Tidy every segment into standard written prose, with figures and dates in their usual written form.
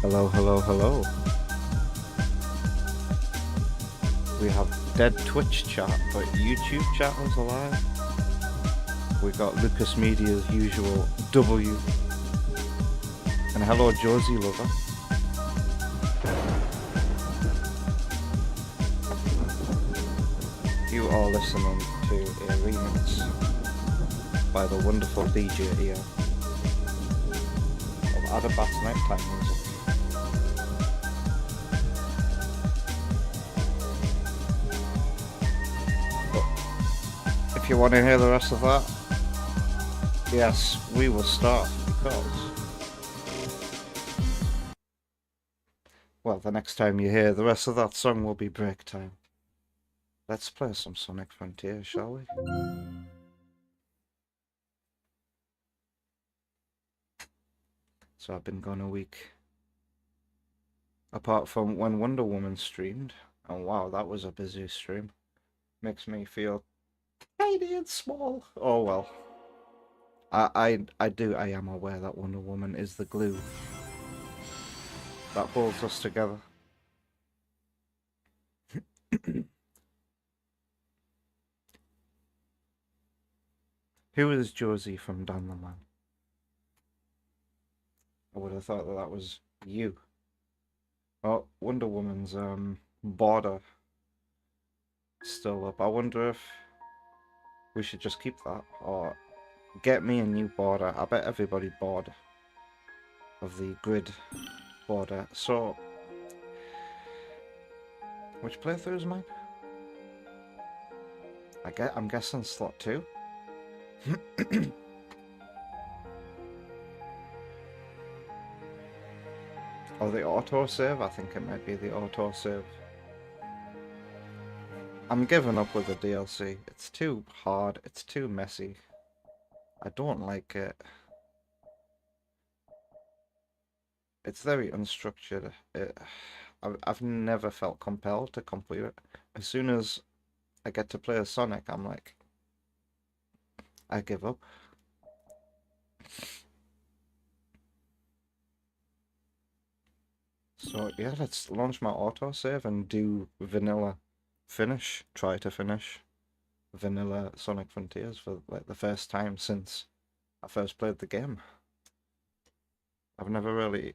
Hello, hello, hello. We have dead Twitch chat, but YouTube chat is alive. We got Lucas Media's usual W. And hello, Josie Lover. You are listening to a remix by the wonderful DJ here of Adabat's Nighttime Music. But if you want to hear the rest of that, yes, we will start because, well, the next time you hear the rest of that song will be break time. Let's play some Sonic Frontiers, shall we? So I've been gone a week. Apart from when Wonder Woman streamed, and wow, that was a busy stream. Makes me feel tiny and small. Oh well. I am aware that Wonder Woman is the glue that holds us together. Who is Josie from Down the Man? I would have thought that was you. Oh, Wonder Woman's border still up. I wonder if we should just keep that or get me a new border. I bet everybody bored of the grid border. So, which playthrough is mine? I'm guessing slot 2. Or the autosave? I think it might be the autosave. I'm giving up with the DLC. It's too hard. It's too messy. I don't like it. It's very unstructured. I've never felt compelled to complete it. As soon as I get to play as Sonic, I'm like, I give up. So yeah, let's launch my autosave and do vanilla finish. Try to finish vanilla Sonic Frontiers for like the first time since I first played the game. I've never really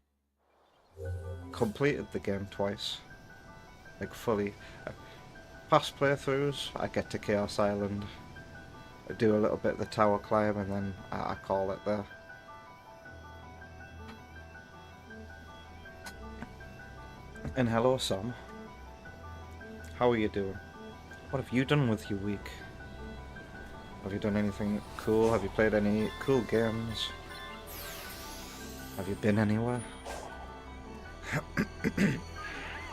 completed the game twice, like fully. Past playthroughs, I get to Chaos Island, I do a little bit of the tower climb, and then I call it there. And hello, Sam. How are you doing? What have you done with your week? Have you done anything cool? Have you played any cool games? Have you been anywhere?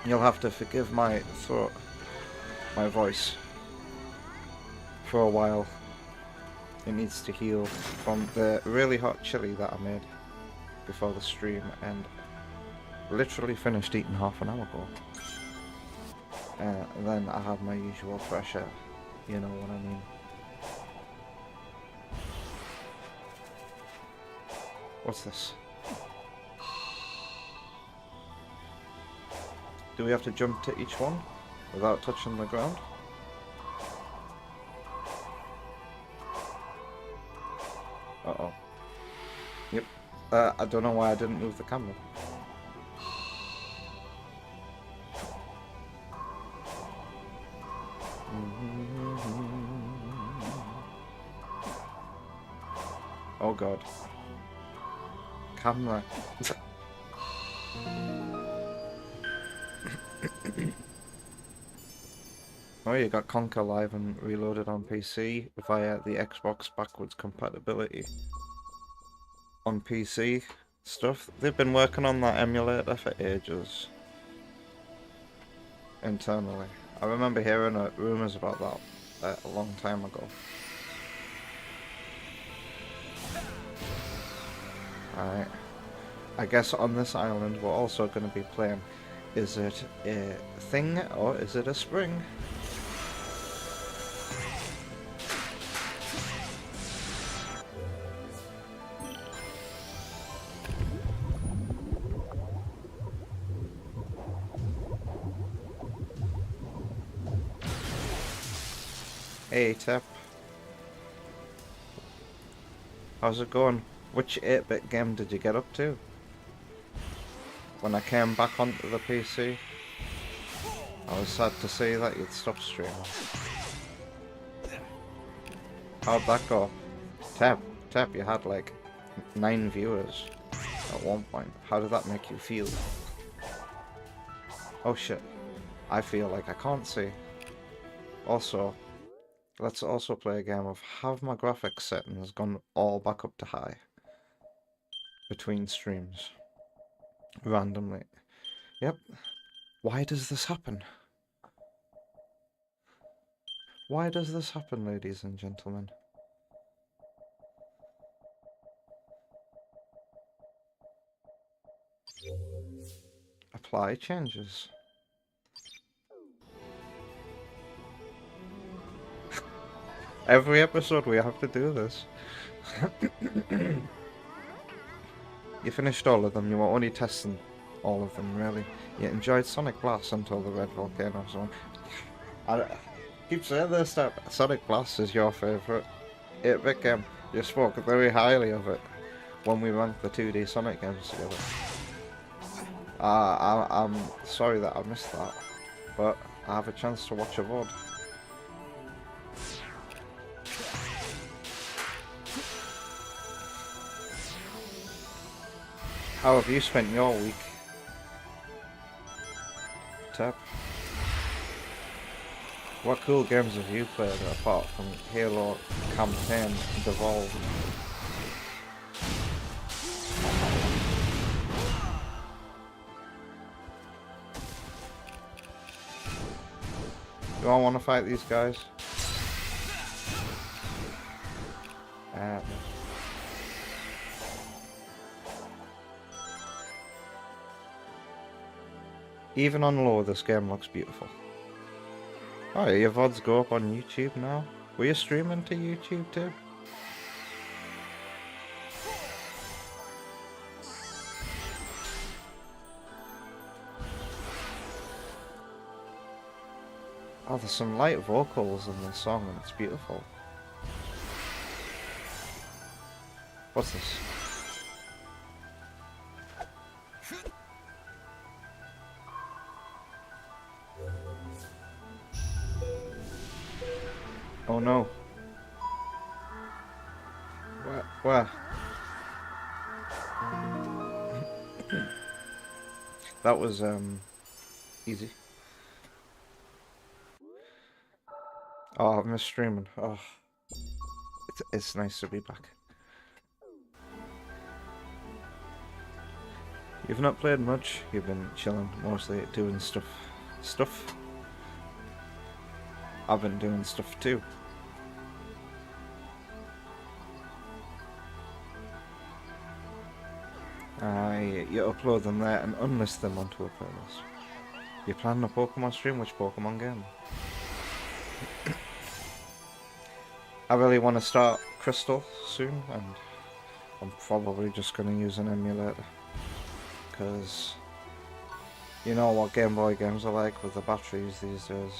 You'll have to forgive my throat, my voice, for a while. It needs to heal from the really hot chili that I made before the stream and literally finished eating half an hour ago. Then I have my usual pressure, you know what I mean. What's this? Do we have to jump to each one without touching the ground? Uh-oh. Yep. I don't know why I didn't move the camera. Oh god. Camera. Oh, you got Conker Live and Reloaded on PC via the Xbox backwards compatibility on PC stuff. They've been working on that emulator for ages internally. I remember hearing rumours about that a long time ago. Alright. I guess on this island we're also going to be playing, is it a thing or is it a spring? Hey Tip. How's it going? Which 8-bit game did you get up to? When I came back onto the PC, I was sad to see that you'd stopped streaming. How'd that go? Tap, you had like 9 viewers at one point. How did that make you feel? Oh shit. I feel like I can't see. Also, let's also play a game of have my graphics settings gone all back up to high between streams randomly. Yep. Why does this happen? Why does this happen, ladies and gentlemen? Apply changes. Every episode we have to do this. You finished all of them, you were only testing all of them, really. You enjoyed Sonic Blast until the Red Volcano Zone. I keep saying this stuff. Sonic Blast is your favourite 8-bit game. You spoke very highly of it when we ranked the 2D Sonic games together. I'm sorry that I missed that, but I have a chance to watch a VOD. How have you spent your week? Tap. What cool games have you played apart from Halo Campaign Devolved? Do I want to fight these guys? Even on low, this game looks beautiful. Oh, your VODs go up on YouTube now? Were you streaming to YouTube too? Oh, there's some light vocals in this song and it's beautiful. What's this? Oh no. Where? That was, easy. Oh, I've missed streaming. Oh. It's nice to be back. You've not played much, you've been chilling, mostly doing stuff. I've been doing stuff too. You upload them there and unlist them onto a playlist. You plan a Pokemon stream? Which Pokemon game? I really want to start Crystal soon, and I'm probably just going to use an emulator. Because you know what Game Boy games are like with the batteries these days.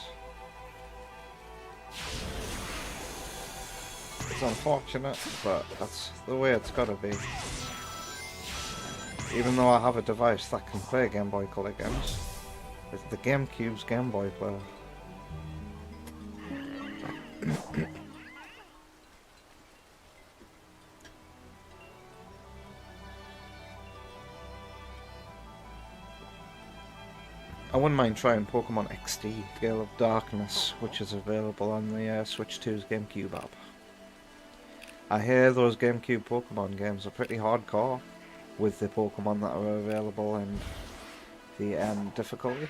It's unfortunate, but that's the way it's gotta be. Even though I have a device that can play Game Boy Color games, it's the GameCube's Game Boy player. I wouldn't mind trying Pokemon XD, Gale of Darkness, which is available on the Switch 2's GameCube app. I hear those GameCube Pokemon games are pretty hardcore, with the Pokemon that are available and the difficulty.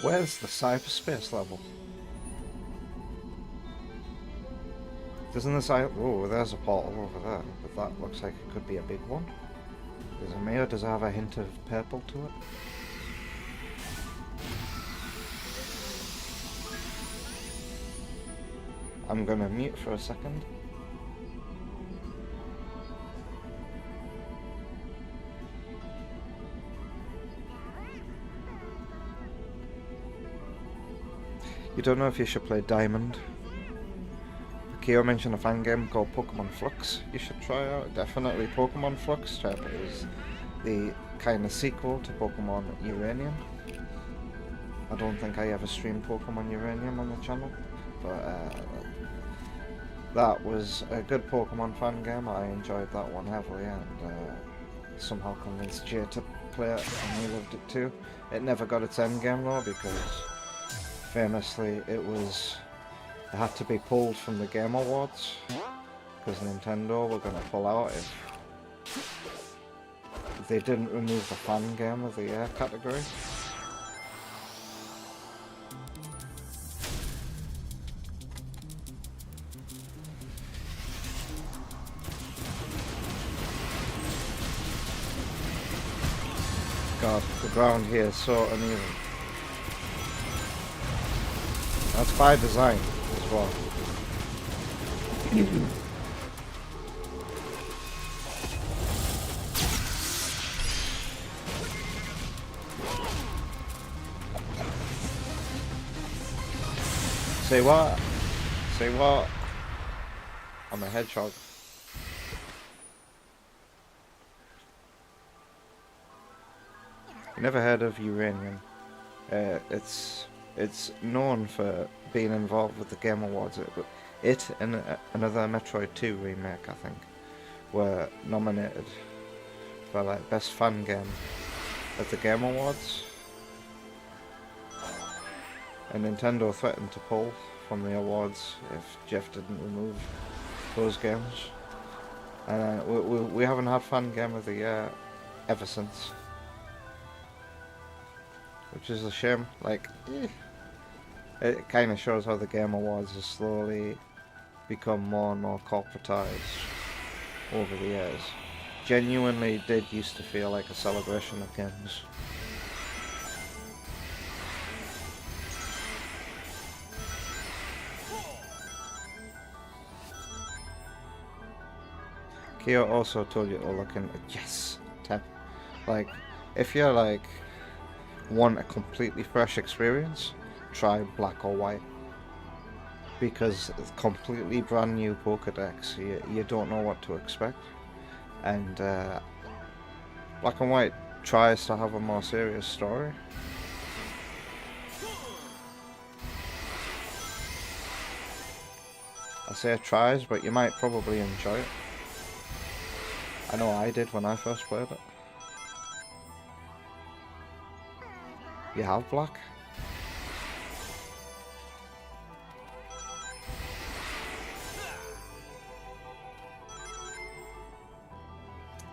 Where's the cyberspace level? Doesn't this... Oh, there's a portal over there, but that looks like it could be a big one. Is it me, or does it have a hint of purple to it? I'm gonna mute for a second. You don't know if you should play Diamond. Kyo mentioned a fan game called Pokemon Flux you should try out. Definitely Pokemon Flux type is the kind of sequel to Pokemon Uranium. I don't think I ever streamed Pokemon Uranium on the channel, but that was a good Pokemon fan game. I enjoyed that one heavily and somehow convinced Jay to play it and he loved it too. It never got its end game though because famously it had to be pulled from the Game Awards because Nintendo were going to pull out if they didn't remove the fan game of the year category. God, the ground here is so uneven. That's by design as well. Say what? Say what? I'm a hedgehog. You never heard of Uranium? It's known for being involved with the Game Awards. It and another Metroid 2 remake, I think, were nominated for like best fan game at the Game Awards. And Nintendo threatened to pull from the awards if Jeff didn't remove those games. And we haven't had fan game of the year ever since. Which is a shame. Like, it kind of shows how the Game Awards has slowly become more and more corporatized over the years. Genuinely did used to feel like a celebration of games. Kyo also told you to look in. Yes, 10. Like, if you're like want a completely fresh experience, try Black or White, because it's completely brand new Pokédex. You don't know what to expect, and Black and White tries to have a more serious story. I say it tries, but you might probably enjoy it. I know I did when I first played it. You have Black?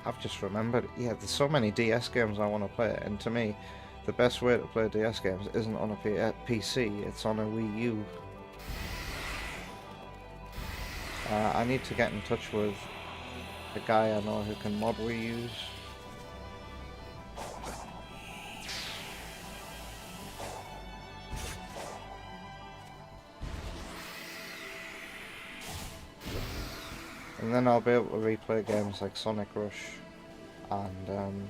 I've just remembered, yeah, there's so many DS games I want to play, and to me, the best way to play DS games isn't on a PC, it's on a Wii U. I need to get in touch with a guy I know who can mod Wii U's. And then I'll be able to replay games like Sonic Rush and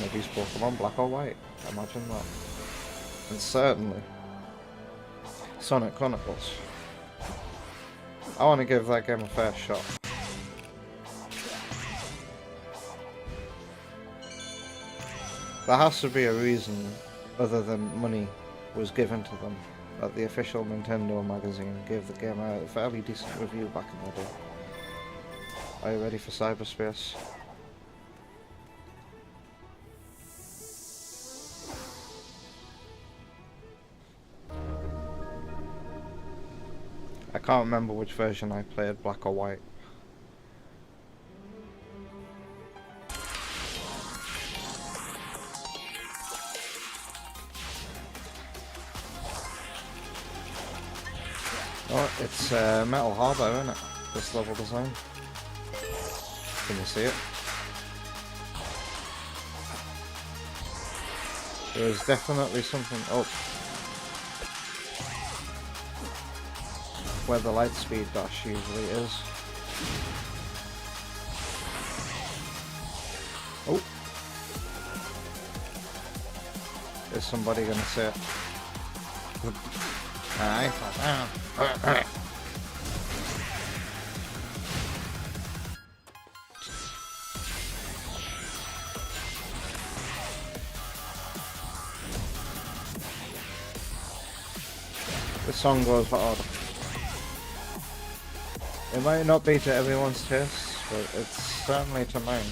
maybe Pokemon Black or White. Imagine that. And certainly Sonic Chronicles. I want to give that game a fair shot. There has to be a reason other than money was given to them that the official Nintendo magazine gave the game a fairly decent review back in the day. Are you ready for cyberspace? I can't remember which version I played, Black or White. Oh, it's Metal Harbor, isn't it? This level design. Can you see it? There's definitely something. Oh. where the light speed dash usually is. Oh! Is somebody gonna say it? The song goes hard. It might not be to everyone's taste, but it's certainly to mine.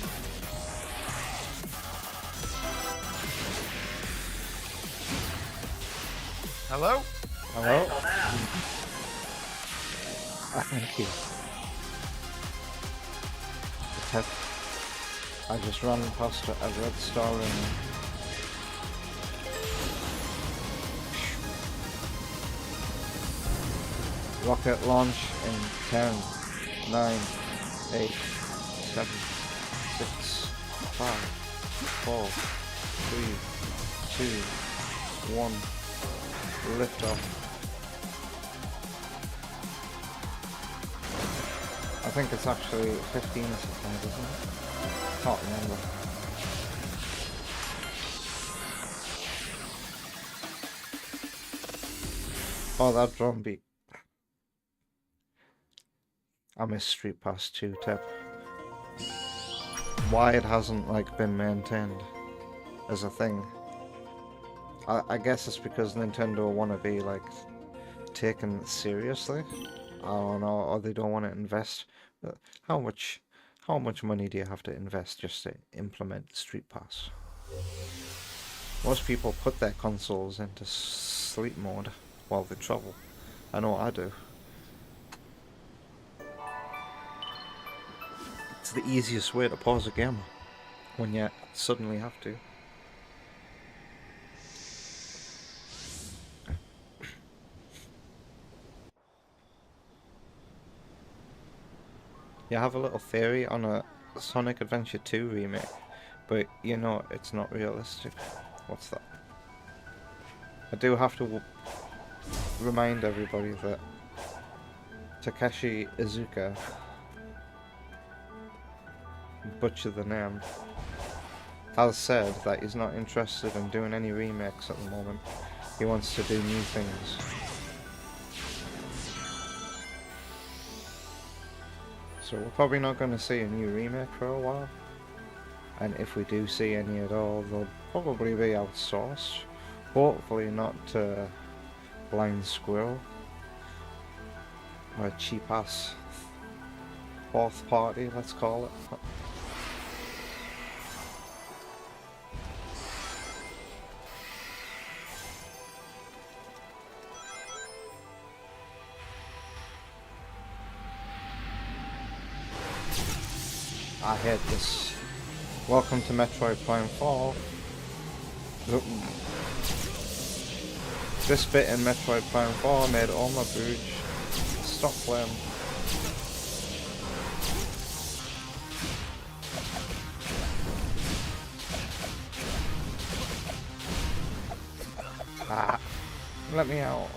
Hello? Hello? Thank you. I just ran past a red star and rocket launch in 10, 9, 8, 7, 6, 5, 4, 3, 2, 1. Lift off. I think it's actually 15 seconds, isn't it? Can't remember. Oh, that drum beat. I miss Street Pass 2 tip. Why it hasn't like been maintained as a thing. I guess it's because Nintendo want to be like taken seriously. I don't know, or they don't want to invest. How much money do you have to invest just to implement Street Pass? Most people put their consoles into sleep mode while they travel. I know I do. It's the easiest way to pause a game when you suddenly have to. You have a little theory on a Sonic Adventure 2 remake, but you know it's not realistic. What's that? I do have to remind everybody that Takeshi Iizuka, butcher the name, has said that he's not interested in doing any remakes at the moment. He wants to do new things. So we're probably not going to see a new remake for a while. And if we do see any at all, they'll probably be outsourced. Hopefully not to Blind Squirrel or a cheap ass fourth party, let's call it. I hate this. Welcome to Metroid Prime 4. This bit in Metroid Prime 4 made all my booge stop playing. Ah, let me out.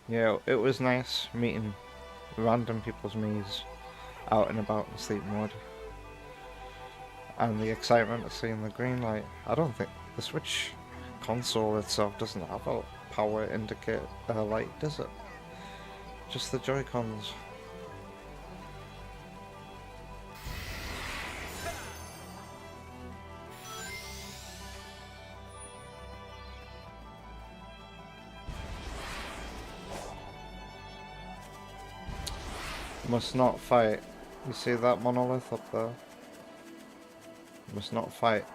Yeah, it was nice meeting random people's me's out and about in sleep mode. And the excitement of seeing the green light. I don't think the Switch console itself doesn't have a power indicator light, does it? Just the Joy-Cons. Must not fight. You see that monolith up there? Must not fight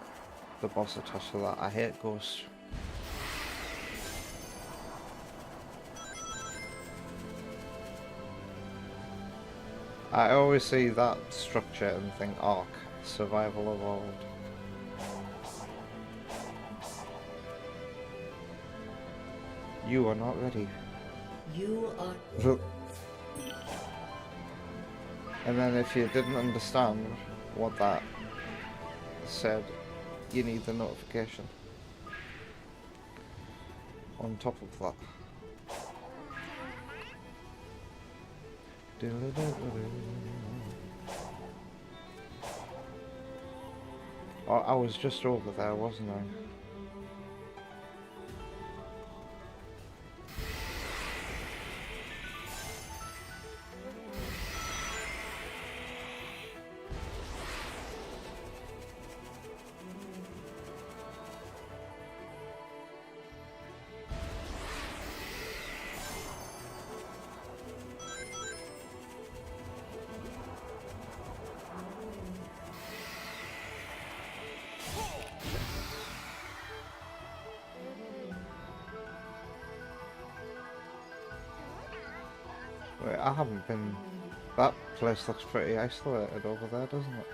the boss attached to that. I hate ghosts. I always see that structure and think, Ark, survival evolved. You are not ready. You are... And then if you didn't understand what that said, you need the notification on top of that. Oh, I was just over there, wasn't I? Wait, I haven't been... That place looks pretty isolated over there, doesn't it?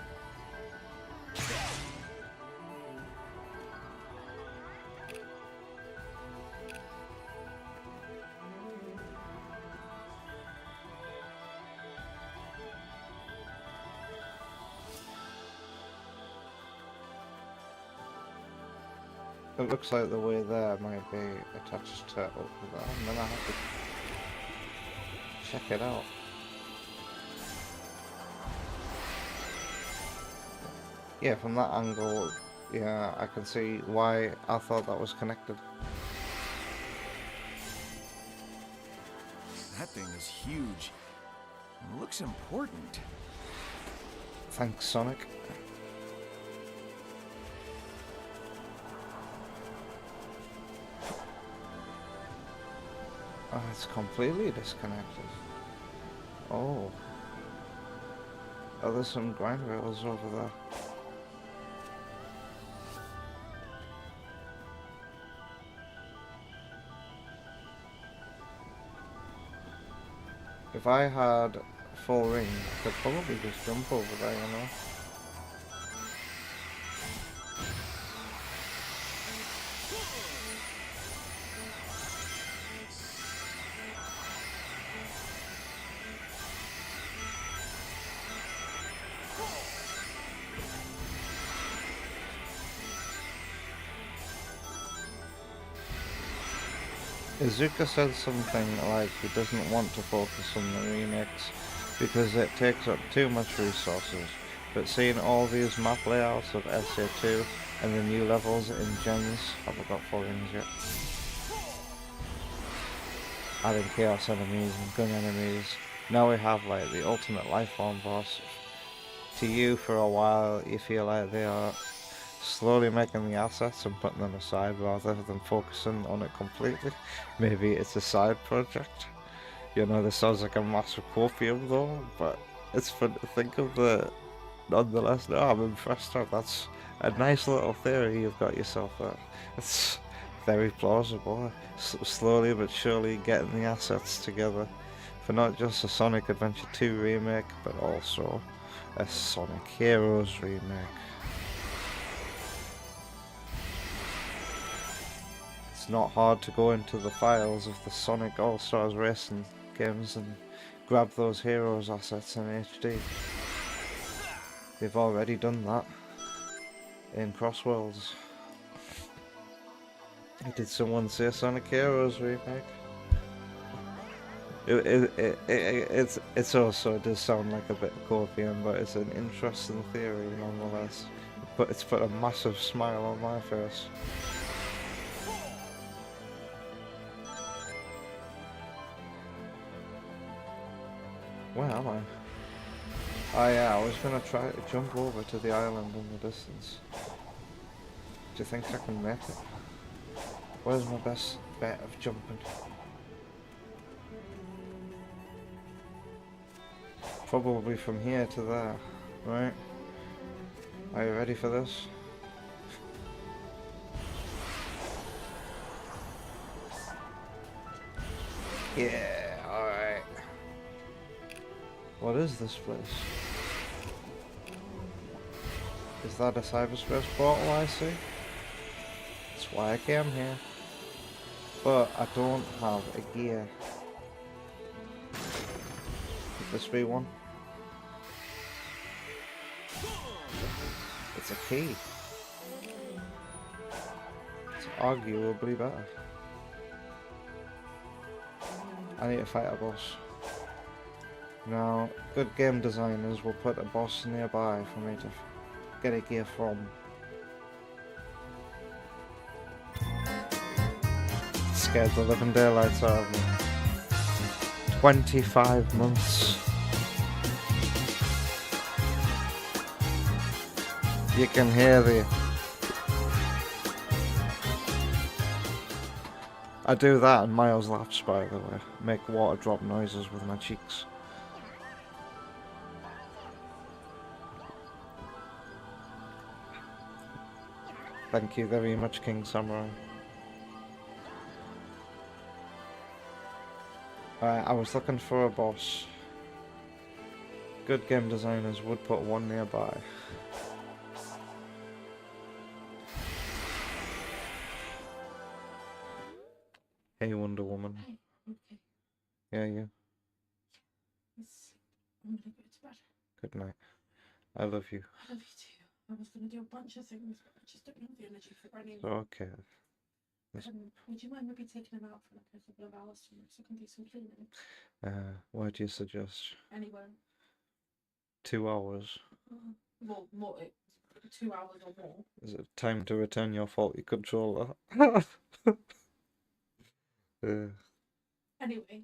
It looks like the way there might be attached to over there, and then I have to check it out. Yeah, from that angle, yeah, I can see why I thought that was connected. That thing is huge. It looks important. Thanks, Sonic. Oh, it's completely disconnected. Oh. Oh, there's some grind rails over there. If I had full ring, I could probably just jump over there, you know? Izuka said something like he doesn't want to focus on the remakes because it takes up too much resources, but seeing all these map layouts of SA2 and the new levels in Gens, have I got 4 rings yet? Adding chaos enemies and gun enemies, now we have like the ultimate lifeform boss. To you for a while you feel like they are slowly making the assets and putting them aside rather than focusing on it completely. Maybe it's a side project. You know, this sounds like a massive copium though, but it's fun to think of the... Nonetheless, no, I'm impressed. That's a nice little theory you've got yourself there. It's very plausible. Slowly but surely getting the assets together for not just a Sonic Adventure 2 remake, but also a Sonic Heroes remake. It's not hard to go into the files of the Sonic All-Stars Racing games and grab those Heroes assets in HD. They've already done that in Crossworlds. Did someone say Sonic Heroes remake? It's also, it does sound like a bit copium, but it's an interesting theory nonetheless. But it's put a massive smile on my face. Where am I? Oh yeah, I was gonna try to jump over to the island in the distance. Do you think I can make it? Where's my best bet of jumping? Probably from here to there, right? Are you ready for this? Yeah, alright. What is this place? Is that a cyberspace portal I see? That's why I came here. But I don't have a gear. Could this be one? It's a key. It's arguably better. I need to fight a boss. Now, good game designers will put a boss nearby for me to get a gear from. Scared the living daylights out of me. 25 months. You can hear the... I do that and Miles laughs, by the way. Make water drop noises with my cheeks. Thank you very much, King Samurai. I was looking for a boss. Good game designers would put one nearby. Hey, Wonder Woman. Hey, okay. Yeah, yeah. I'm gonna go to bed. Good night. I love you. I love you too. I was gonna do a bunch of things, but I just don't have the energy for running. Okay. Would you mind maybe taking him out for like a couple of hours tomorrow so I can do some cleaning? Where do you suggest? Anywhere. 2 hours. Well, more, 2 hours or more. Is it time to return your faulty controller? Anyway,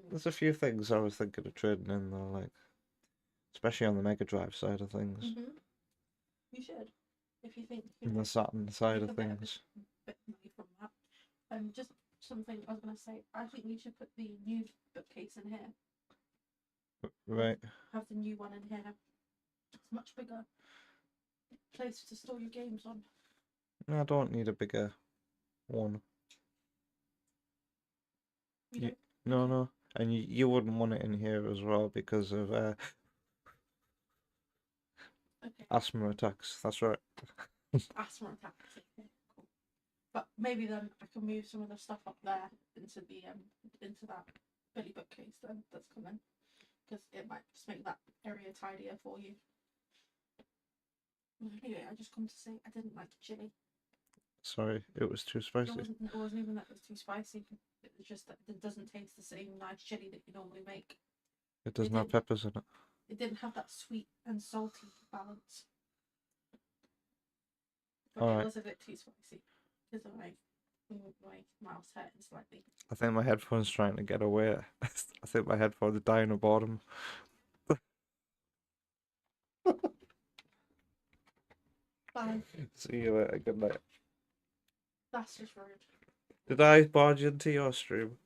There's a few things I was thinking of trading in though, like, especially on the Mega Drive side of things. You should, if you think. And the Saturn side of you can get a things. bit money from that. Just something I was gonna say. I think we should put the new bookcase in here. Right. Have the new one in here. It's much bigger place to store your games on. I don't need a bigger one. You don't? No, no. And you wouldn't want it in here as well because of Okay. asthma attacks. That's right. Asthma attacks. Okay, cool. But maybe then I can move some of the stuff up there into the into that Billy bookcase then that's coming, because it might just make that area tidier for you. Anyway, I just come to say I didn't like the chili. Sorry, it was too It spicy. wasn't even that it was too spicy. It was just that it doesn't taste the same nice chili that you normally make. It doesn't have peppers in it. It didn't have that sweet and salty balance. But All it right. was a bit too spicy because of my mouth's hurting slightly. I think my headphone's trying to get away. I think my headphone's dying of boredom. Bye. See you later. Good night. That's just rude. Did I barge into your stream?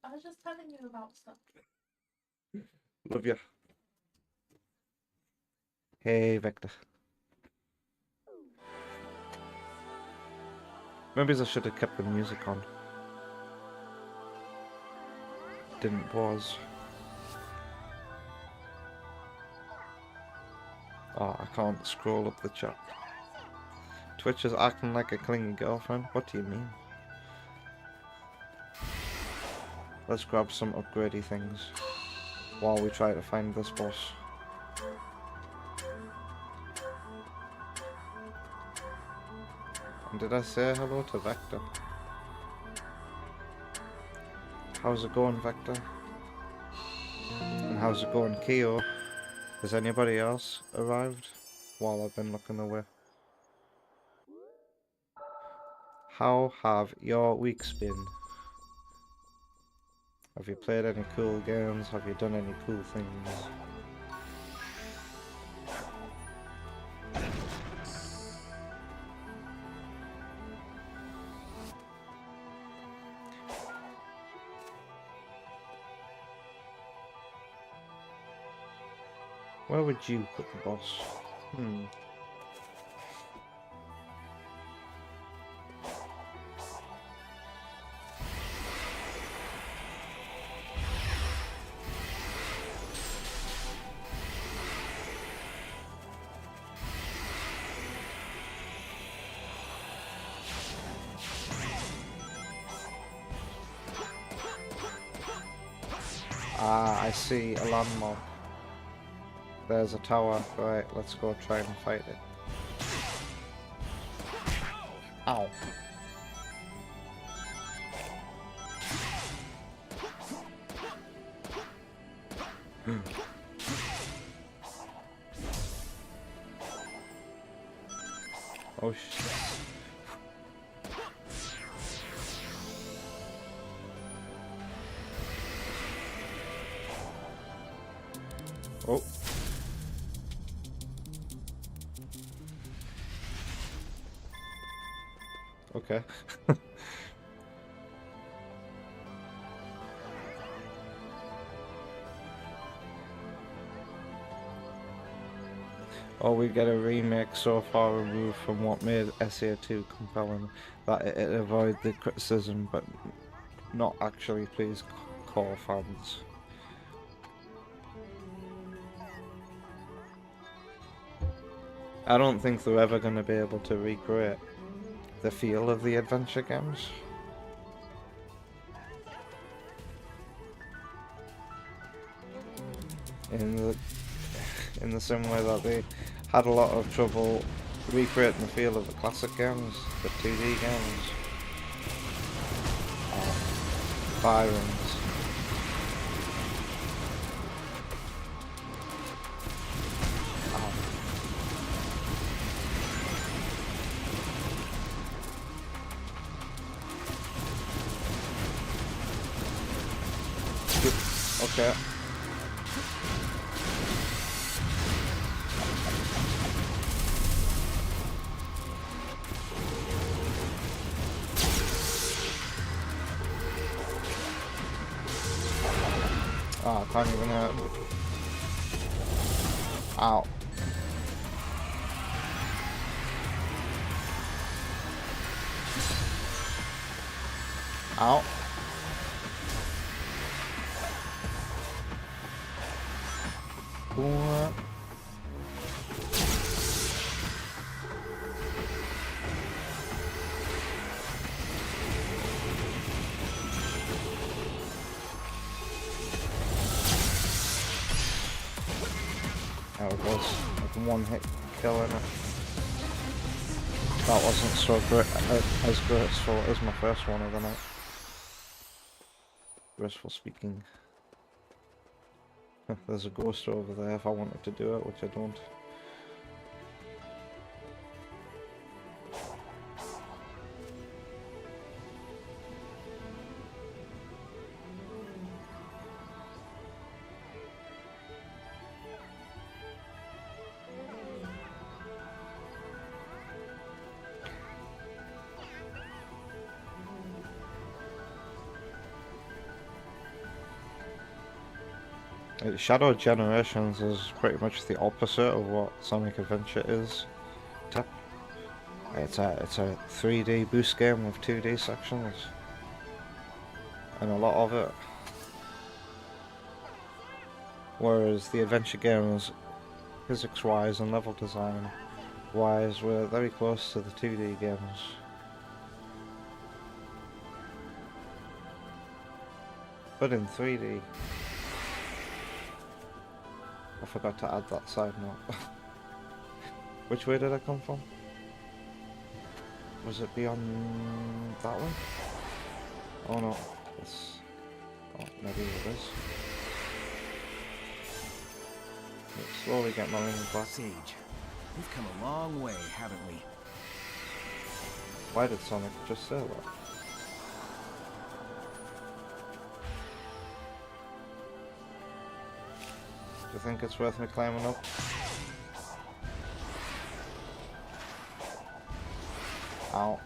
I was just telling you about stuff. Love you. Hey, Vector. Maybe I should have kept the music on. Didn't pause. Oh, I can't scroll up the chat. Twitch is acting like a clingy girlfriend. What do you mean? Let's grab some upgradey things while we try to find this boss. And did I say hello to Vector? How's it going, Vector? And how's it going, Keo? Has anybody else arrived while I've been looking away? How have your weeks been? Have you played any cool games? Have you done any cool things? Where would you put the boss? Ah, I see a landmark. There's a tower. Right, let's go try and fight it. Ow. Oh shit. Oh. Okay. Oh, we get a remake so far removed from what made SA2 compelling that it avoided the criticism, but not actually please core fans. I don't think they're ever going to be able to recreate the feel of the adventure games. In the same way that they had a lot of trouble recreating the feel of the classic games, the 2D games. Byrons. Okay. Ah, I can't even hurt. Ow. Ow. What? There it was. Like one hit kill in it. That wasn't so great, as graceful as my first one of the night. Graceful speaking. There's a ghost over there if I wanted to do it, which I don't. Shadow Generations is pretty much the opposite of what Sonic Adventure is. It's a 3D boost game with 2D sections, and a lot of it. Whereas the adventure games, physics-wise and level design-wise, were very close to the 2D games. But in 3D. I forgot to add that side note. Which way did I come from? Was it beyond that way? Oh no, it's... Oh, maybe it is. Let's slowly get my wings back. Sage, we've come a long way, haven't we? Why did Sonic just say that? Do you think it's worth me climbing up? Ow.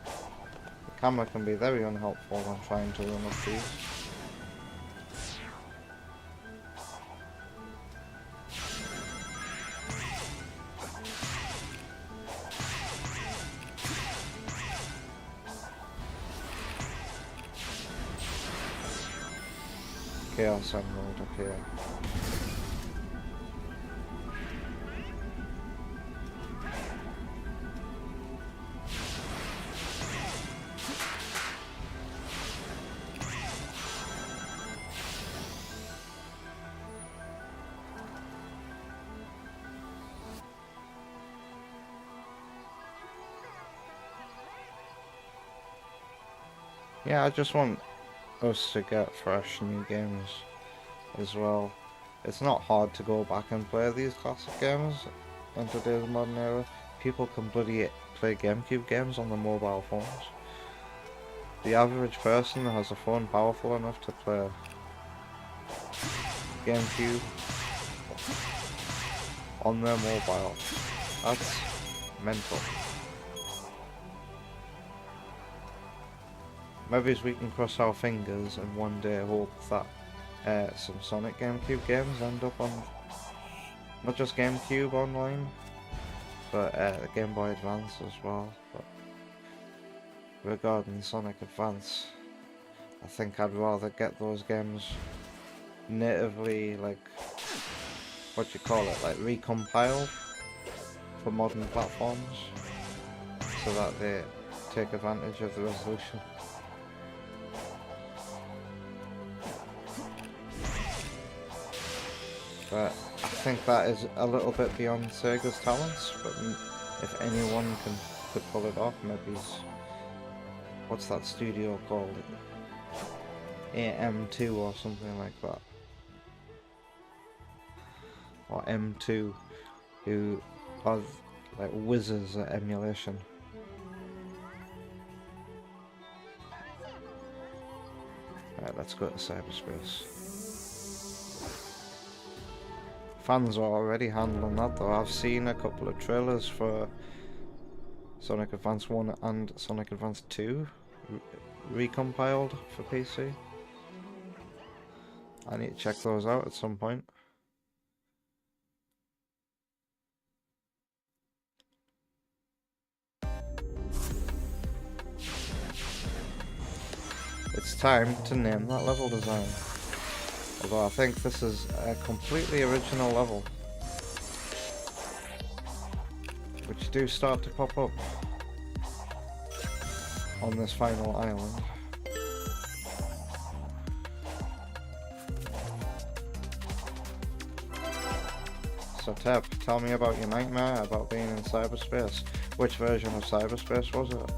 The camera can be very unhelpful when trying to run up these. Chaos Emerald up here. Yeah, I just want us to get fresh new games as well. It's not hard to go back and play these classic games in today's modern era. People can bloody play GameCube games on their mobile phones. The average person has a phone powerful enough to play GameCube on their mobile. That's mental. Maybe we can cross our fingers and one day hope that some Sonic GameCube games end up on not just GameCube online, but Game Boy Advance as well. But regarding Sonic Advance, I think I'd rather get those games natively, like, what do you call it, like recompiled for modern platforms, so that they take advantage of the resolution. But I think that is a little bit beyond Sega's talents, but if anyone could pull it off, maybe what's that studio called? AM2 or something like that. Or M2, who are like wizards at emulation. Right, let's go to cyberspace. Fans are already handling that though. I've seen a couple of trailers for Sonic Advance 1 and Sonic Advance 2 recompiled for PC. I need to check those out at some point. It's time to name that level design. Although I think this is a completely original level, which do start to pop up on this final island. So Teb, tell me about your nightmare about being in cyberspace. Which version of cyberspace was it?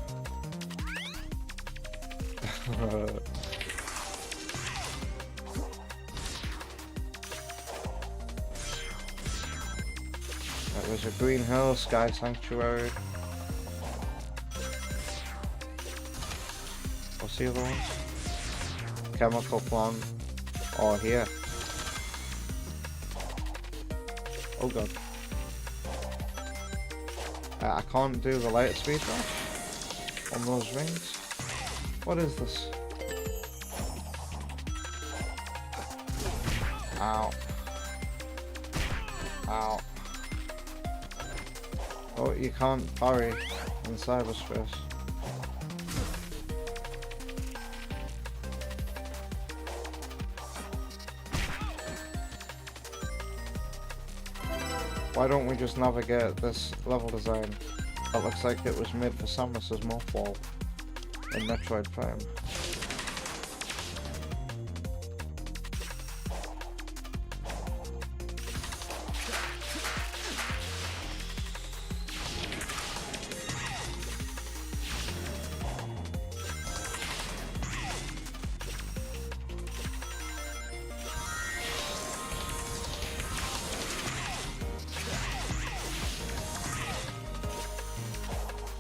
There's a Green Hill, Sky Sanctuary. What's the other ones? Chemical Plant. Oh, here. Oh god. I can't do the light speed dash on those rings. What is this? Ow. Ow. Oh, you can't parry in cyberspace. Why don't we just navigate this level design? That looks like it was made for Samus's Mothball in Metroid Prime.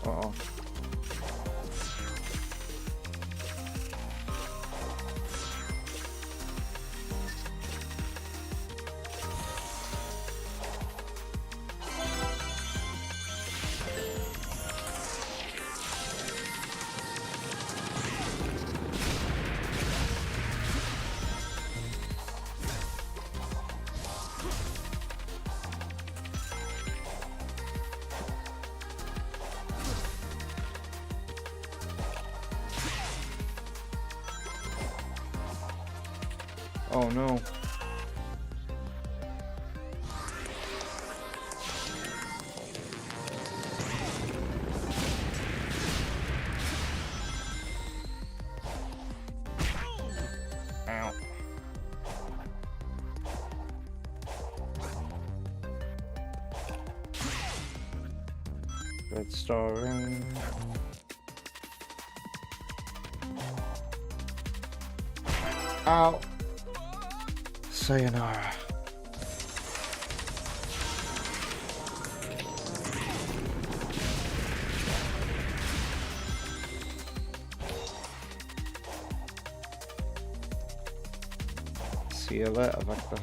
Uh-oh. Oh no. Ow. Red Star Ring. Ow. Sayonara. See you later, Vector.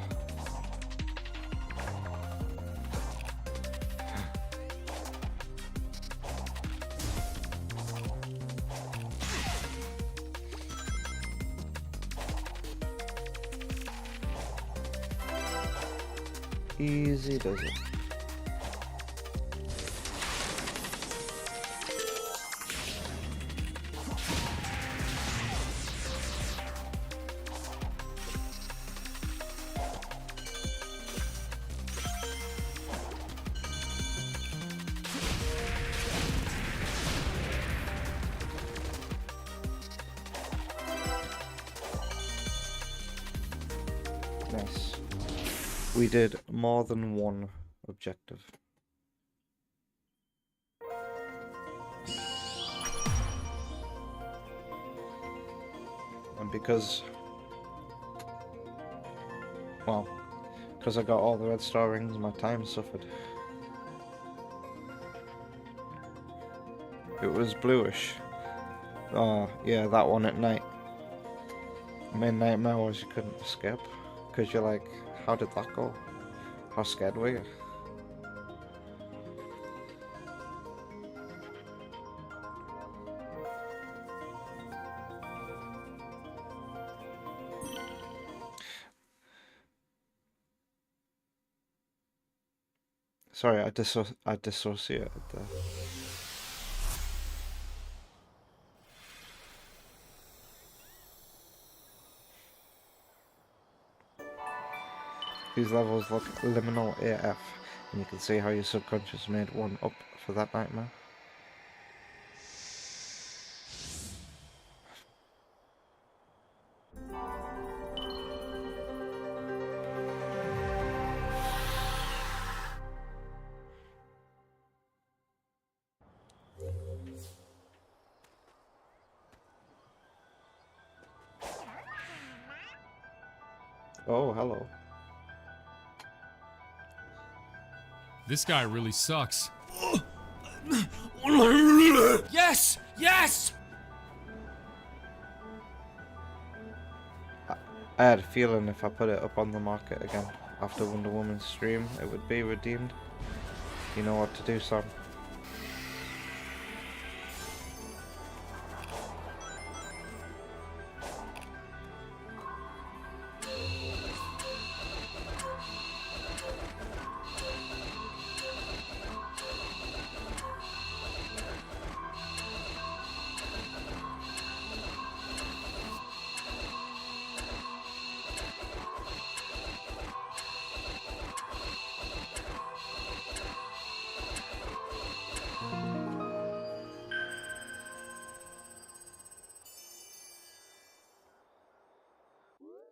Easy does it. Nice. We did more than one objective. And because I got all the red star rings, my time suffered. It was bluish. Oh, yeah, that one at night. Main nightmare was you couldn't escape. Because you're like, how did that go? How scared were you? Sorry, I dissociated there. These levels look liminal AF, and you can see how your subconscious made one up for that nightmare. Oh, hello. This guy really sucks. Yes! Yes! I had a feeling if I put it up on the market again after Wonder Woman's stream, it would be redeemed. You know what to do, Sam.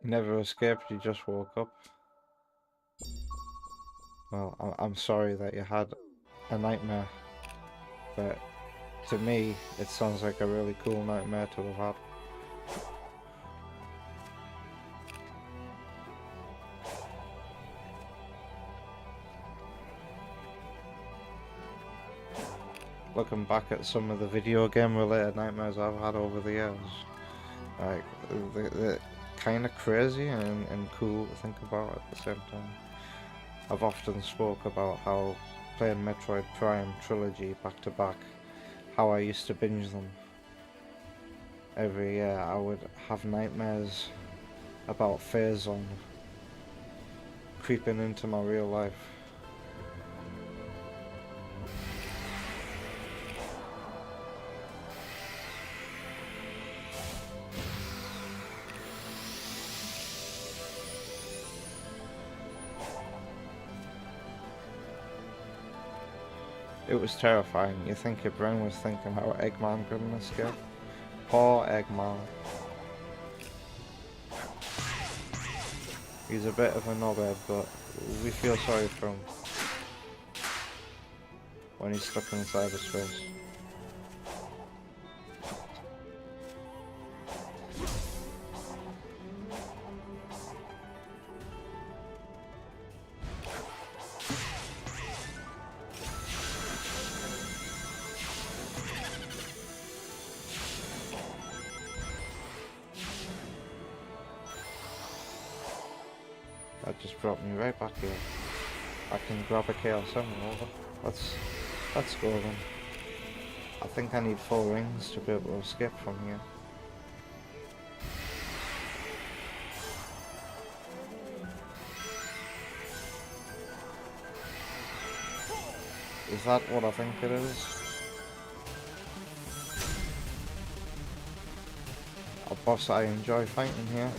You never escaped, you just woke up. Well, I'm sorry that you had a nightmare, but to me, it sounds like a really cool nightmare to have had. Looking back at some of the video game related nightmares I've had over the years, like, they're kind of crazy and cool to think about at the same time. I've often spoke about how playing Metroid Prime trilogy back to back, how I used to binge them. Every year I would have nightmares about Phazon creeping into my real life. It was terrifying. You think your brain was thinking how Eggman couldn't escape? Poor Eggman. He's a bit of a knobhead, but we feel sorry for him when he's stuck in cyberspace. just brought me right back here. I can grab a Chaos Emerald. Let's go then. I think I need 4 rings to be able to escape from here. Is that what I think it is? A boss I enjoy fighting here.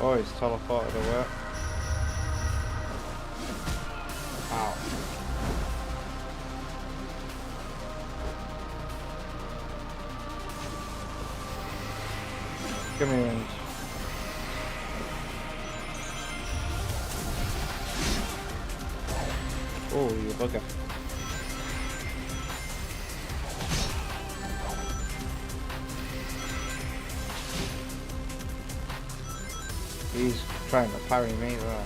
Oh, he's teleported away. Ow. Give me rings. Oh, you bugger. He's trying to parry me there.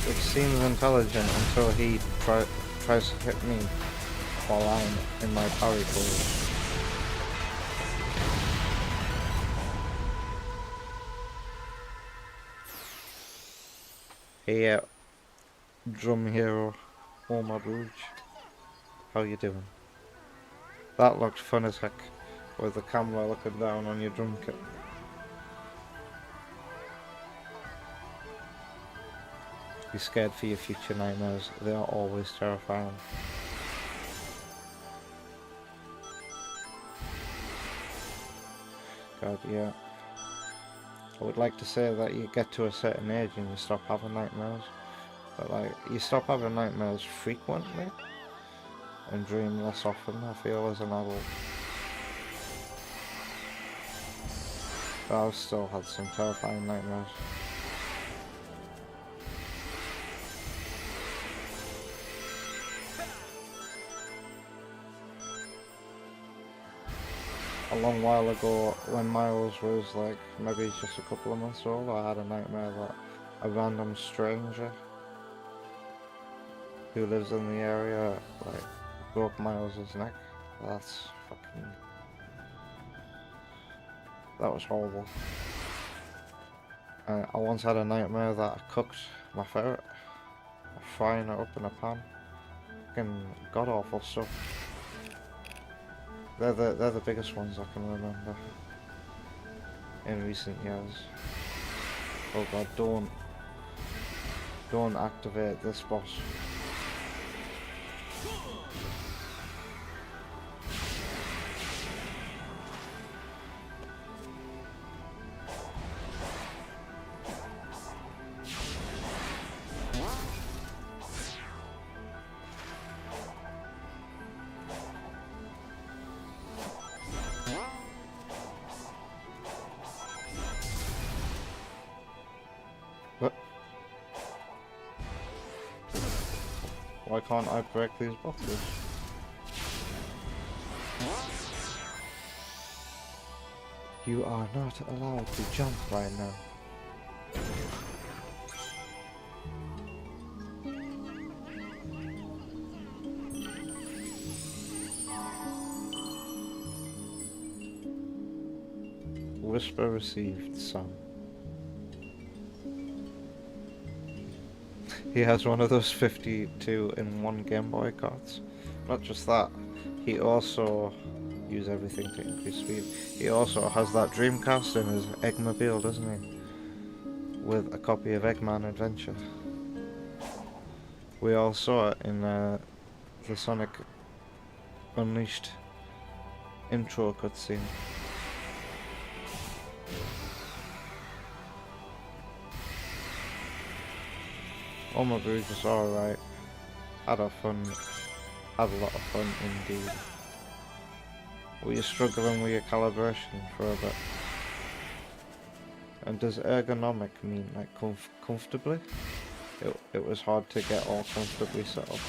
Which seems intelligent until he tries to hit me while I'm in my parry pose. Hey, drum hero, Oma Rouge. How you doing? That looked fun as heck, with the camera looking down on your drum kit. Be scared for your future nightmares. They are always terrifying. God, yeah. I would like to say that you get to a certain age and you stop having nightmares. But like, you stop having nightmares frequently and dream less often, I feel, as an adult. But I've still had some terrifying nightmares. A long while ago, when Miles was like maybe just a couple of months old, I had a nightmare that a random stranger who lives in the area like broke Miles' neck. That's fucking... that was horrible. I once had a nightmare that I cooked my ferret, frying it up in a pan. Fucking god awful stuff. They're the biggest ones I can remember in recent years. Oh god, don't activate this boss. Why can't I break these boxes? You are not allowed to jump right now. Whisper received, son. He has one of those 52 in one Game Boy cards. Not just that, he also use everything to increase speed. He also has that Dreamcast in his Eggmobile, doesn't he? With a copy of Eggman Adventure. We all saw it in the Sonic Unleashed intro cutscene. Oh, my Rouge is alright. Had a lot of fun indeed. Were you struggling with your calibration for a bit? And does ergonomic mean like comfortably? It was hard to get all comfortably set up.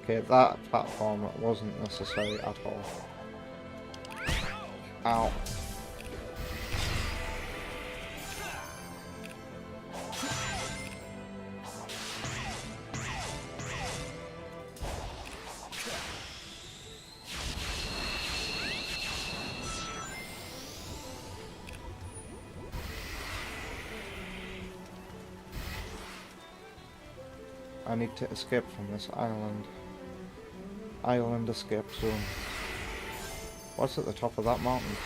Okay, that platform wasn't necessary at all. Ow. I need to escape from this island. Island escape zone. What's at the top of that mountain?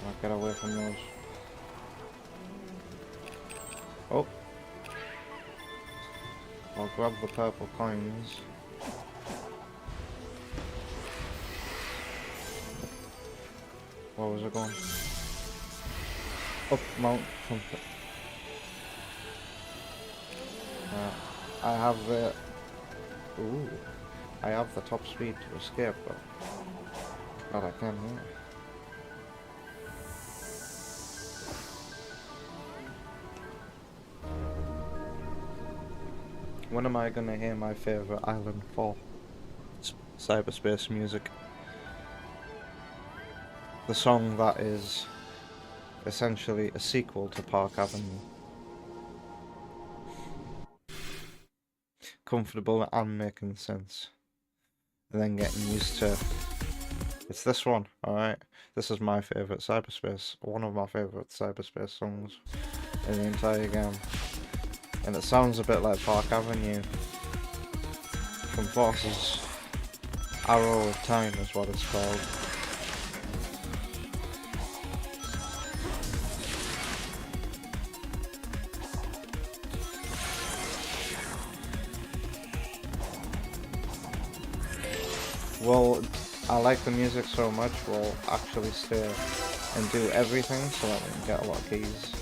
I'll get away from those. Oh. I'll grab the purple coins. Where was it going? Up Mount Trumpet. I have the... Ooh. I have the top speed to escape, but... God, I can't hear. When am I gonna hear my favourite island fall? Cyberspace music. The song that is essentially a sequel to Park Avenue. Comfortable and making sense. And then getting used to... It's this one, alright? This is my favourite cyberspace. One of my favourite cyberspace songs in the entire game. And it sounds a bit like Park Avenue from Force's Arrow of Time is what it's called. Well, I like the music so much, we'll actually stay and do everything so that we can get a lot of keys.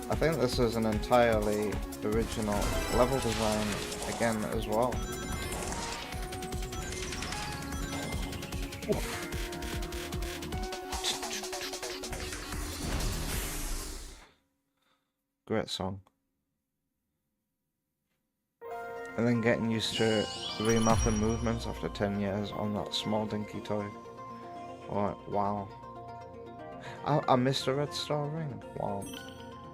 I think this is an entirely original level design again as well. Great song. And then getting used to remapping movements after 10 years on that small dinky toy. Oh, wow. I missed a red star ring. Wow.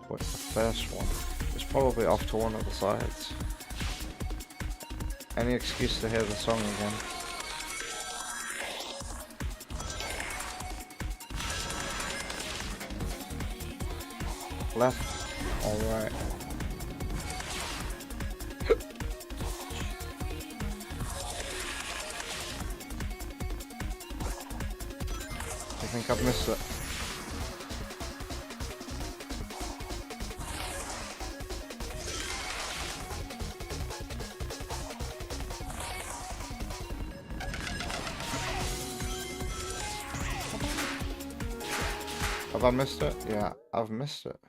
But the first one is probably off to one of the sides. Any excuse to hear the song again. Left. Alright. I think I've missed it. Have I missed it? Yeah, I've missed it.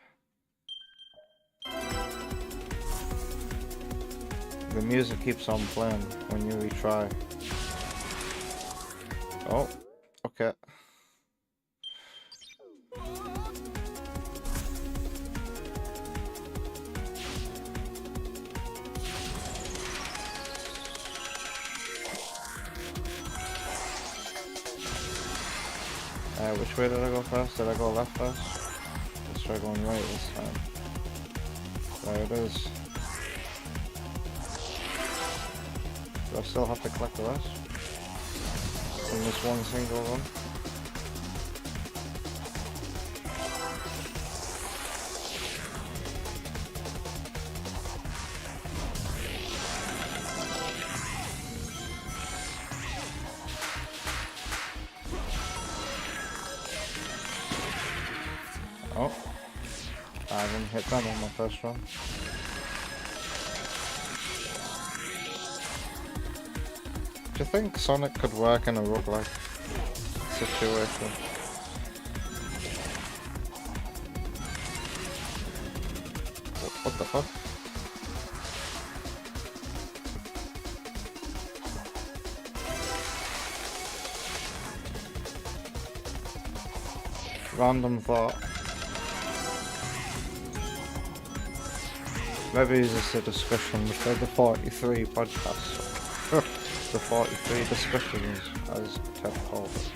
The music keeps on playing when you retry. Oh, okay. Which way did I go first? Did I go left first? Let's try going right this time. There it is. Do I still have to collect the rest? In this one single run? hit them on my first run. Do you think Sonic could work in a roguelike situation? What the fuck? Random thought. Maybe this is a discussion for the 43 podcast. The 43 discussions, as Ted called it.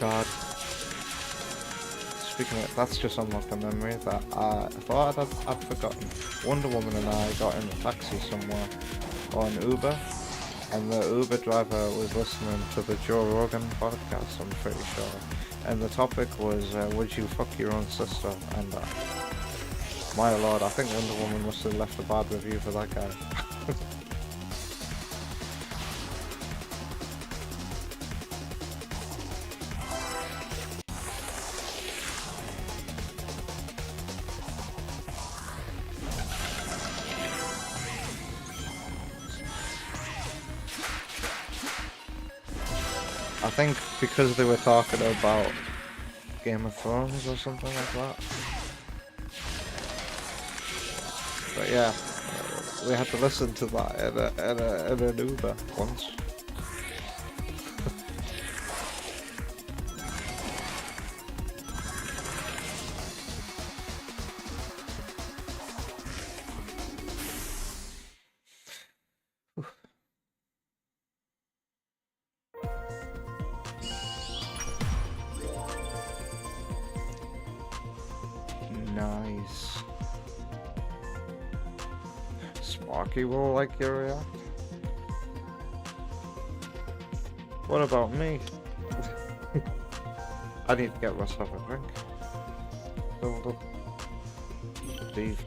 God. Speaking of it, that's just unlocked a memory that I thought I'd forgotten. Wonder Woman and I got in a taxi somewhere, or an Uber, and the Uber driver was listening to the Joe Rogan podcast, I'm pretty sure. And the topic was, would you fuck your own sister? And my lord, I think Wonder Woman must have left a bad review for that guy. I think because they were talking about Game of Thrones or something like that. But yeah, we had to listen to that in an Uber once. Nice. Sparky will like your react. What about me? I need to get myself a drink. Hold up. Steve.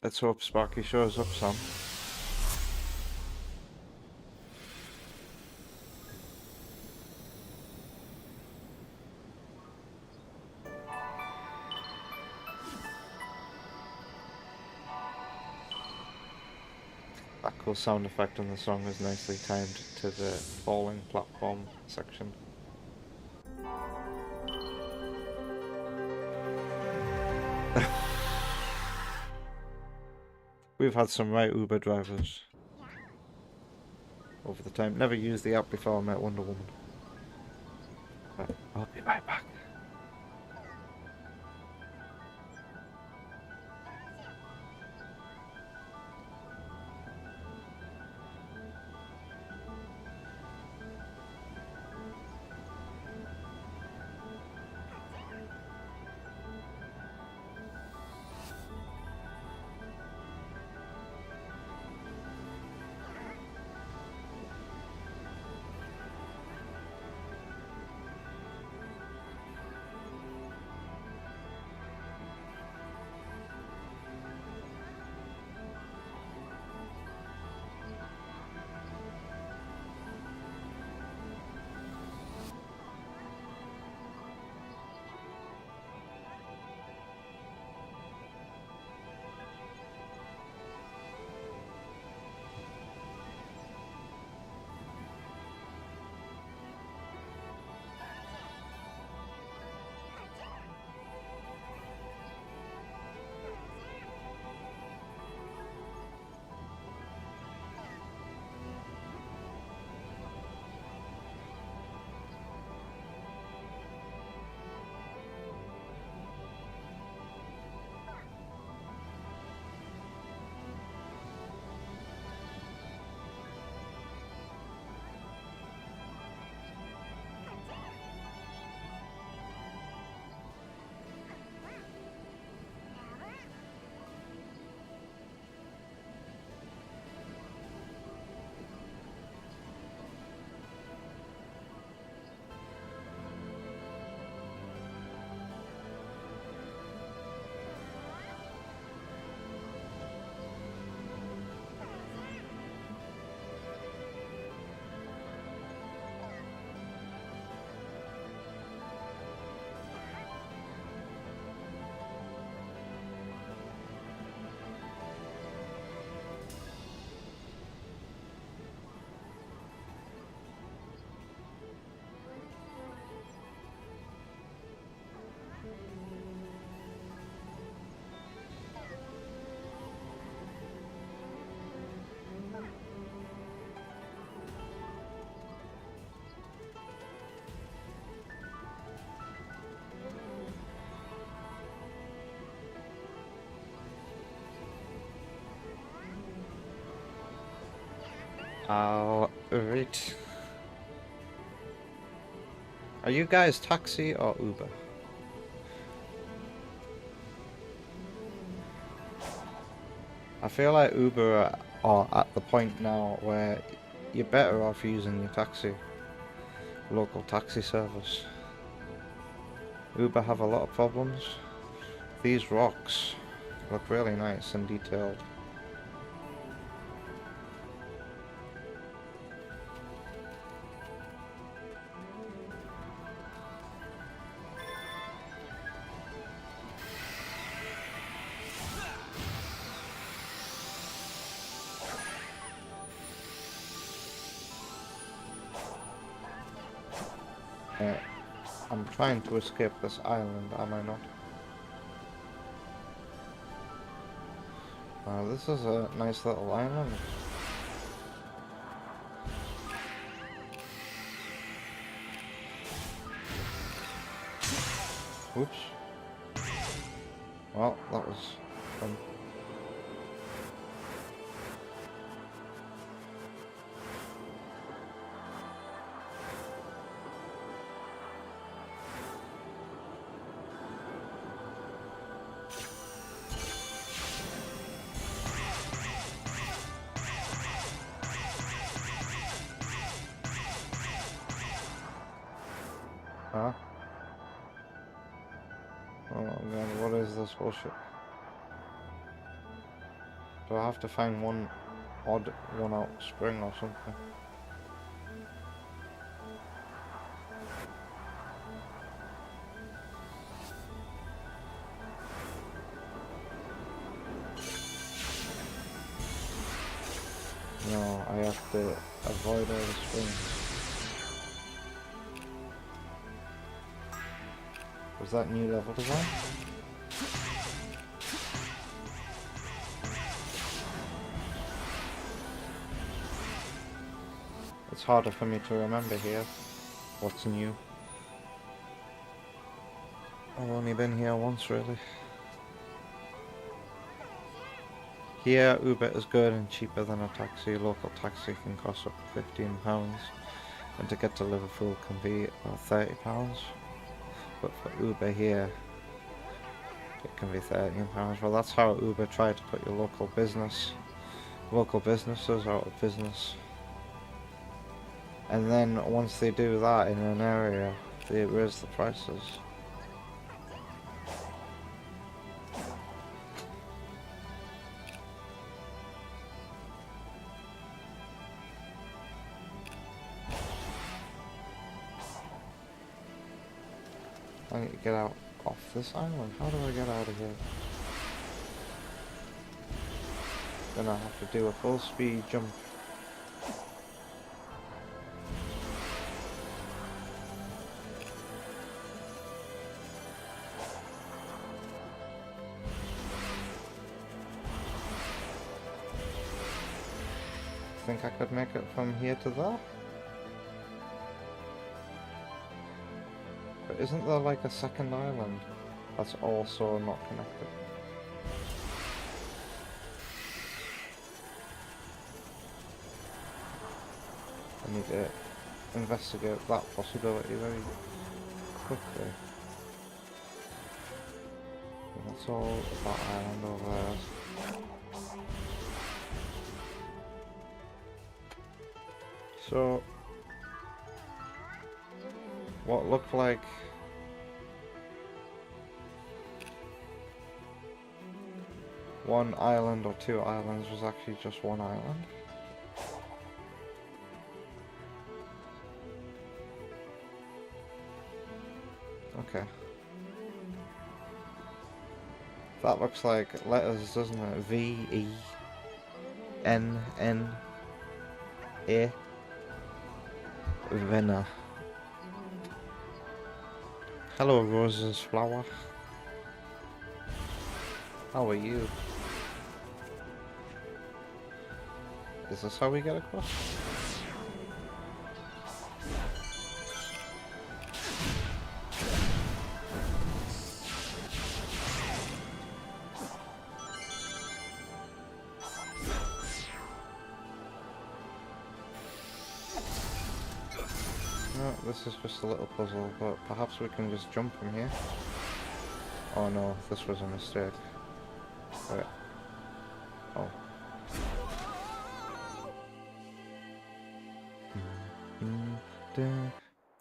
Let's hope Sparky shows up, Sam. That cool sound effect on the song is nicely timed to the falling platform section. We've had some right Uber drivers over the time. Never used the app before I met Wonder Woman. But I'll be right back. Alright. Are you guys taxi or Uber? I feel like Uber are at the point now where you're better off using your taxi, local taxi service. Uber have a lot of problems. These rocks look really nice and detailed. I'm trying to escape this island, am I not? This is a nice little island. Oops. Well, that was fun. Huh? Oh man, what is this bullshit? Do I have to find one odd one out spring or something? No, I have to avoid all the springs. Was that new level design? It's harder for me to remember here what's new. I've only been here once really. Here Uber is good and cheaper than a taxi. A local taxi can cost up to £15 and to get to Liverpool can be about £30. But for Uber here it can be £13. Well, that's how Uber tried to put your local businesses out of business. And then once they do that in an area, they raise the prices. I need to get out off this island. How do I get out of here? Then I have to do a full speed jump. Think I could make it from here to there? But isn't there like a second island that's also not connected? I need to investigate that possibility very quickly. And that's all that island over there. So, what looked like one island or two islands was actually just one island. Okay. That looks like letters, doesn't it? V, E, N, N, A. Venna. Hello, Rose's flower. How are you? Is this how we get across? this is just a little puzzle, but perhaps we can just jump from here. Oh no, this was a mistake. Wait. Oh.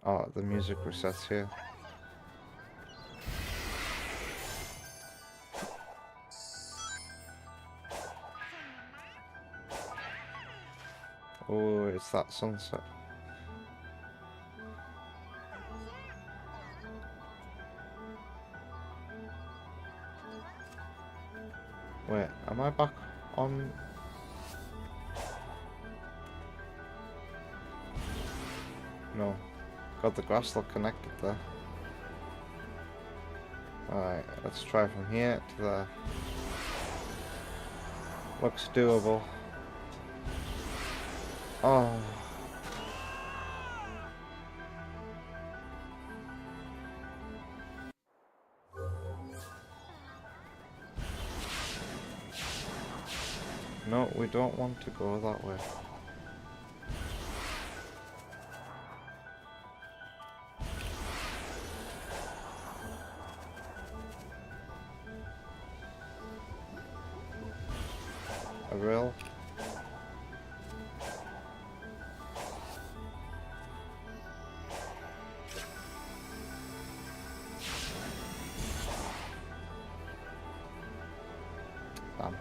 Oh, the music resets here. Oh, it's that sunset. Wait, am I back on? No. God, the grass looked connected there. Alright, let's try from here to there. Looks doable. Oh. No, we don't want to go that way. A rail. Damn.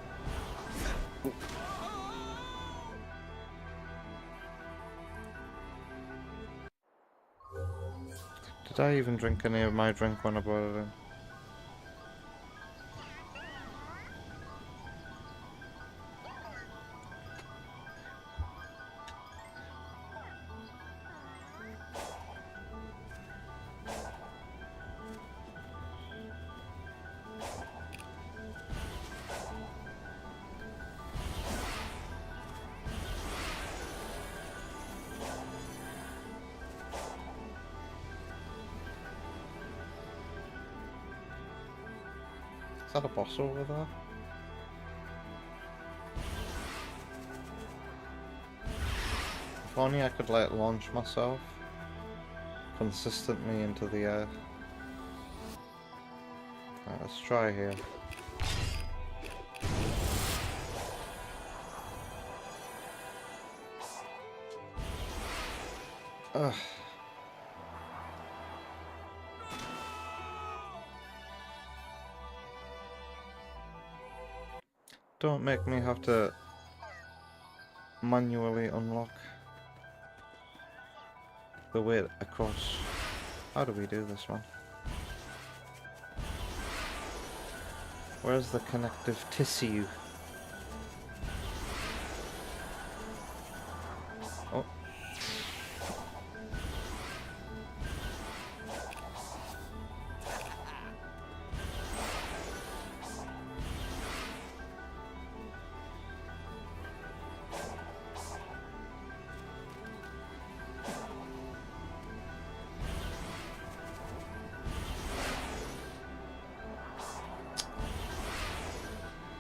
Did I even drink any of my drink when I brought it in? Is that a boss over there? If only I could like launch myself consistently into the air. Right, let's try here. Ugh. Don't make me have to manually unlock the way across. How do we do this one? Where's the connective tissue? Oh.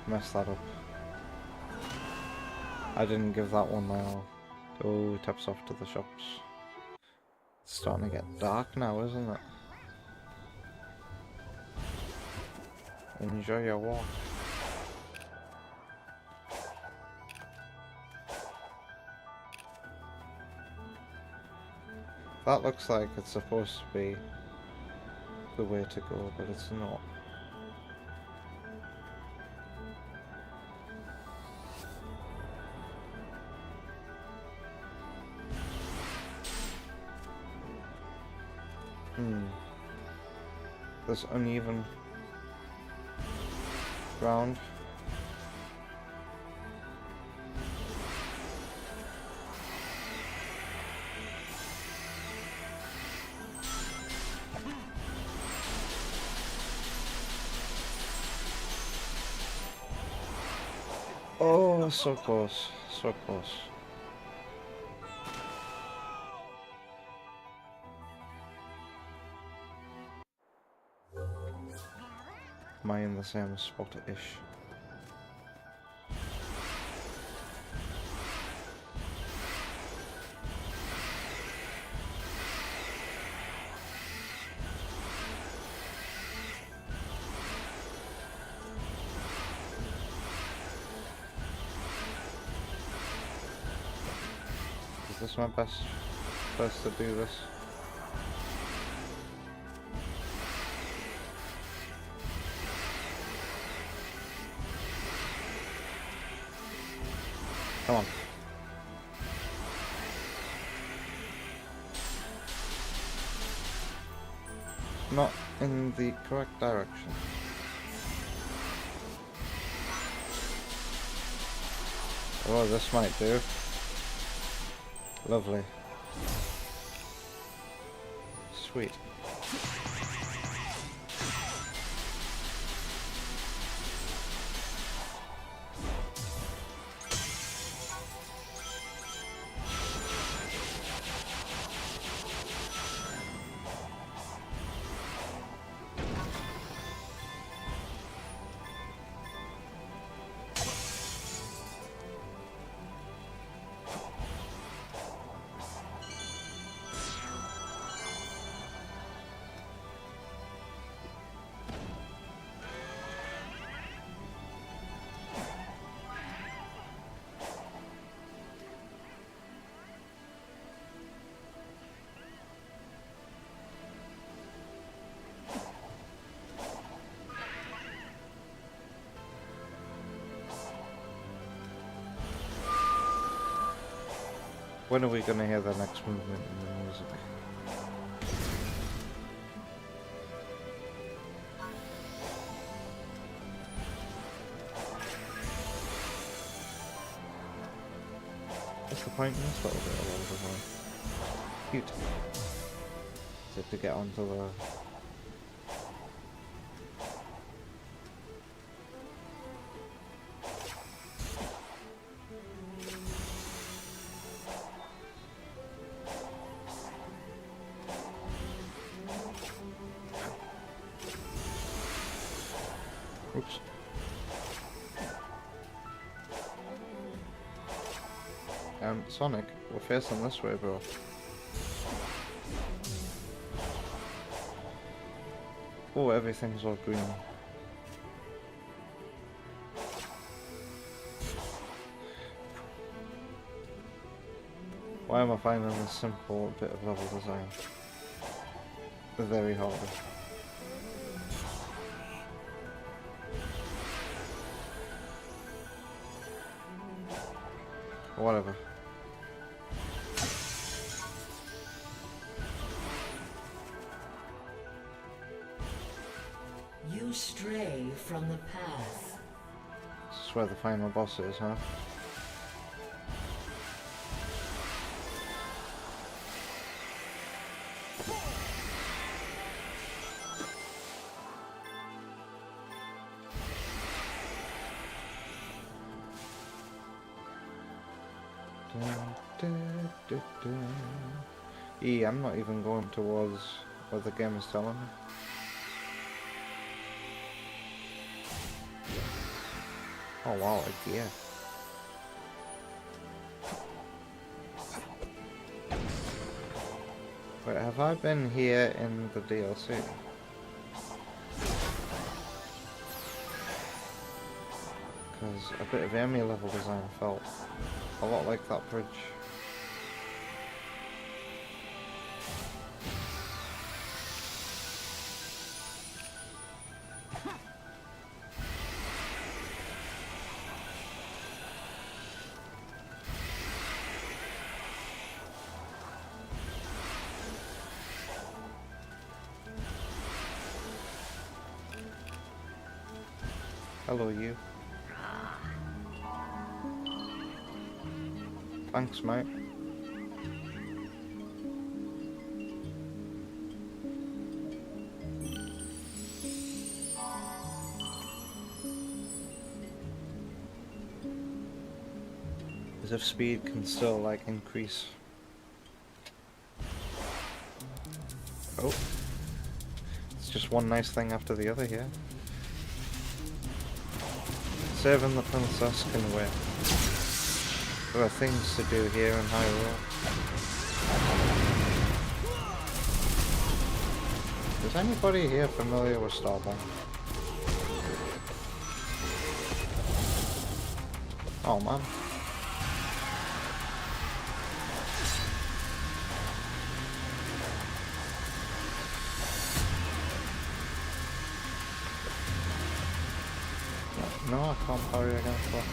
Messed that up. I didn't give that one my all. Oh, it taps off to the shops. It's starting to get dark now, isn't it? Enjoy your walk. That looks like it's supposed to be the way to go, but it's not. This uneven ground. Oh, so close, so close. Am I in the same spot-ish? this my best place to do this? Come on. Not in the correct direction. Oh, this might do. Lovely. Sweet. When are we gonna hear the next movement in the music? What's the point in this little bit of all the time? Cute. Is it to get onto the... Oops. Sonic, we're facing this way, bro. Oh, everything's all green. Why am I finding this simple bit of level design very hard? Whatever. You stray from the path. This is where the final boss is, huh? I'm not even going towards what the game is telling me. Oh wow, a gear. Wait, have I been here in the DLC? Because a bit of enemy level design felt a lot like that bridge. Hello, you. Thanks, mate. As if speed can still, like, increase. Oh. It's just one nice thing after the other here. Saving the princess can wait. There are things to do here in Hyrule. Is anybody here familiar with Starbound? Oh man. No, I can't parry against that.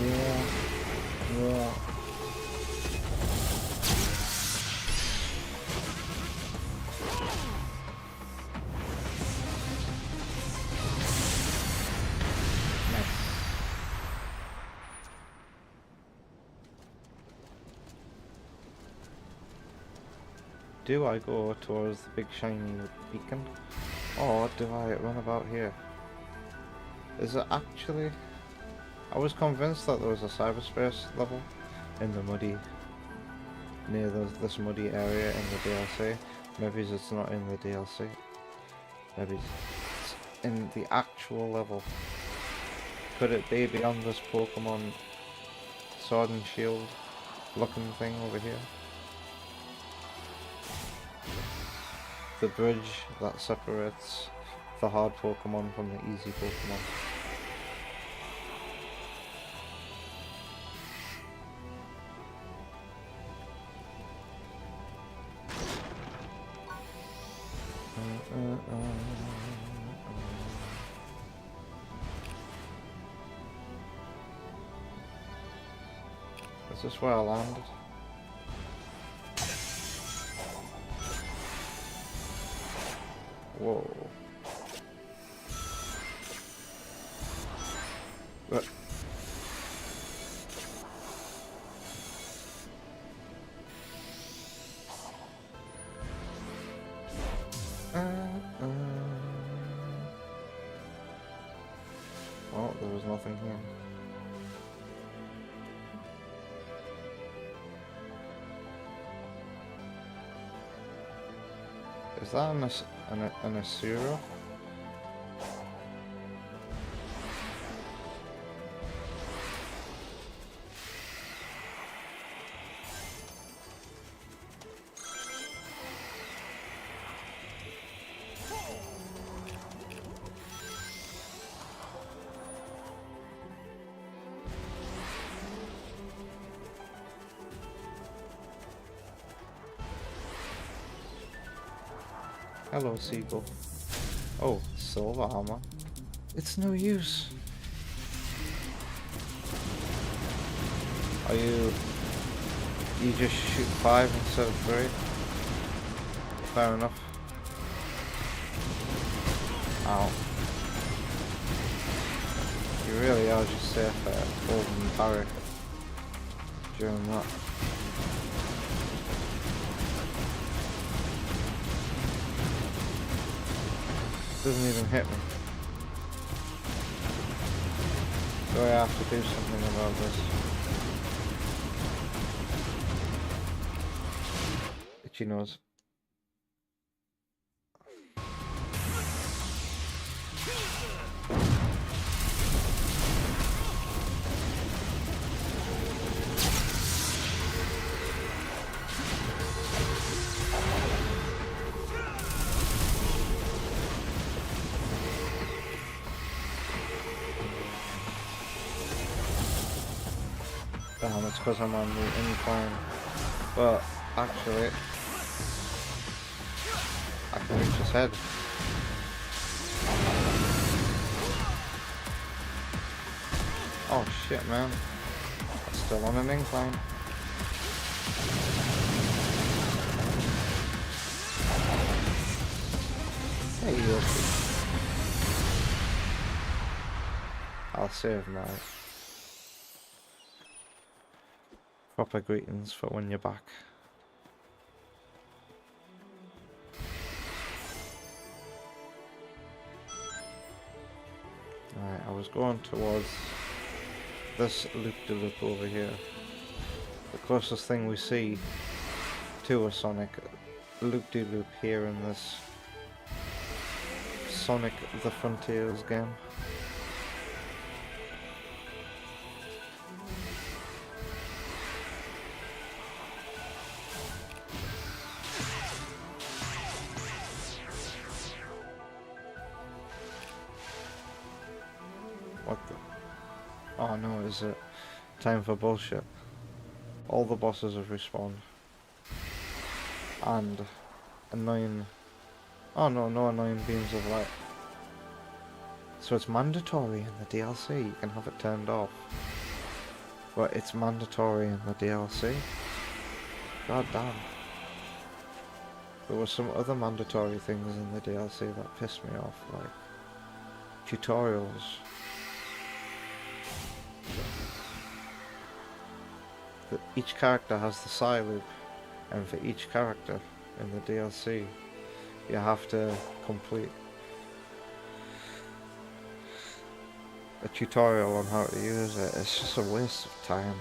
Yeah. Yeah. Do I go towards the big shiny beacon? Or do I run about here? Is it actually... I was convinced that there was a cyberspace level in the muddy... near this muddy area in the DLC. Maybe it's not in the DLC. Maybe it's in the actual level. Could it be beyond this Pokemon Sword and Shield looking thing over here? The bridge that separates the hard Pokemon from the easy Pokemon. Is this where I landed? Whoa. But oh, there was nothing here. Is that an Asura? Hello, Seagull. Oh, silver armor. It's no use. Are you just shoot 5 instead of 3? Fair enough. Ow. You really are just safe at holding parry during that. Doesn't even hit me. So I have to do something about this. Itchy nose. Damn, it's because I'm on the incline. But actually, I can reach his head. Oh shit, man. I'm still on an incline. Hey, Yoshi. I'll save my proper greetings for when you're back. Alright, I was going towards this loop-de-loop over here. The closest thing we see to a Sonic loop-de-loop here in this Sonic the Frontiers game. Oh no, is it time for bullshit? All the bosses have respawned. And annoying... Oh no, no annoying beams of light. So it's mandatory in the DLC, you can have it turned off. But it's mandatory in the DLC. God damn. There were some other mandatory things in the DLC that pissed me off, like tutorials. Each character has the side loop, and for each character in the DLC, you have to complete a tutorial on how to use it. It's just a waste of time.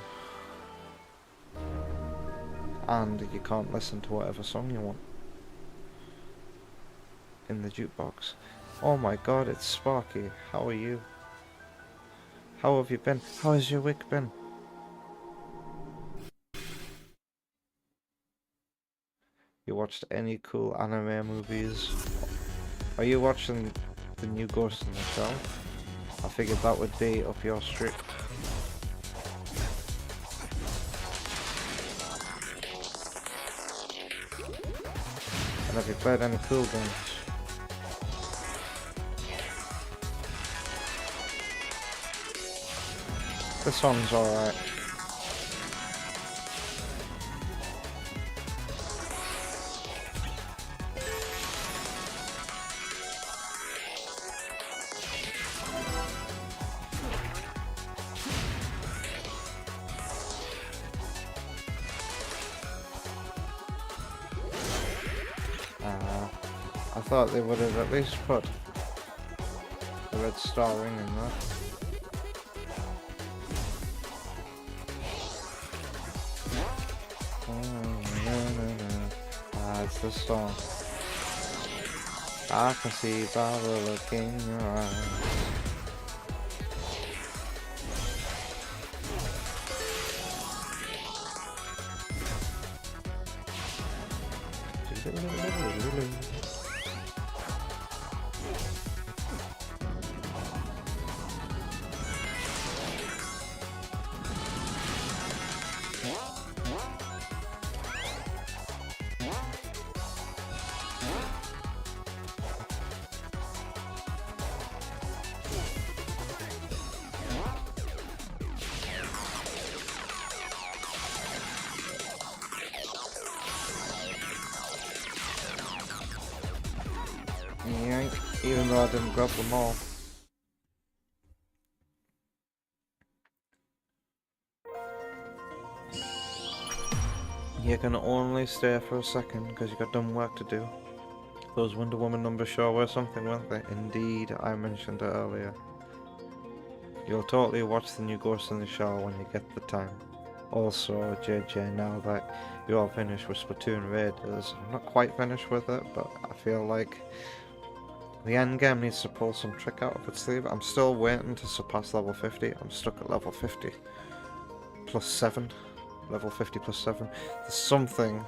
And you can't listen to whatever song you want in the jukebox. Oh my god, it's Sparky. How are you? How have you been? How has your week been? You watched any cool anime movies? Are you watching the new Ghost in the Shell? I figured that would be up your street. And have you played any cool games? This song's alright. I thought they would have at least put the red star ring in there. That's the song. I can see by the look in your eyes. Even though I didn't grab them all. You can only stay for a second because you got dumb work to do. Those Wonder Woman numbers sure were something, weren't they? Indeed, I mentioned it earlier. You'll totally watch the new Ghost in the Shell when you get the time. Also, JJ, now that you're all finished with Splatoon Raiders, I'm not quite finished with it, but I feel like the endgame needs to pull some trick out of its sleeve. I'm still waiting to surpass level 50. I'm stuck at level 50 plus 7. Level 50 plus 7. There's something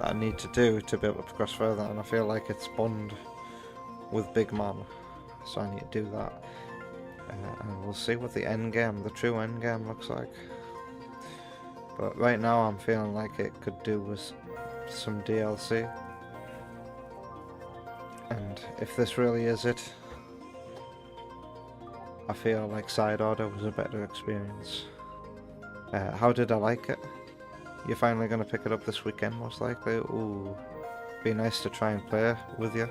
that I need to do to be able to progress further, and I feel like it's Bond with Big Man. So I need to do that. And we'll see what the endgame, the true endgame looks like. But right now I'm feeling like it could do with some DLC. And if this really is it, I feel like Side Order was a better experience. How did I like it? You're finally going to pick it up this weekend, most likely. Ooh, be nice to try and play with you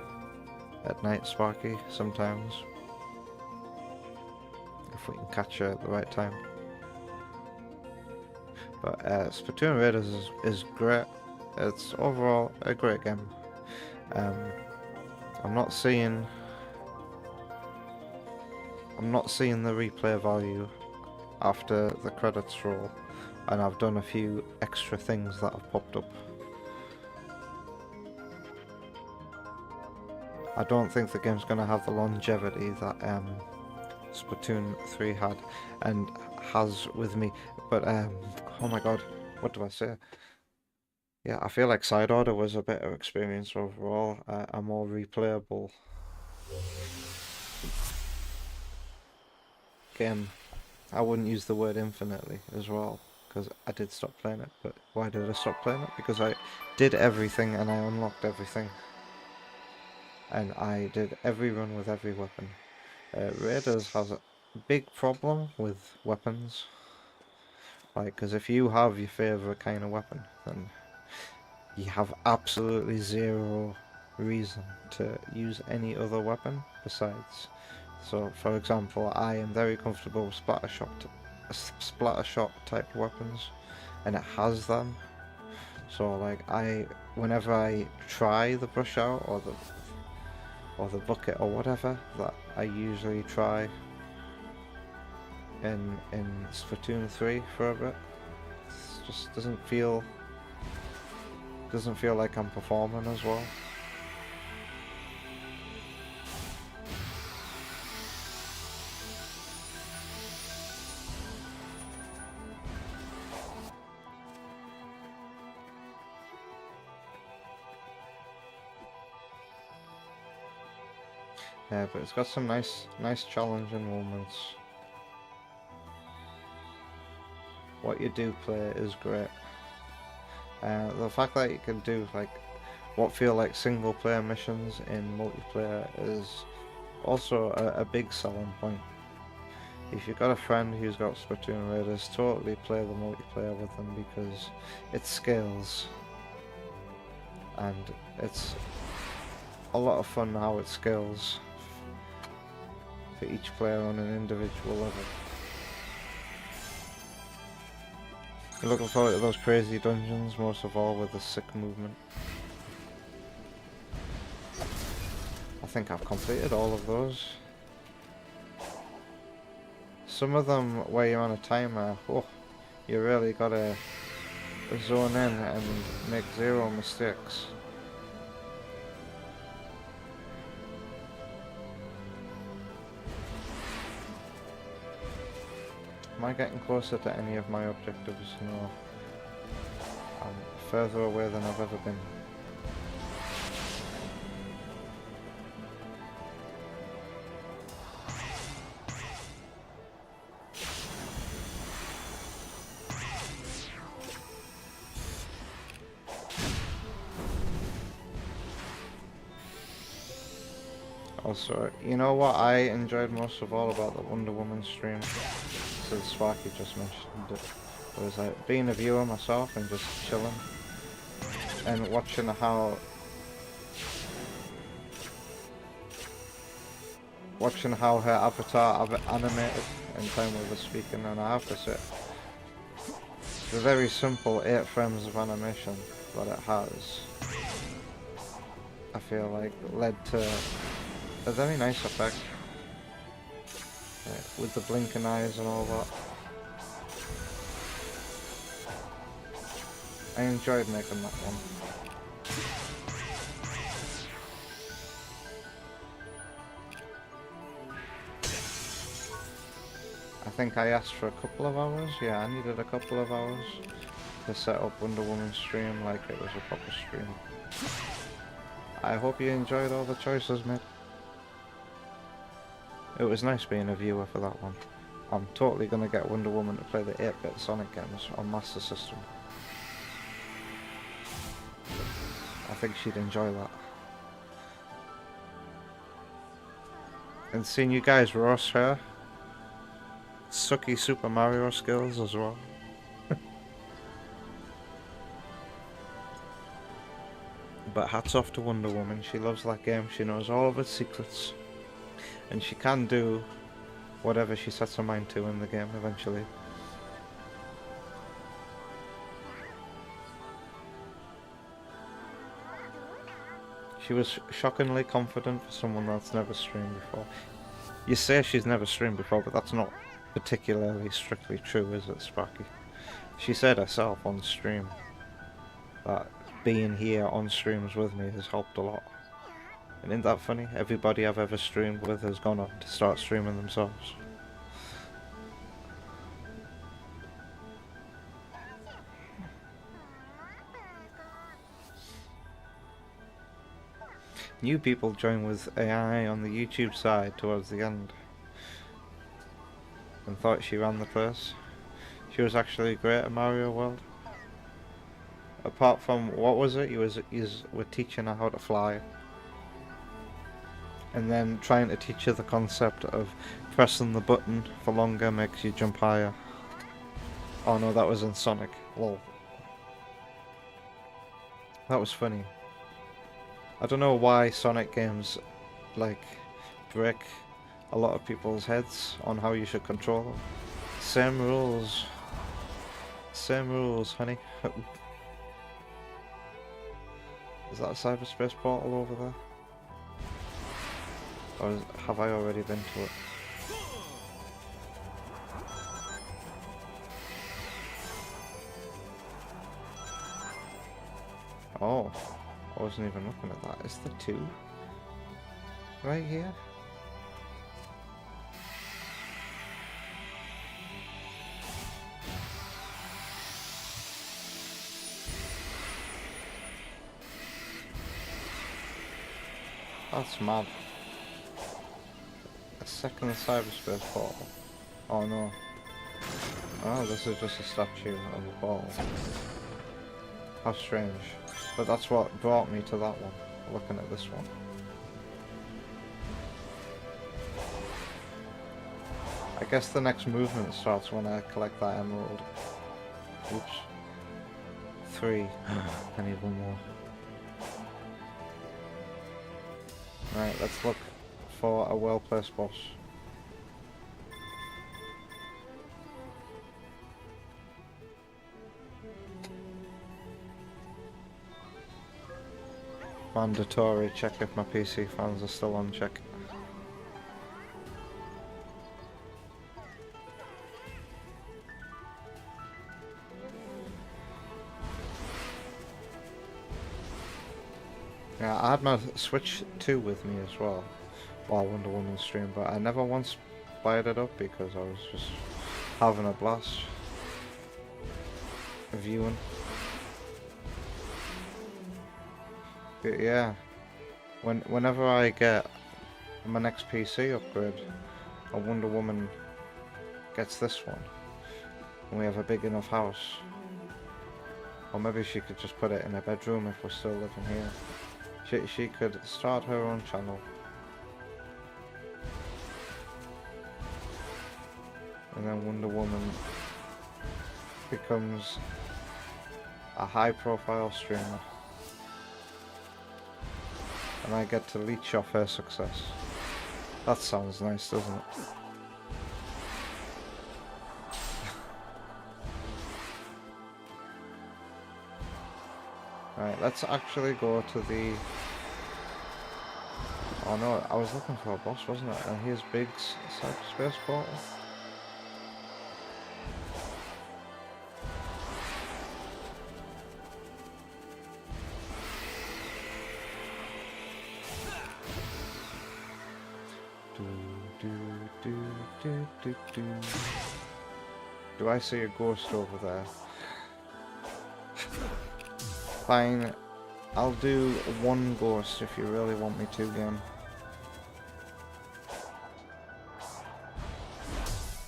at night, Sparky, sometimes. If we can catch you at the right time. But Splatoon Raiders is great. It's overall a great game. I'm not seeing the replay value after the credits roll, and I've done a few extra things that have popped up. I don't think the game's going to have the longevity that Splatoon 3 had and has with me, but oh my god, what do I say? Yeah, I feel like Side Order was a better experience overall, a more replayable game I wouldn't use the word infinitely as well, because I did stop playing it. But why did I stop playing it? Because I did everything and I unlocked everything. And I did every run with every weapon. Raiders has a big problem with weapons. Like, because if you have your favourite kind of weapon, then you have absolutely zero reason to use any other weapon besides. So, for example, I am very comfortable with splatter shot type weapons, and it has them. So, like, whenever I try the brush out or the bucket or whatever that I usually try in Splatoon 3 for a bit, it just doesn't feel like I'm performing as well. Yeah, but it's got some nice challenging moments. What you do play is great. The fact that you can do like what feel like single player missions in multiplayer is also a big selling point. If you've got a friend who's got Splatoon Raiders, totally play the multiplayer with them because it scales. And it's a lot of fun how it scales for each player on an individual level. I'm looking forward to those crazy dungeons, most of all with the sick movement. I think I've completed all of those. Some of them where you're on a timer, oh, you really gotta zone in and make zero mistakes. Am I getting closer to any of my objectives? No. I'm further away than I've ever been. Also, you know what I enjoyed most of all about the Wonder Woman stream? So Sparky just mentioned it. It was like being a viewer myself and just chilling and watching how her avatar animated in time we were speaking, and I have to say the very simple 8 frames of animation that it has, I feel like led to a very nice effect. With the blinking eyes and all that. I enjoyed making that one. I think I asked for a couple of hours. Yeah, I needed a couple of hours to set up Wonder Woman's stream like it was a proper stream. I hope you enjoyed all the choices, mate. It was nice being a viewer for that one. I'm totally gonna get Wonder Woman to play the 8-bit Sonic games on Master System. I think she'd enjoy that. And seeing you guys roast her sucky Super Mario skills as well. But hats off to Wonder Woman, she loves that game, she knows all of its secrets. And she can do whatever she sets her mind to in the game eventually. She was shockingly confident for someone that's never streamed before. You say she's never streamed before, but that's not particularly strictly true, is it, Sparky? She said herself on stream that being here on streams with me has helped a lot. And isn't that funny? Everybody I've ever streamed with has gone on to start streaming themselves. New people join with AI on the YouTube side towards the end. and thought she ran the place. She was actually great at Mario World. Apart from, what was it? We're teaching her how to fly. And then trying to teach her the concept of pressing the button for longer makes you jump higher. Oh no, that was in Sonic. Lol. That was funny. I don't know why Sonic games, like, break a lot of people's heads on how you should control them. Same rules. Same rules, honey. Is that a cyberspace portal over there? Or have I already been to it? Oh, I wasn't even looking at that. Is there two? Right here? That's mad. A second cyberspace portal. Oh no. Oh, this is just a statue of a ball. How strange. But that's what brought me to that one, looking at this one. I guess the next movement starts when I collect that emerald. Oops. 3. I need one more. Right, let's look for a well-placed boss. Mandatory, check if my PC fans are still on, check. Yeah, I had my Switch 2 with me as well while Wonder Woman streamed, but I never once fired it up because I was just having a blast viewing. But yeah, whenever I get my next PC upgrade, a Wonder Woman gets this one, and we have a big enough house. Or maybe she could just put it in her bedroom if we're still living here. She could start her own channel. And then Wonder Woman becomes a high profile streamer. And I get to leech off her success. That sounds nice, doesn't it? Right, let's actually go to the... Oh no, I was looking for a boss, wasn't it? And here's Big's cyberspace portal. Do I see a ghost over there? Fine, I'll do one ghost if you really want me to, game.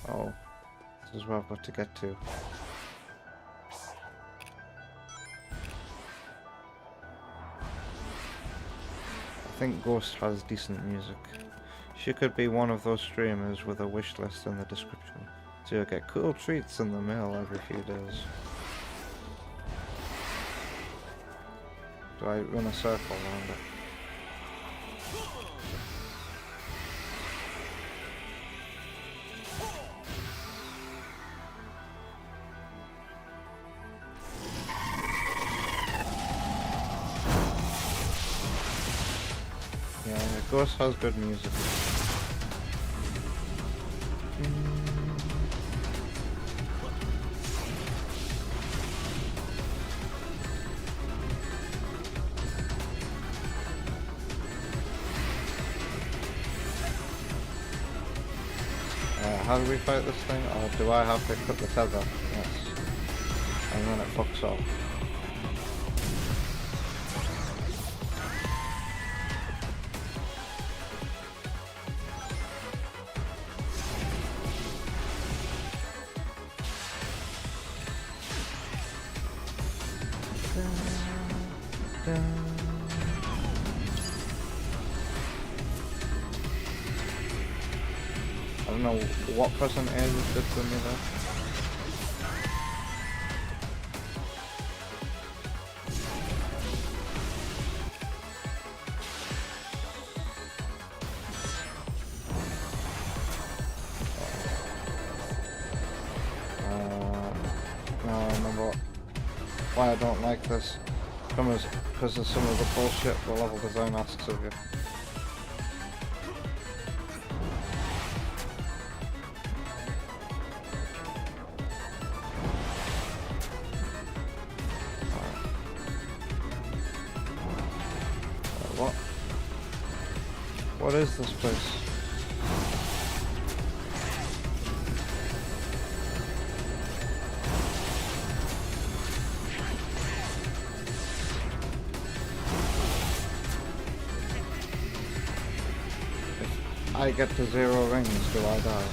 Oh, this is where I've got to get to. I think Ghost has decent music. She could be one of those streamers with a wish list in the description, so you'll get cool treats in the mail every few days. Do I run a circle around it? Yeah, Ghost has good music. How do we fight this thing? Or do I have to cut the tether? Yes. And then it fucks off. don't know what percentage it did for me there. No, I remember why I don't like this. Because of some of the bullshit the level design asks of you. What is this place? If I get to 0 rings, do I die?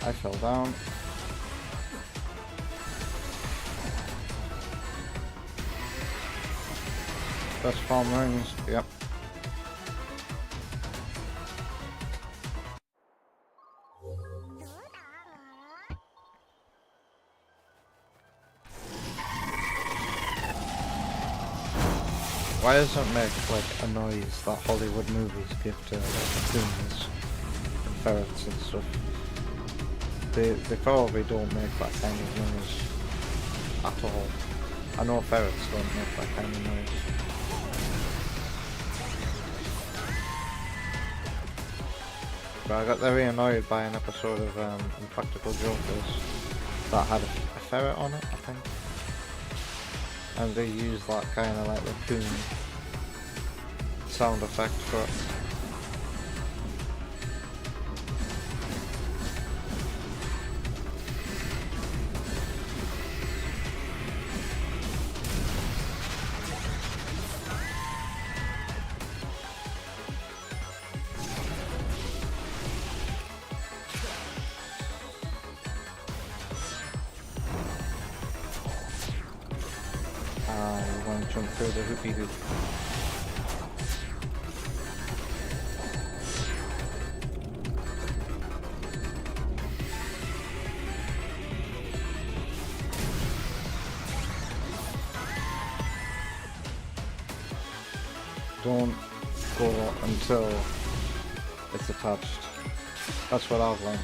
I fell down. Best farm rings, yep. Why doesn't it make like a noise that Hollywood movies give to raccoons and ferrets and stuff? They probably don't make that kind of noise at all. I know ferrets don't make that kind of noise. But I got very annoyed by an episode of Impractical Jokers that had a ferret on it, I think. And they used that kind of like raccoon sound effect for it. We want to jump through the hoopy hoop. Don't go until it's attached. That's what I've learned.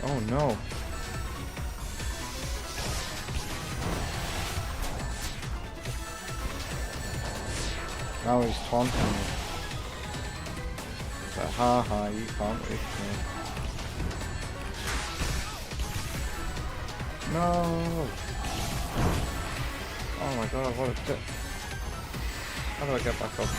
Oh no. Now he's taunting me. It's like, haha, you can't reach me. No! Oh my god, what a tip. How do I get back up?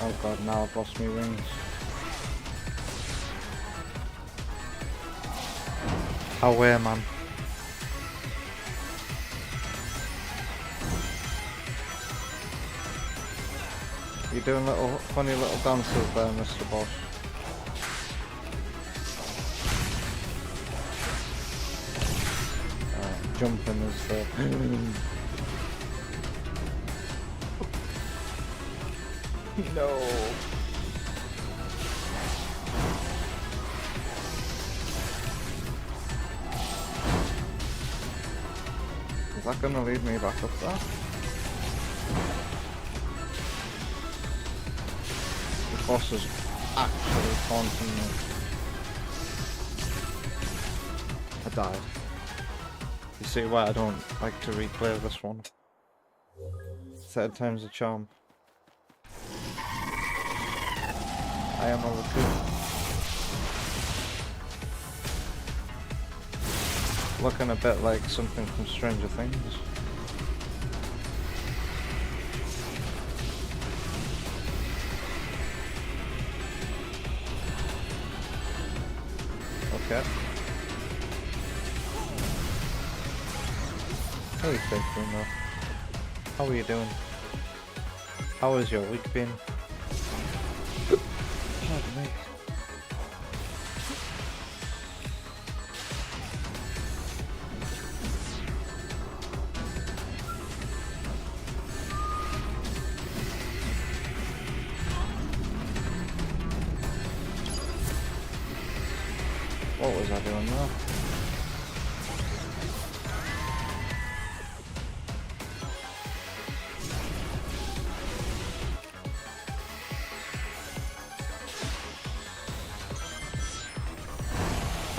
Oh god, now I've lost my rings. Away, man. You're doing little funny little dances there, Mr. Boss. Jumping is the... No. Is that gonna lead me back up there? The boss is actually taunting me. I died. You see why I don't like to replay this one. Third time's a charm. I am a raccoon. looking a bit like something from Stranger Things. Okay. Hey, Fake Bruno. How are you doing? How has your week been? Pardon me. What was I doing there?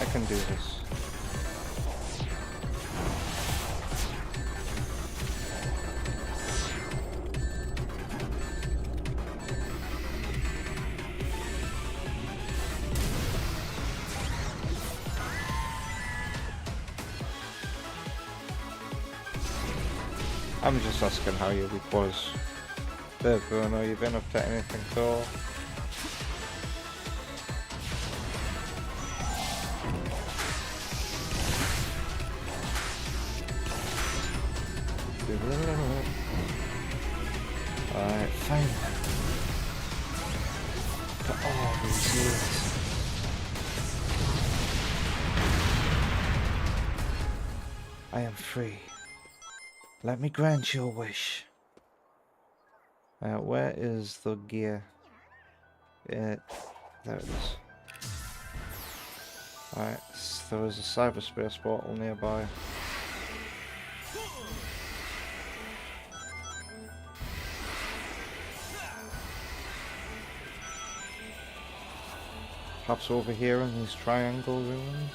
I can do this. I'm just asking how your week was. There, Bruno, you been up to anything cool? Alright, fine. For all these years. I am free. Let me grant your wish. Where is the gear? There it is. Alright, so there is a cyberspace portal nearby. Perhaps over here in these triangle ruins?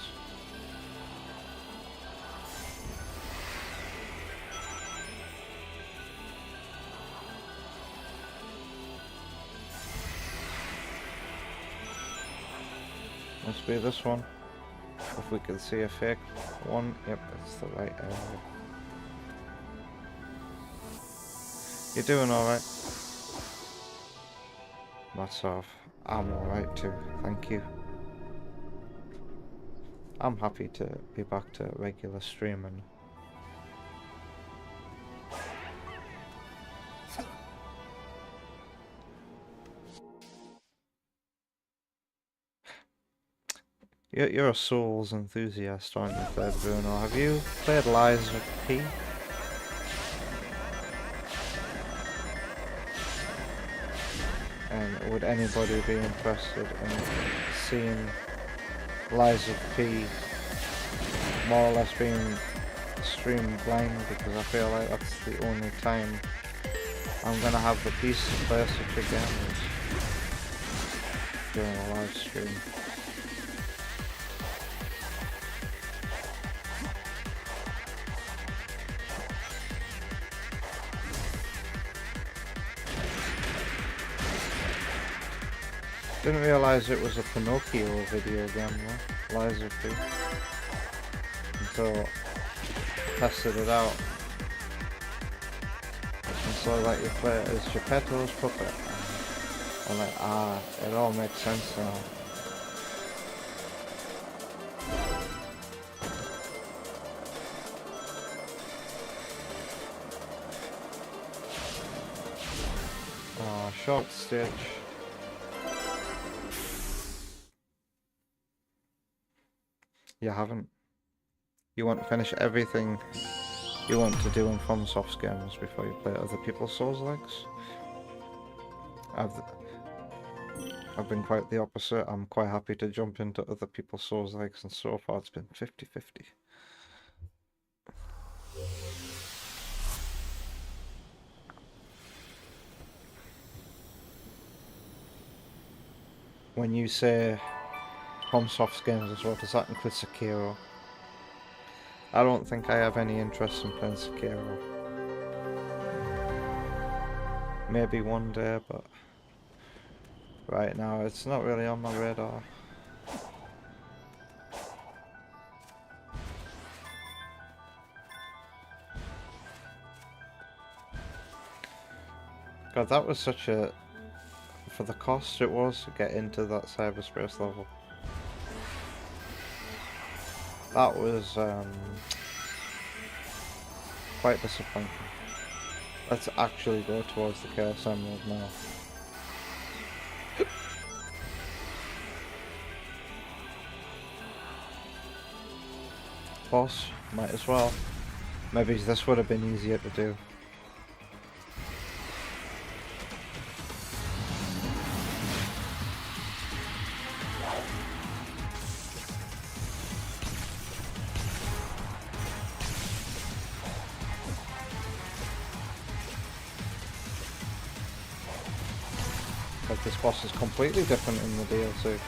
Must be this one. If we can see a fake one, yep, it's the right area. You're doing alright? That's off. I'm alright too, thank you. I'm happy to be back to regular streaming. You're a Souls enthusiast, aren't you, Third Bruno? Have you played Lies of P? And would anybody be interested in seeing Lies of P more or less being streamed blind? Because I feel like that's the only time I'm gonna have the peace to play such a game is during a live stream. Didn't realise it was a Pinocchio video game though, Lies of P, until tested it out. And so like you play it as Geppetto's puppet. I'm like, ah, it all makes sense now. Oh, short stitch. You haven't. You want to finish everything you want to do in FromSoft's games before you play other people's Souls-likes. I've been quite the opposite. I'm quite happy to jump into other people's Souls-likes, and so far it's been 50-50. When you say FromSoft's games as well, does that include Sekiro? I don't think I have any interest in playing Sekiro. Maybe one day, but right now it's not really on my radar. God, that was such a... For the cost it was to get into that cyberspace level. That was quite disappointing. Let's actually go towards the Chaos Emerald now. Boss, might as well. Maybe this would have been easier to do. But this boss is completely different in the DLC.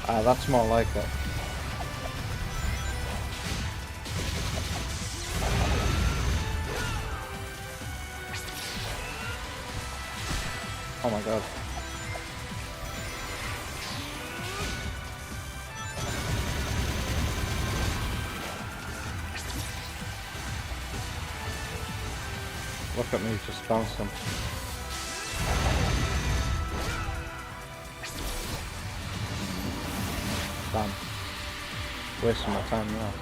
Ah, that's more like it. Oh my god. Look at me just bouncing. Damn. Wasting my time now.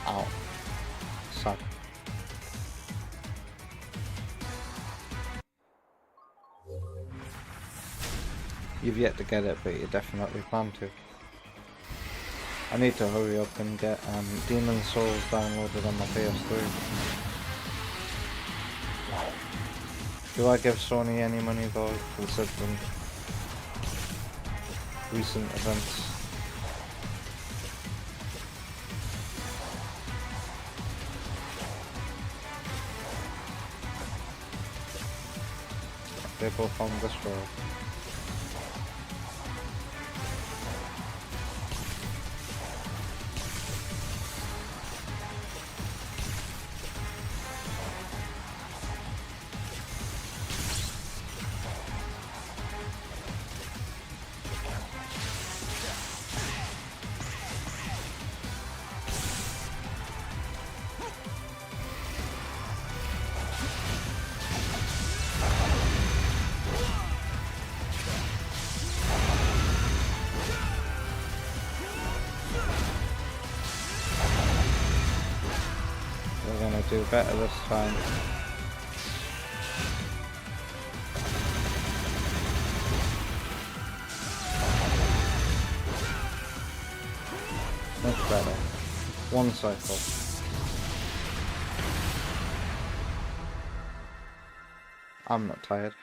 Ow. Suck. You've yet to get it, but you definitely plan to. I need to hurry up and get Demon Souls downloaded on my PS3. Do I give Sony any money though, considering recent events? They both on this road. We're gonna do better this time. Much better. One cycle. I'm not tired.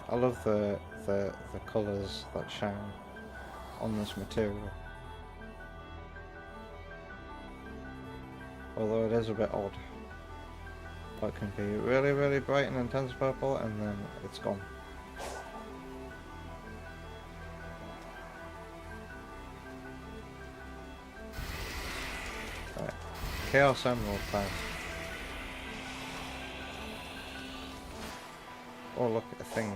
I love the colours that shine on this material. Although it is a bit odd. It can be really, really bright and intense purple and then it's gone. Right. Chaos Emerald time. Oh look at the thing.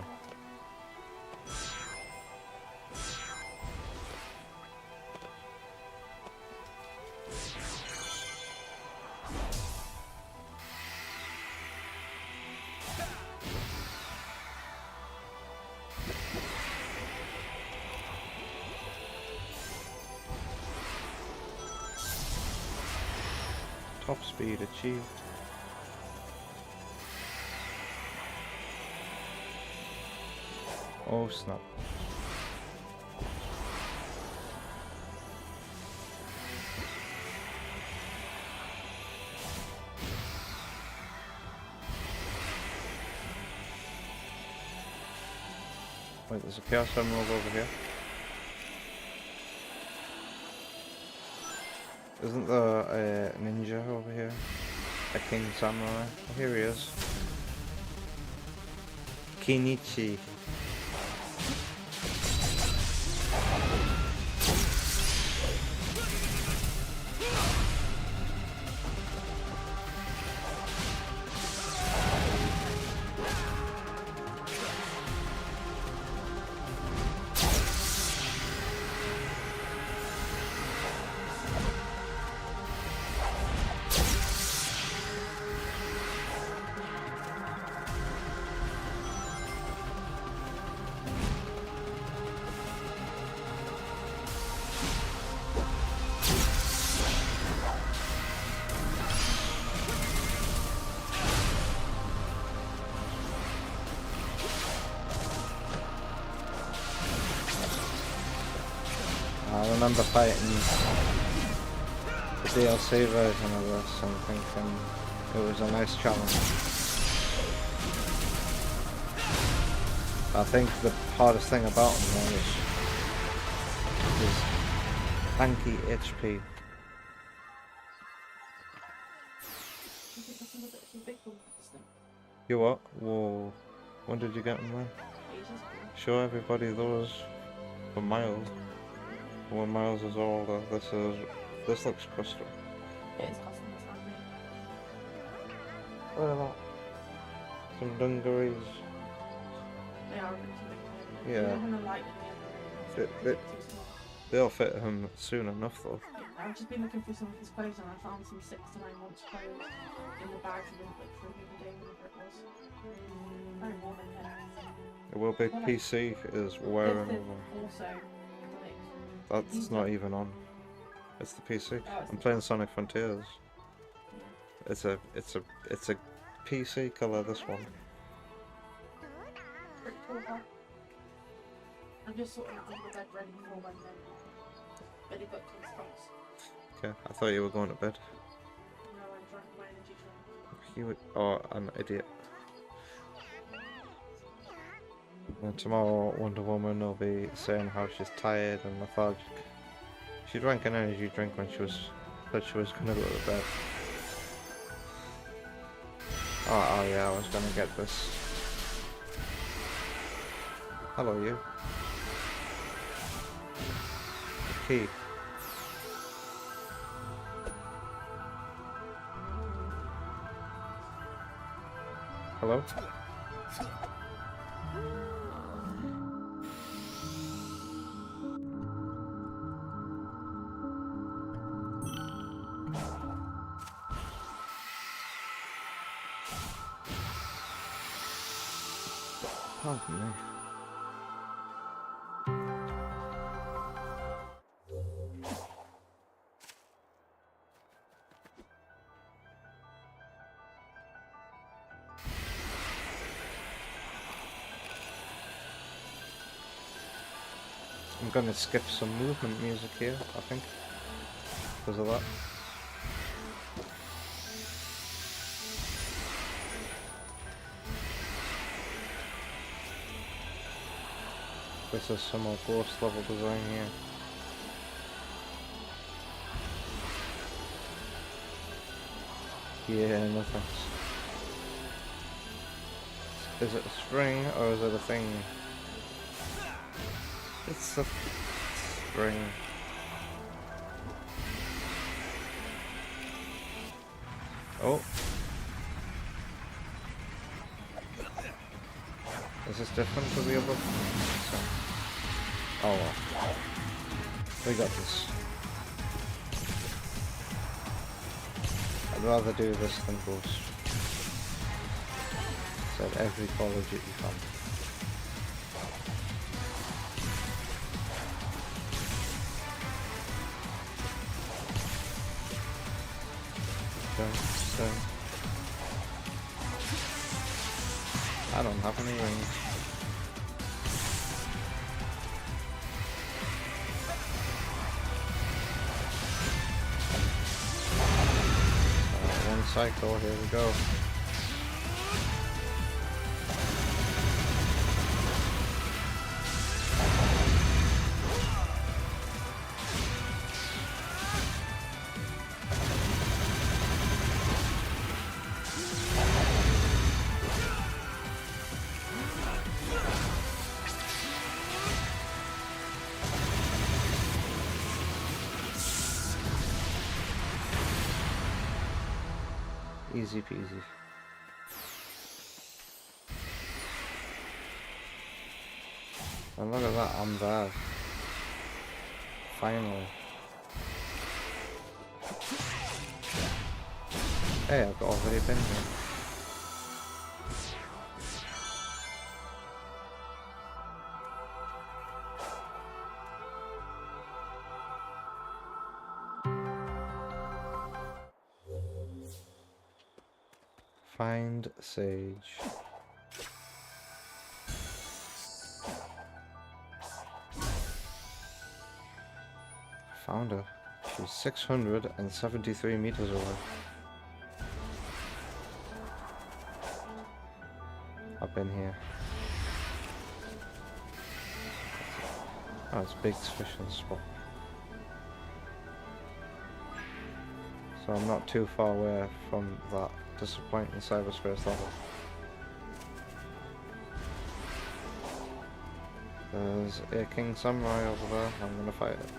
Top speed achieved. Oh snap. Wait, there's a Chaos Emerald over here. Isn't there a ninja over here? A king samurai? Oh, here he is. Kinichi. I remember fighting the DLC version of this and thinking it was a nice challenge. I think the hardest thing about him though is tanky HP. I think that's a little bit too big for this thing. You what? Whoa. When did you get him there? Ages ago. Show everybody those for Miles. When Miles is older, this looks custom. Yeah, it's custom, it's not me. What about some dungarees? They are a bit too big for him. Yeah. They're gonna light in the other room. They- It's too small. They'll fit him soon enough though. Yeah, I've just been looking through some of his clothes and I found some 6 to 9 months clothes in the bags of them, like for a day, whatever it was. Very warm in here. It will be PC is wearing This over. also, like, That's not even on. It's the PC. oh, it's I'm playing Sonic Frontiers. It's a PC color. This one. pretty cool, huh? I'm just sorting out under the bed ready for when the Billy Book comes across. Okay, I thought you were going to bed. No, I drank my energy drink. You would, oh, an idiot. And tomorrow Wonder Woman will be saying how she's tired and lethargic. She drank an energy drink when said she was gonna go to bed. Oh yeah, I was gonna get this. Hello you. Key. Hello? Pardon me. I'm gonna skip some movement music here, I think, because of that. This is some more ghost level design here. Yeah, no thanks. Is it a string or is it a thing? It's a string. Oh. Is this different to the other? Oh well. We got this. I'd rather do this than Ghost. Said every Call of Duty fan. I don't have any rings. cycle, here we go. Easy peasy. And look at that, I'm there. Finally. Hey, I've already been here. Find Sage. Found her. She's 673 meters away. I've been here. Oh, it's Big's fishing spot. So I'm not too far away from that disappointing cyberspace level. There's a King Samurai over there. I'm gonna fight it.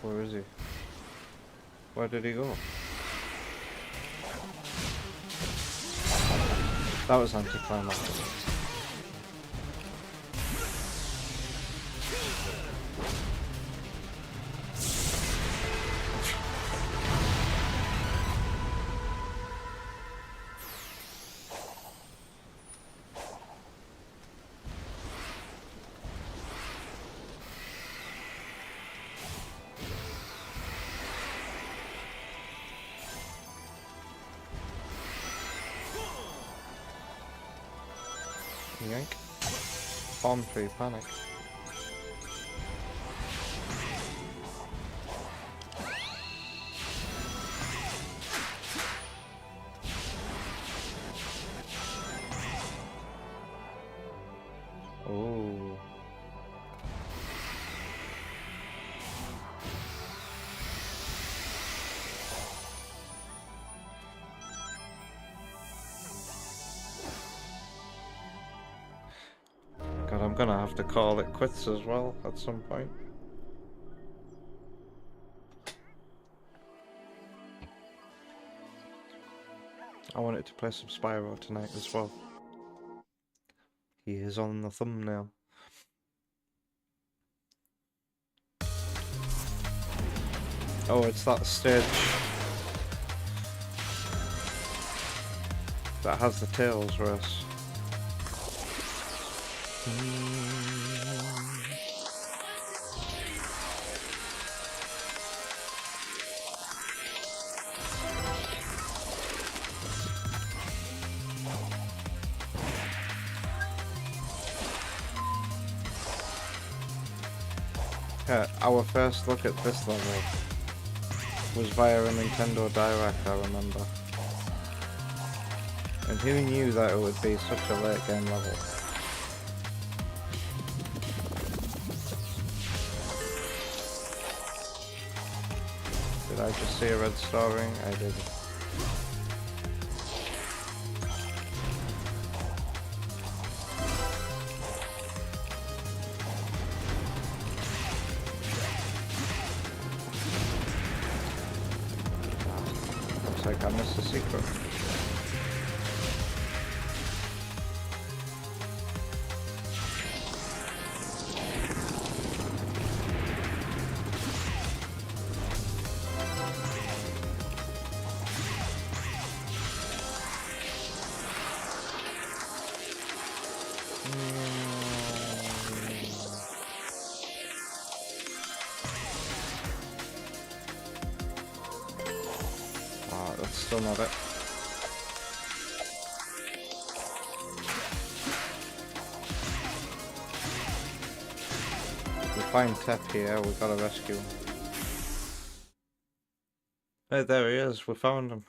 Where is he? Where did he go? That was anticlimactic. Yank. Palm tree panic. Oh. God, I'm gonna have to call it quits as well at some point. I wanted to play some Spyro tonight as well. He is on the thumbnail. Oh, it's that stage that has the Tails race. Our first look at this level was via a Nintendo Direct, I remember. And who knew that it would be such a late game level? Did I just see a red star ring? I did. Looks like I missed a secret. Ah, that's still not it. We find Tep here, we gotta rescue him. Hey, there he is, we found him.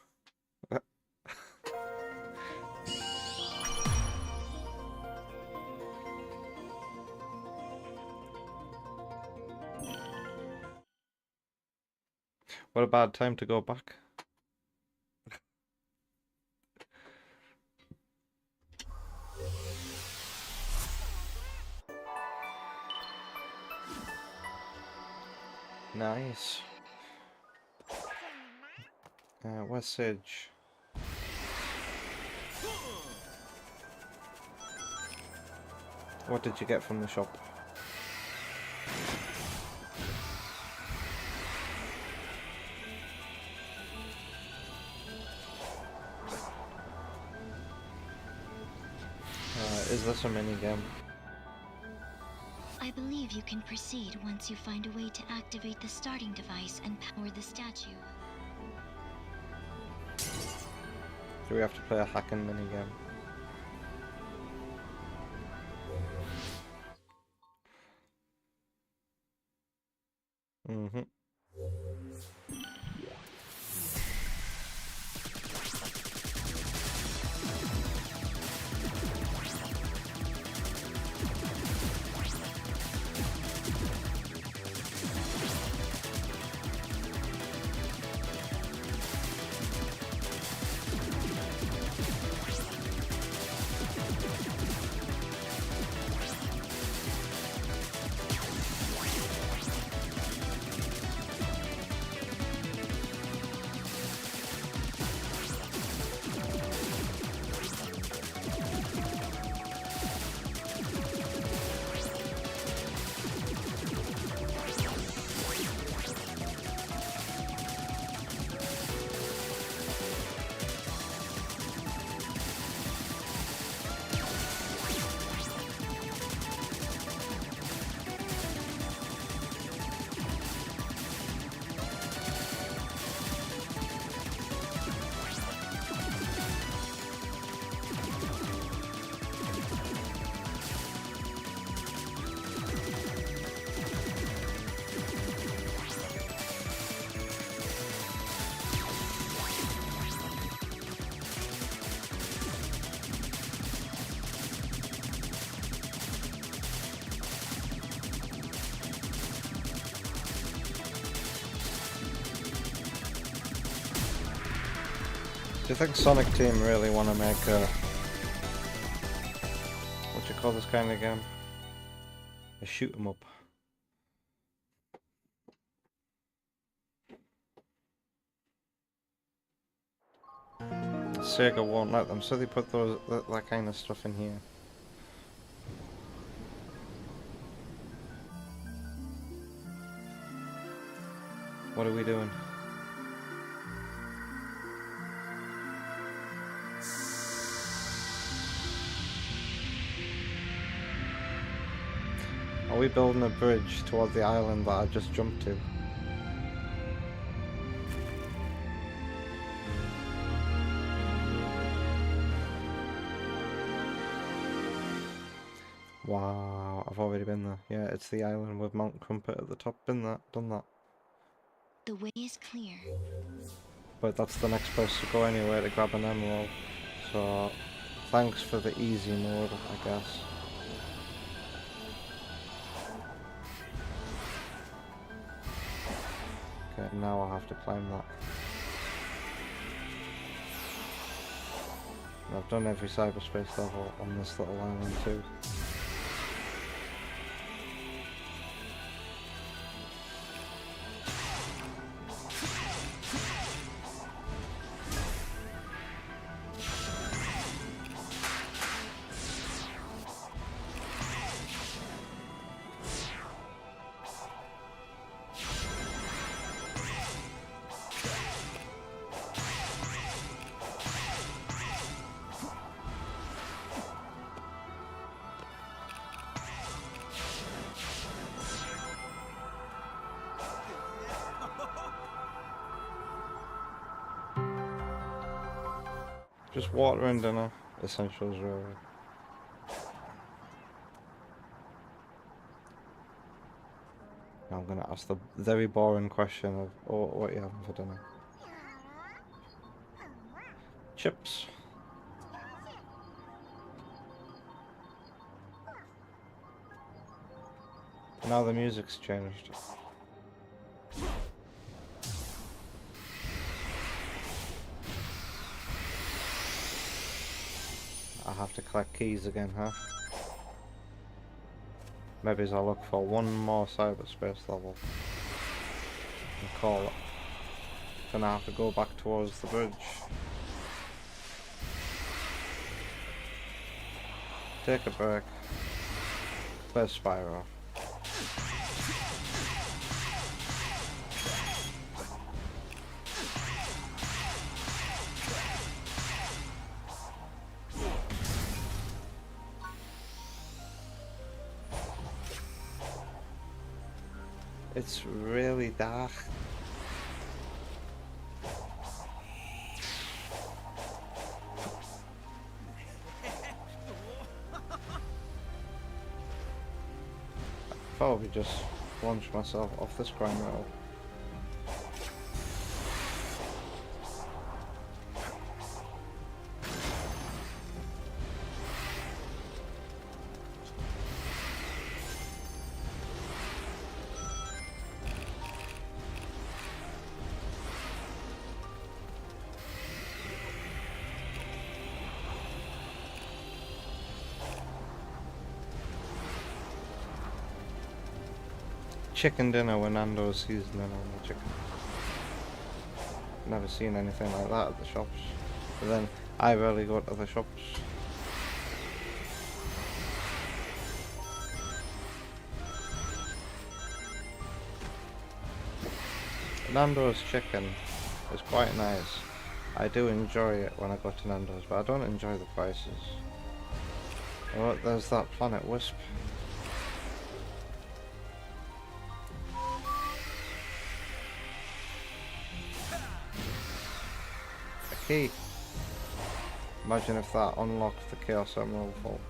What a bad time to go back. Nice. Where's Sage? What did you get from the shop? Is this a mini game? I believe you can proceed once you find a way to activate the starting device and power the statue. Do we have to play a hacking mini game? Mm-hmm. Do you think Sonic Team really want to make a... what do you call this kind of game? A shoot 'em up. Sega won't let them, so they put that kind of stuff in here. What are we doing? Are we building a bridge towards the island that I just jumped to? Wow, I've already been there. Yeah, it's the island with Mount Crumpet at the top. Been there, done that. The way is clear. But that's the next place to go anyway to grab an emerald. So, thanks for the easy mode, I guess. Okay, now I'll have to climb that. I've done every cyberspace level on this little island too. Just water and dinner essentials, really. Now I'm gonna ask the very boring question of, oh, what are you having for dinner? Chips. Now the music's changed. I have to collect keys again, huh? Maybe I'll look for one more cyberspace level and call it. Then I have to go back towards the bridge. Take a break. Play Spyro. It's really dark. I'll probably just launch myself off this crime rail. Chicken dinner with Nando's seasoning on the chicken. Never seen anything like that at the shops. But then I rarely go to the shops. Nando's chicken is quite nice. I do enjoy it when I go to Nando's, but I don't enjoy the prices. Oh, there's that Planet Wisp. Key. Imagine if that unlocked the Chaos Emerald Vault.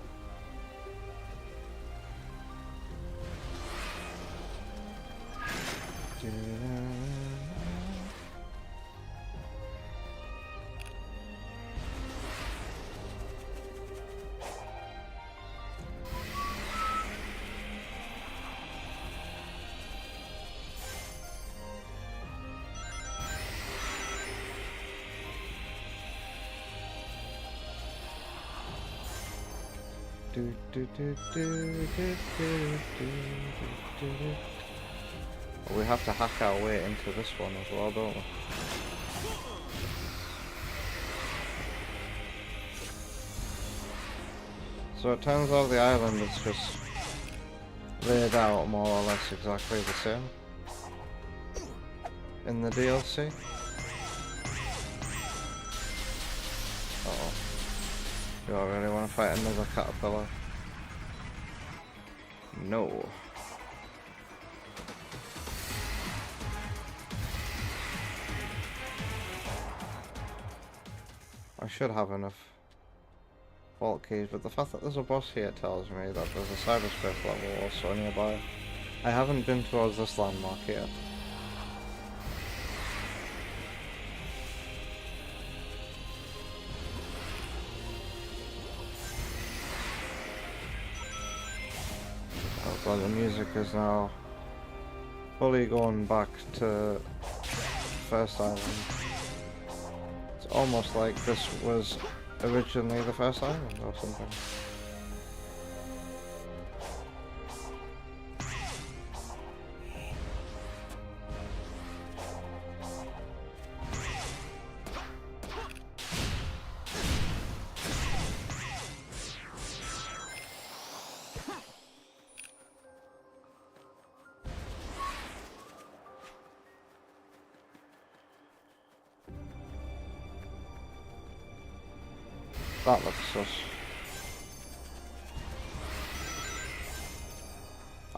We have to hack our way into this one as well, don't we? So it turns out the island is just laid out more or less exactly the same in the DLC. Uh-oh. Do I really want to fight another caterpillar? No. I should have enough vault keys, but the fact that there's a boss here tells me that there's a cyberspace level also nearby. I haven't been towards this landmark yet. Oh god, the music is now fully going back to first island. It's almost like this was originally the first island or something. That looks sus.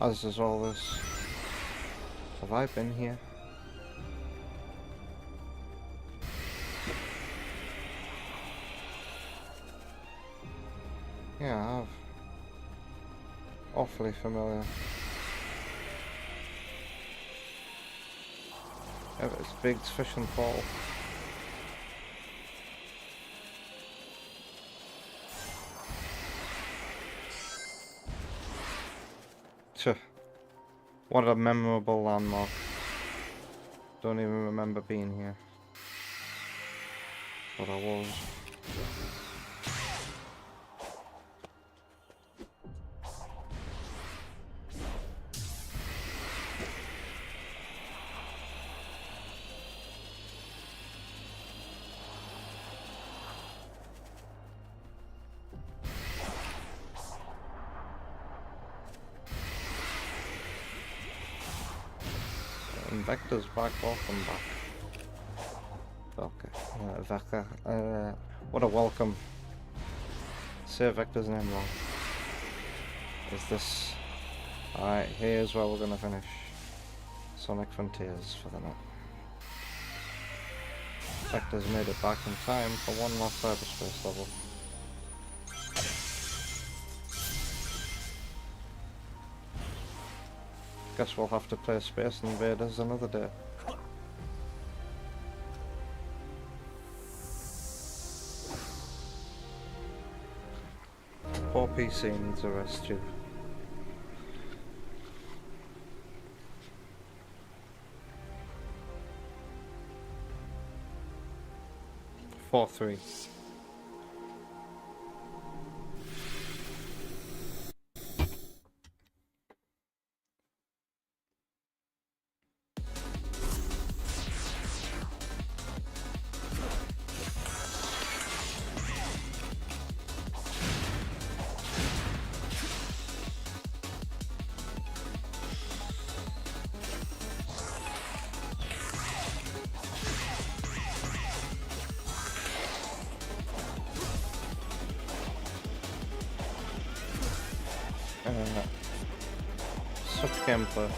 As does all this. Have I been here? Yeah, I have. Awfully familiar. Yeah, it's Big's Fish and Fall. Tch. What a memorable landmark. Don't even remember being here. But I was. And Vector's back, welcome back. Okay, Vector, what a welcome. Say Vector's name wrong. Is this... Alright, here's where we're gonna finish. Sonic Frontiers for the night. Vector's made it back in time for one last cyberspace level. Guess we'll have to play Space Invaders another day. Poor PC needs a rest too. Four three. Such gameplay.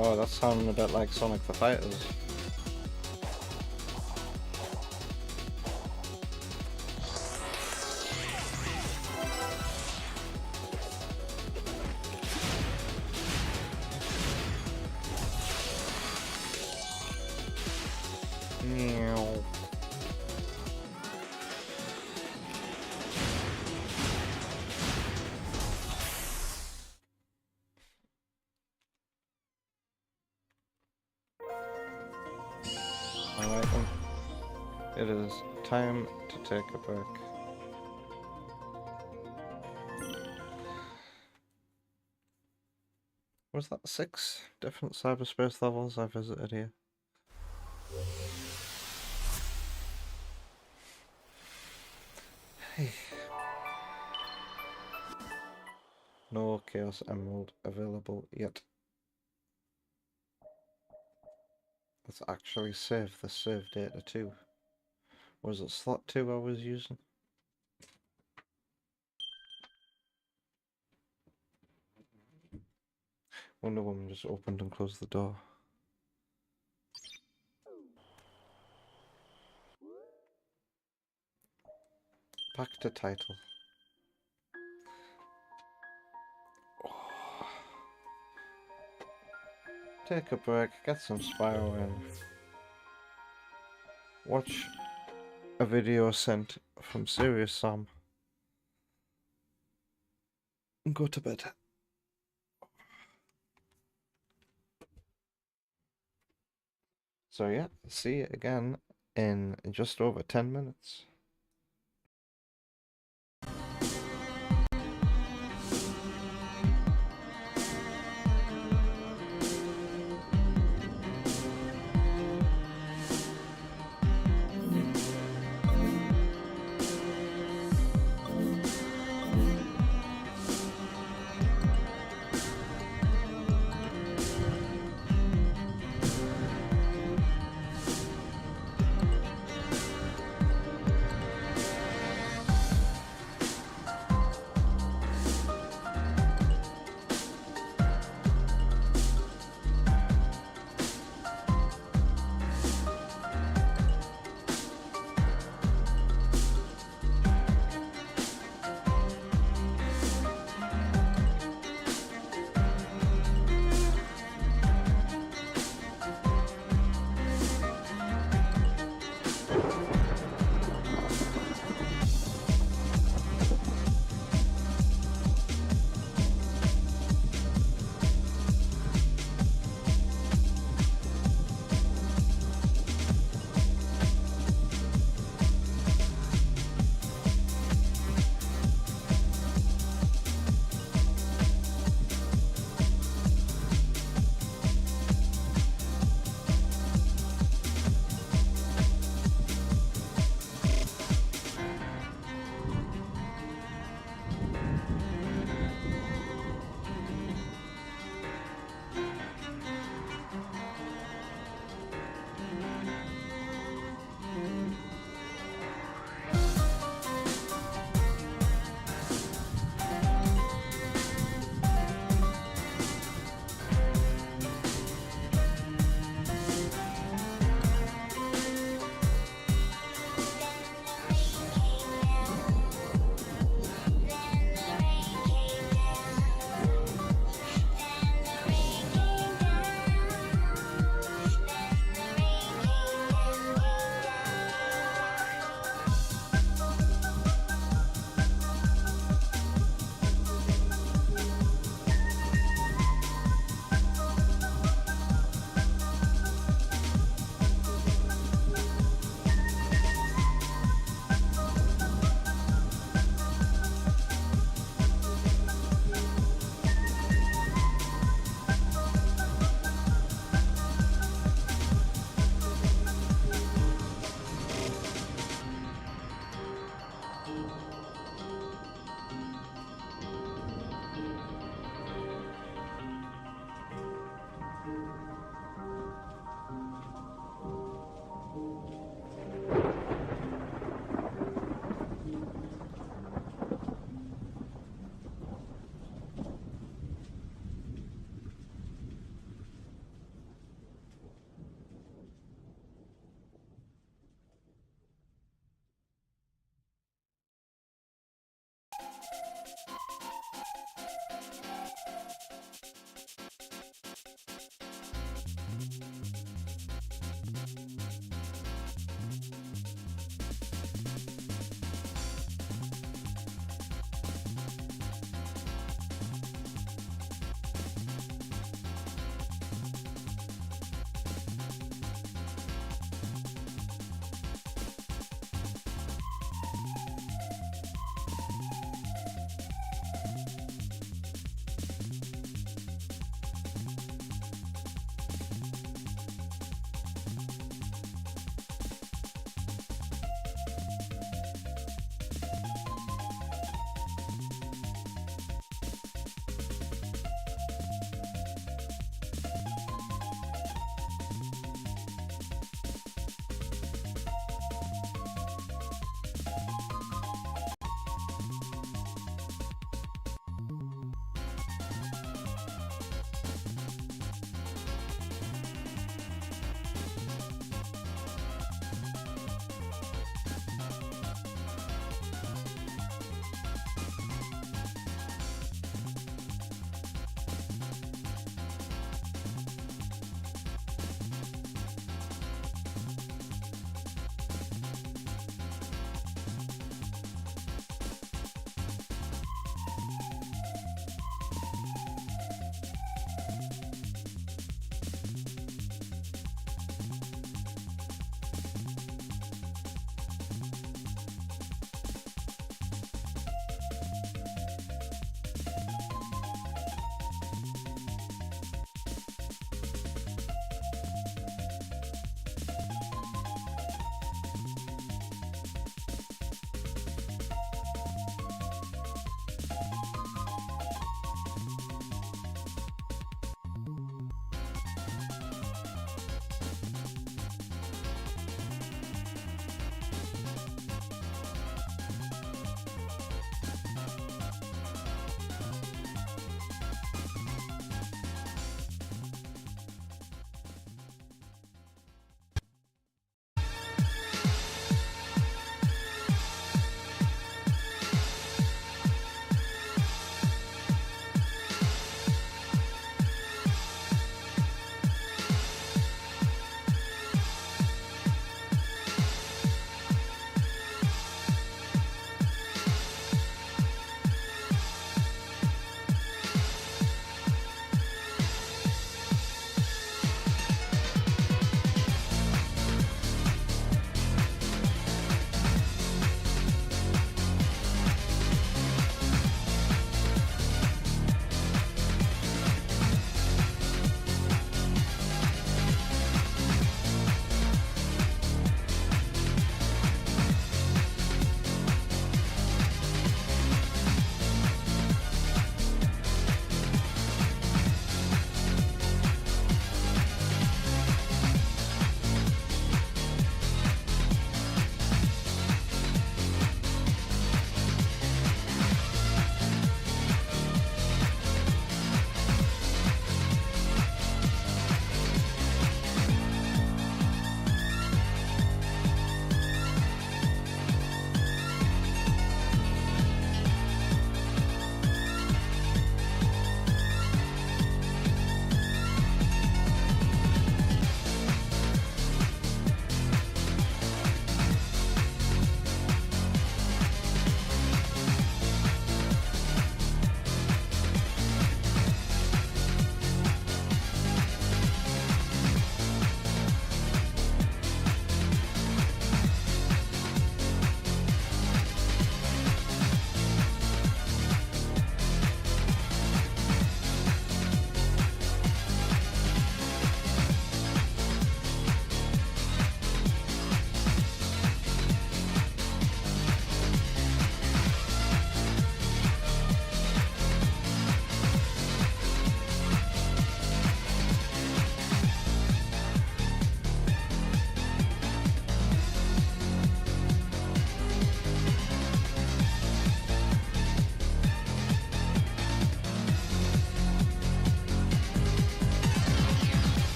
Oh, that sounded a bit like Sonic the Fighters. Meow. Alright then. It is time to take a break. Was that 6 different cyberspace levels I visited here? Hey. No Chaos Emerald available yet. Let's actually save the save data too. Was it slot 2 I was using? Wonder Woman just opened and closed the door. Back to title. Oh. Take a break, get some Spyro in. Watch a video sent from Serious Sam. go to bed. So yeah, see you again in just over 10 minutes.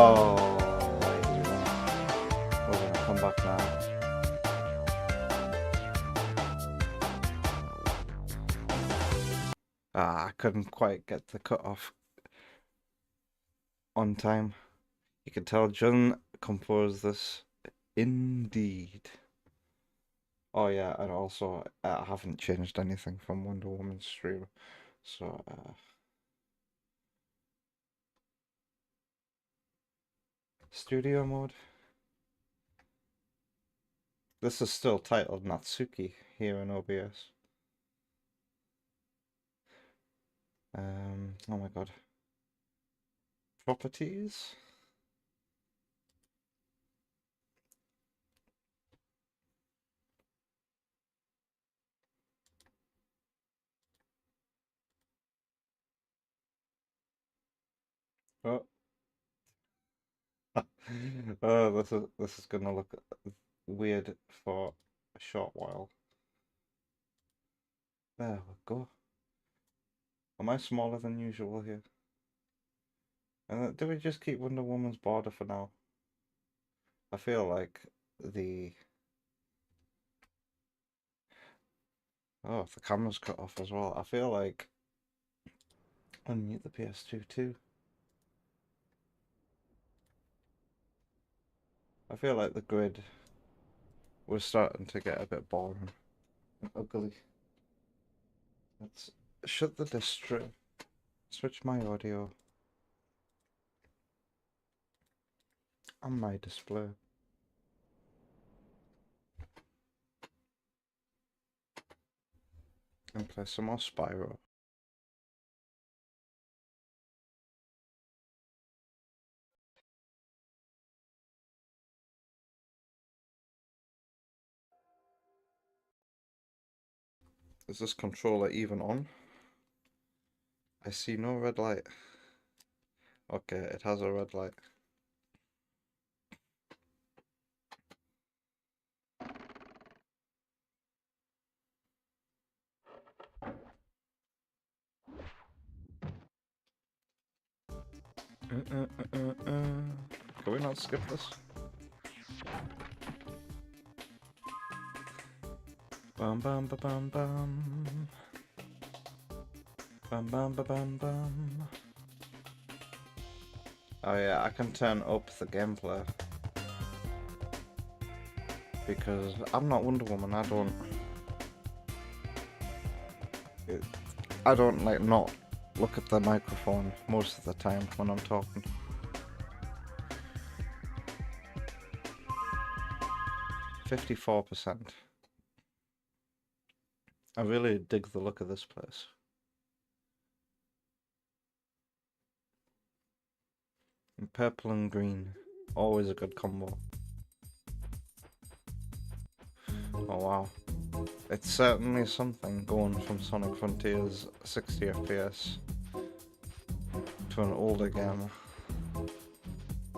Oh, wait, we're gonna come back now. I couldn't quite get the cut off on time. You can tell John composed this. Indeed. Oh yeah, and also I haven't changed anything from Wonder Woman stream, so studio mode. This is still titled Natsuki here in OBS. Oh my god. Properties? Oh. Oh, this is gonna look weird for a short while. There we go. Am I smaller than usual here? And do we just keep Wonder Woman's border for now? I feel like the... Oh, the camera's cut off as well. I feel like... Unmute the PS2 too. I feel like the grid was starting to get a bit boring and ugly. Let's shut the distro. Switch my audio. And my display. And play some more Spyro. Is this controller even on? I see no red light. Okay, it has a red light. Can we not skip this? Bum bum ba bum bum. Bum bum ba bum bum. Oh yeah, I can turn up the gameplay. Because I'm not Wonder Woman, I don't like not look at the microphone most of the time when I'm talking. %. I really dig the look of this place. And purple and green, always a good combo. Oh wow. It's certainly something going from Sonic Frontiers 60 FPS to an older game.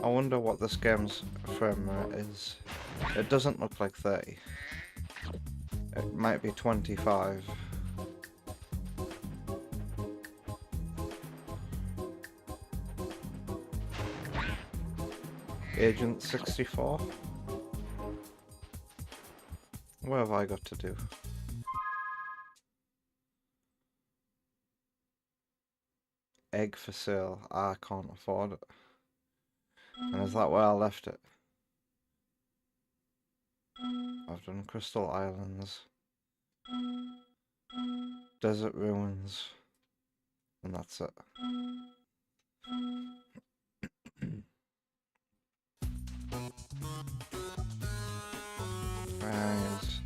I wonder what this game's frame rate is. It doesn't look like 30. It might be 25. Agent 64? What have I got to do? Egg for sale. I can't afford it. And is that where I left it? I've done Crystal Islands, Desert Ruins, and that's it. Right.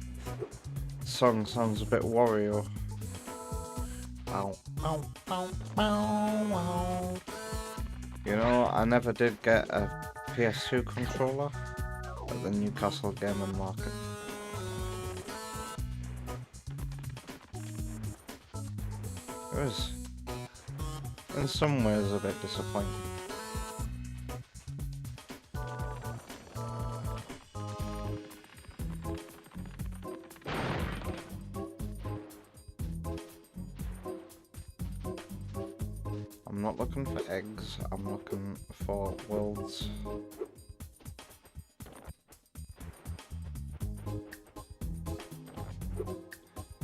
Song sounds a bit Wario. Ow, ow, ow, ow, ow. You know, I never did get a PS2 controller at the Newcastle Gaming Market. It was, in some ways, a bit disappointing. I'm not looking for eggs, I'm looking for worlds.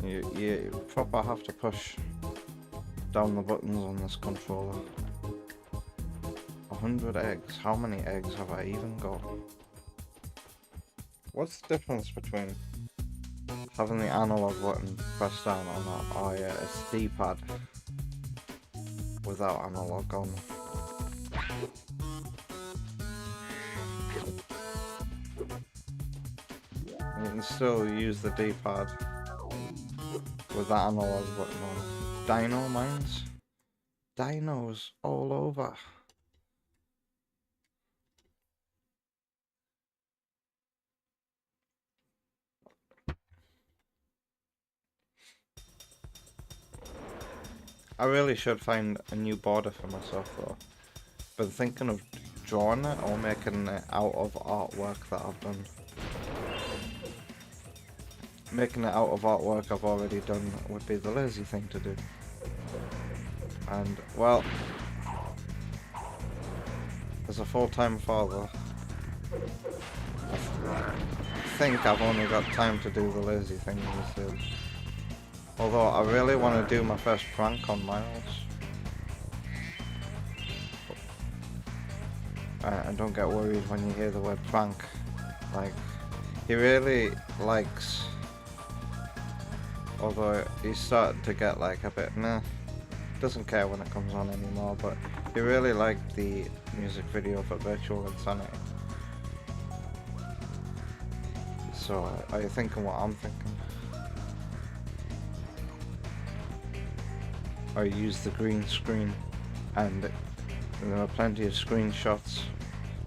You proper have to push down the buttons on this controller. 100 eggs. How many eggs have I even got? What's the difference between having the analog button pressed down on that. Oh yeah, it's D-pad without analog on. And you can still use the D-pad with that analog button on. Dino mines? Dinos all over. I really should find a new border for myself though. Been thinking of drawing it or making it out of artwork that I've done. Making it out of artwork I've already done would be the lazy thing to do. And, well, as a full-time father, I think I've only got time to do the lazy thing these days. Although I really want to do my first prank on Miles. And don't get worried when you hear the word prank. Like, he really likes, although he's starting to get like a bit meh, doesn't care when it comes on anymore, but he really liked the music video for Virtual Insanity. So are you thinking what I'm thinking? I used the green screen, and there are plenty of screenshots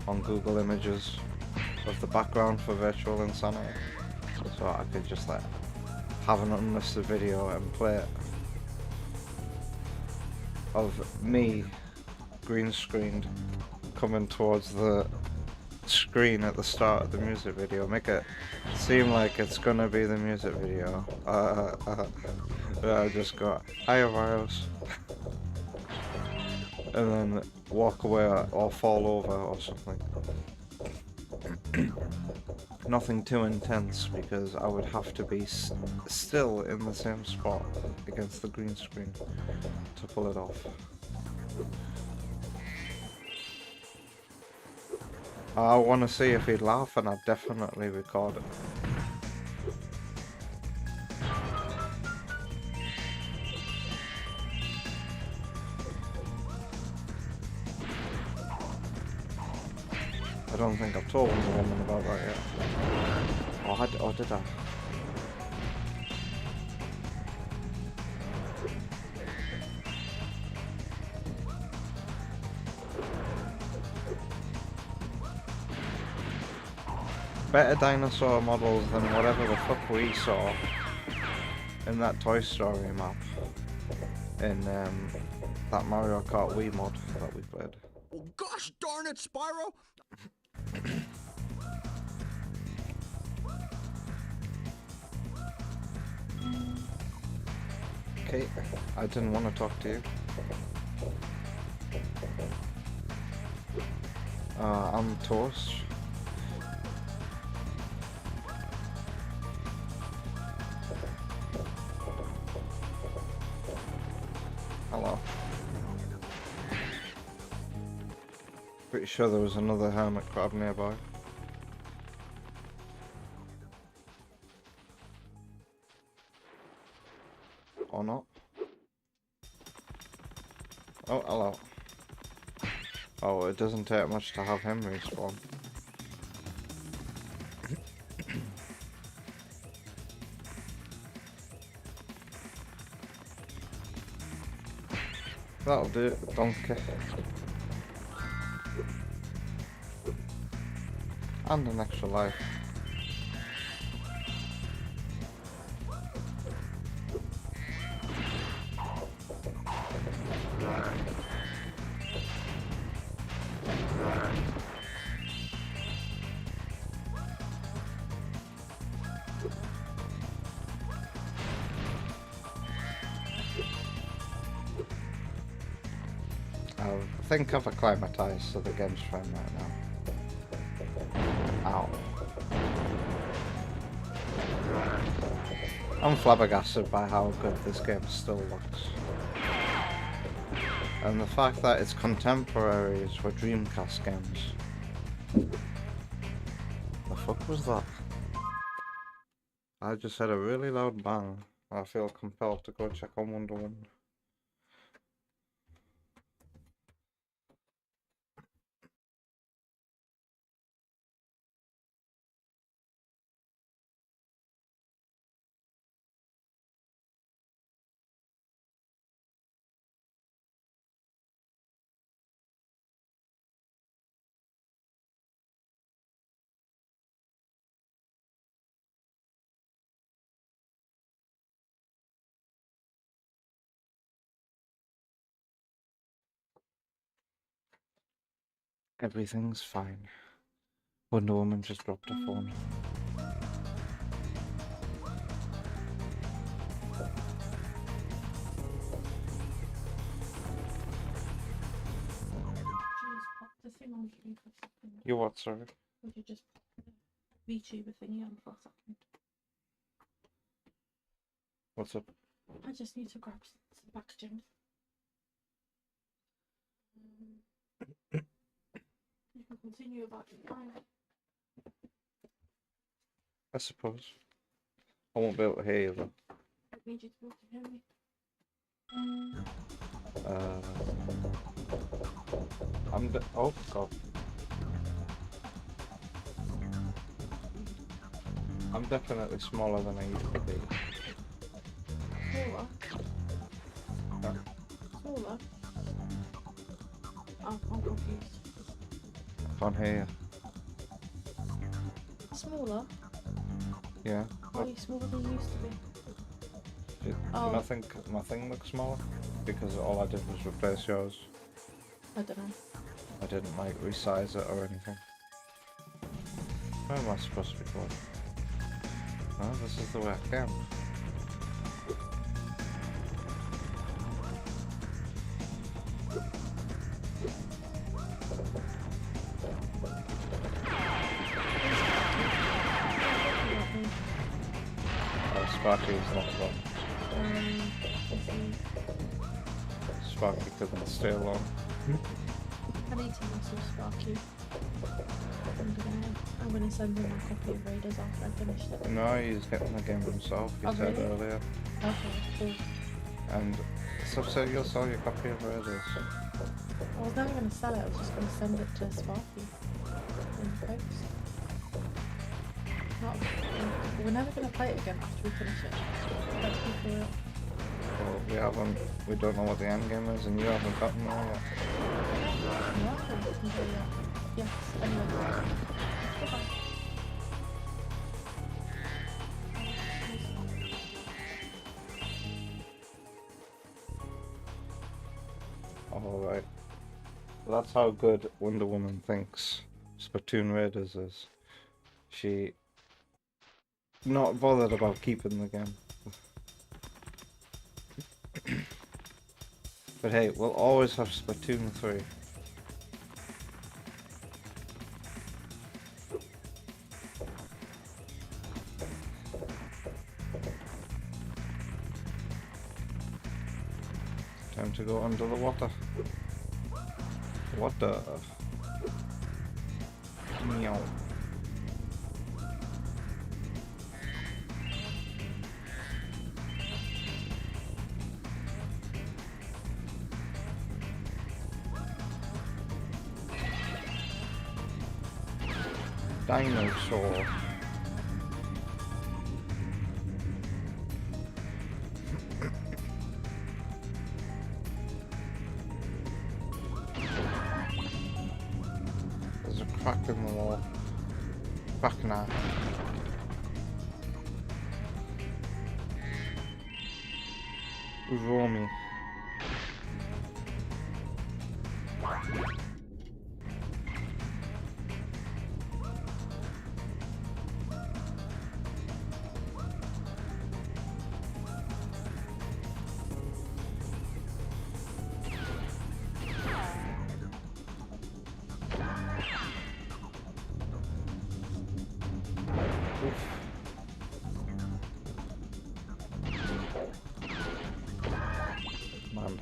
on Google Images of the background for Virtual Insanity, so I could just like have an unlisted video and play it of me green screened coming towards the screen at the start of the music video, make it seem like it's gonna be the music video. I just go, "Hiya Virus," and then walk away or fall over or something. Nothing too intense, because I would have to be still in the same spot against the green screen to pull it off. I want to see if he'd laugh, and I'd definitely record it. I don't think I've told the woman about that yet. Or did I? Better dinosaur models than whatever the fuck we saw in that Toy Story map in that Mario Kart Wii mod that we played. Well, gosh darn it, Spyro! Okay, I didn't want to talk to you. I'm Toast. Hello. Pretty sure there was another hermit crab nearby. Or not. Oh, hello. Oh, it doesn't take much to have him respawn. That'll do it, donkey. And an extra life. I think I've acclimatized to the game's frame right now. Ow. I'm flabbergasted by how good this game still looks. And the fact that it's contemporaries for Dreamcast games. The fuck was that? I just had a really loud bang. I feel compelled to go check on Wonder Woman. Everything's fine. Wonder Woman just dropped her phone. Just pop the thing on screen for a second. You what, sorry? Would you just pop the VTuber thingy on for a second? What's up? I just need to grab some packaging. You can continue about your time. I suppose. I won't be able to hear you though. I need you to be able to hear me. Oh god. I'm definitely smaller than I used to be. Smaller? Huh? Smaller? I'm confused. I can't hear Smaller? you. Yeah. Why are you smaller than you used to be? Did Oh. nothing looks smaller? Because all I did was replace yours. I don't know. I didn't like resize it or anything. Where am I supposed to be going? Oh, this is the way I came. Oh, Sparky is not fun. Sparky couldn't stay alone. I need to message Sparky. I'm gonna send him a copy of Raiders after I finish it. No, he's getting the game himself, he said really? earlier. Okay, cool. And so you'll sell your copy of Raiders. I was never gonna sell it, I was just gonna send it to Sparky in the post. We're never gonna play it again after we finish it. Let's be for real. Well, we don't know what the end game is, and you haven't gotten there yet. Yes, anyway. Goodbye. Alright. Well, that's how good Wonder Woman thinks Splatoon Raiders is. She not bothered about keeping the game. But hey, we'll always have Splatoon 3. Time to go under the water. What the? Meow. Dinosaur. There's a crack in the wall. Crack now. Romy. Man.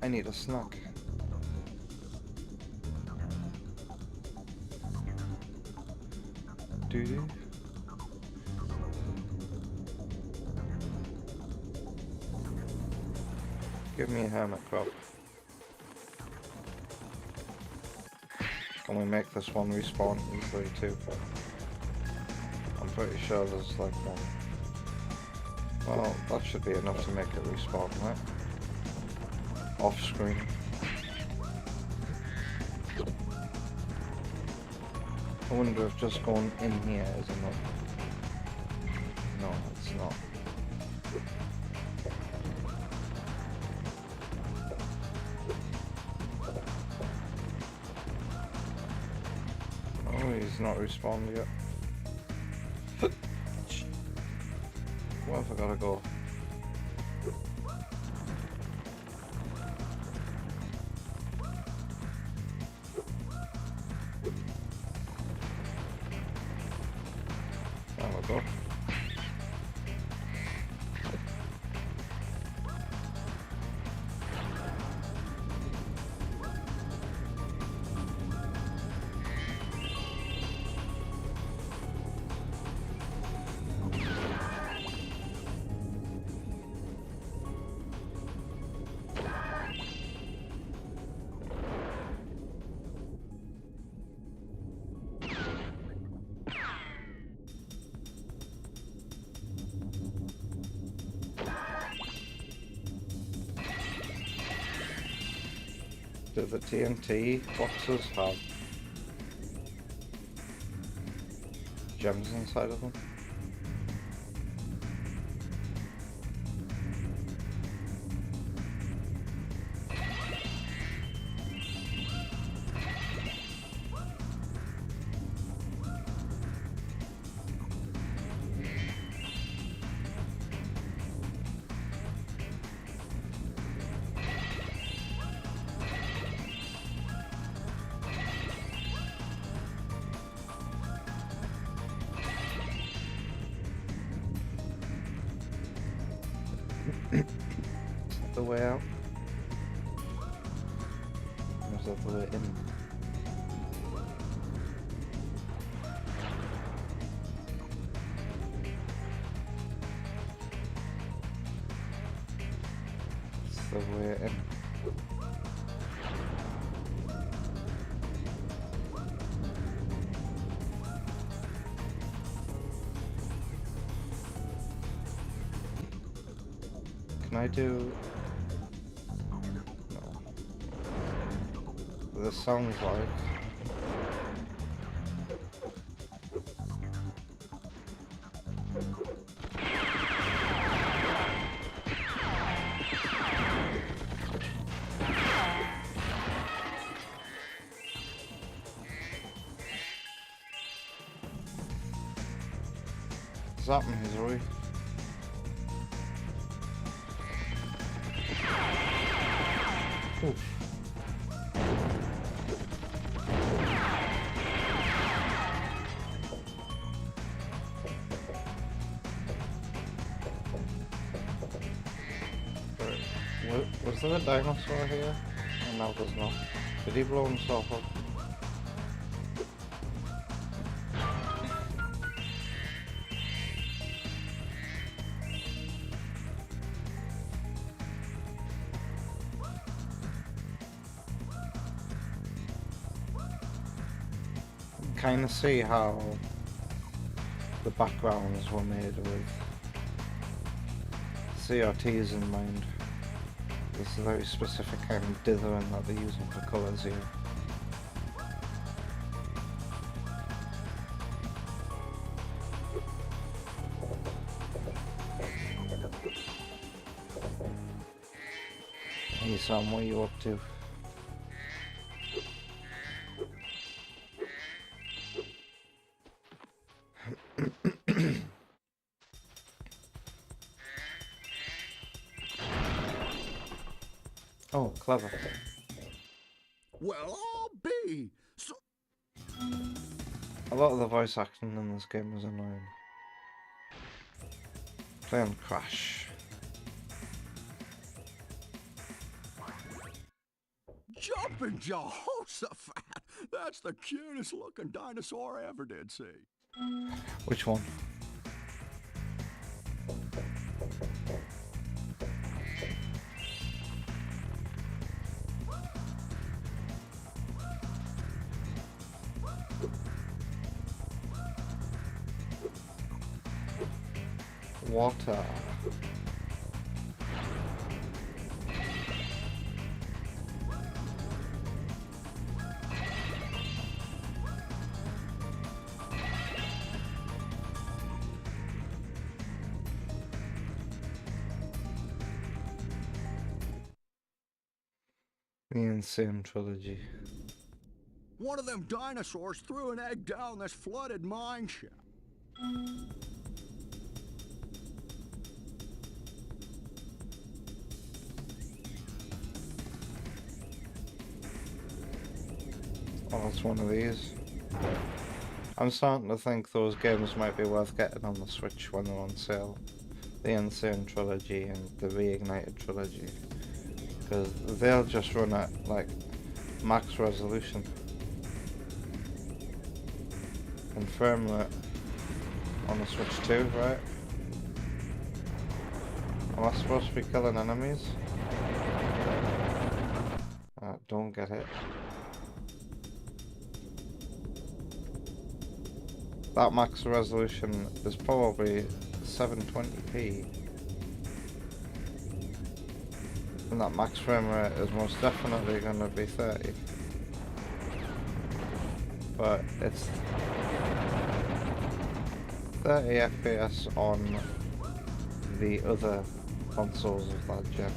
I need a snack. Do-do. Give me a hermit crab. Can we make this one respawn easily too? I'm pretty sure there's like one. Well, that should be enough to make it respawn, right? Off screen. I wonder if just going in here is enough. No, it's not. Oh, he's not respawned yet. Where have I gotta go? There we go. Do the TNT boxes have gems inside of them? Is that the way out? Or is that the way in? It's the way in. Can I do... No. This sounds like... What's happening, Zoe? Oof. Was there a dinosaur here? Oh, no, there's not. Did he blow himself up? Kind of see how the backgrounds were made with CRTs in mind. There's a very specific kind of dithering that they're using for colours here. Hey Sam, what are you up to? Oh, clever. Well, I'll be. So A lot of the voice acting in this game is annoying. Play on Crash. Jumping Jehoshaphat! That's the cutest looking dinosaur I ever did see. Which one? Water. The Insane Trilogy. One of them dinosaurs threw an egg down this flooded mine shaft. Oh, it's one of these. I'm starting to think those games might be worth getting on the Switch when they're on sale. The Insane Trilogy and the Reignited Trilogy. Because they'll just run at, like, max resolution. And frame rate on the Switch too, right? Am I supposed to be killing enemies? Don't get hit. That max resolution is probably 720p. And that max frame rate is most definitely going to be 30. But it's 30 FPS on the other consoles of that gen.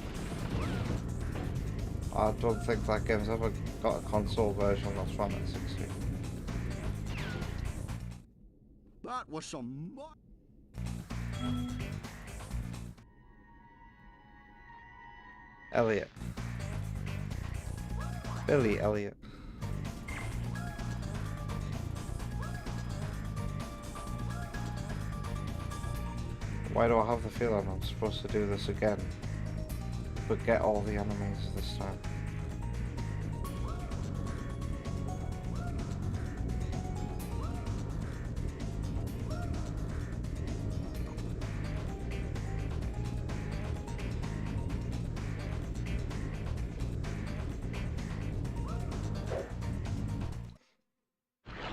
I don't think that game's ever got a console version that's run at 60. That was some Elliot. Billy Elliot. Why do I have the feeling I'm supposed to do this again, but get all the enemies this time?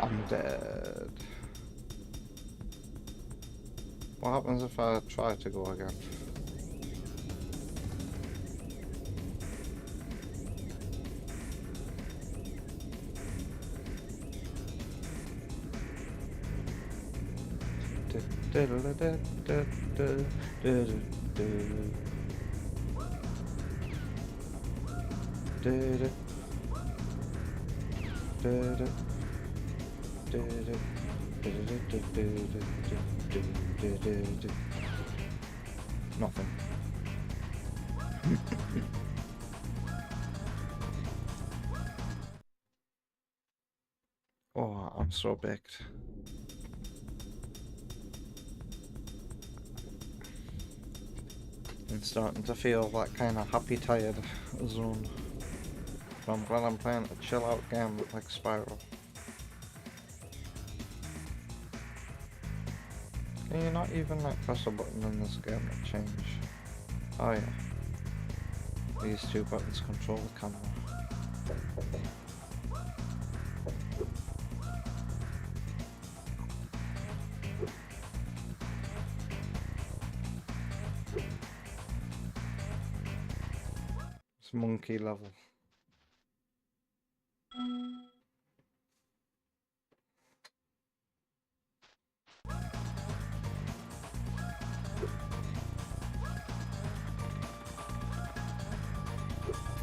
I'm dead. What happens if I try to go again? Nothing. Oh, I'm so baked. I'm starting to feel that kind of happy tired zone. But I'm glad I'm playing a chill out game like Spyro. Can you not even like press a button in this game to change? Oh yeah. These two buttons control the camera. It's monkey level.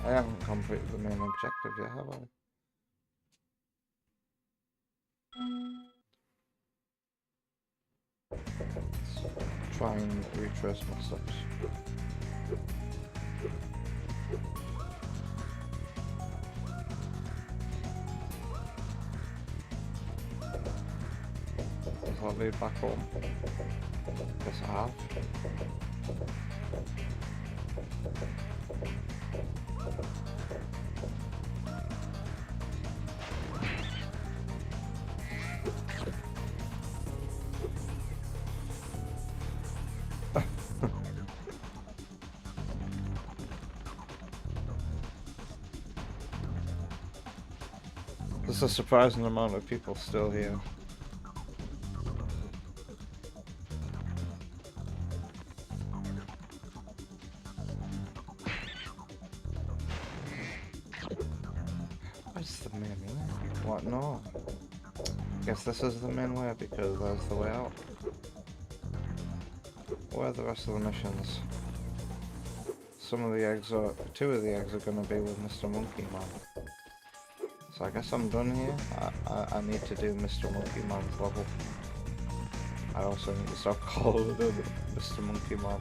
I haven't completed the main objective yet, have I? Let's try and retrace my steps. Does that lead back home? Guess I have. That's a surprising amount of people still here. What's the main way? What? No. Guess this is the main way because there's the way out. Where are the rest of the missions? Some of the eggs are... 2 of the eggs are going to be with Mr. Monkey Man. So I guess I'm done here. I need to do Mr. Monkey Man's level. I also need to stop calling him Mr. Monkey Man.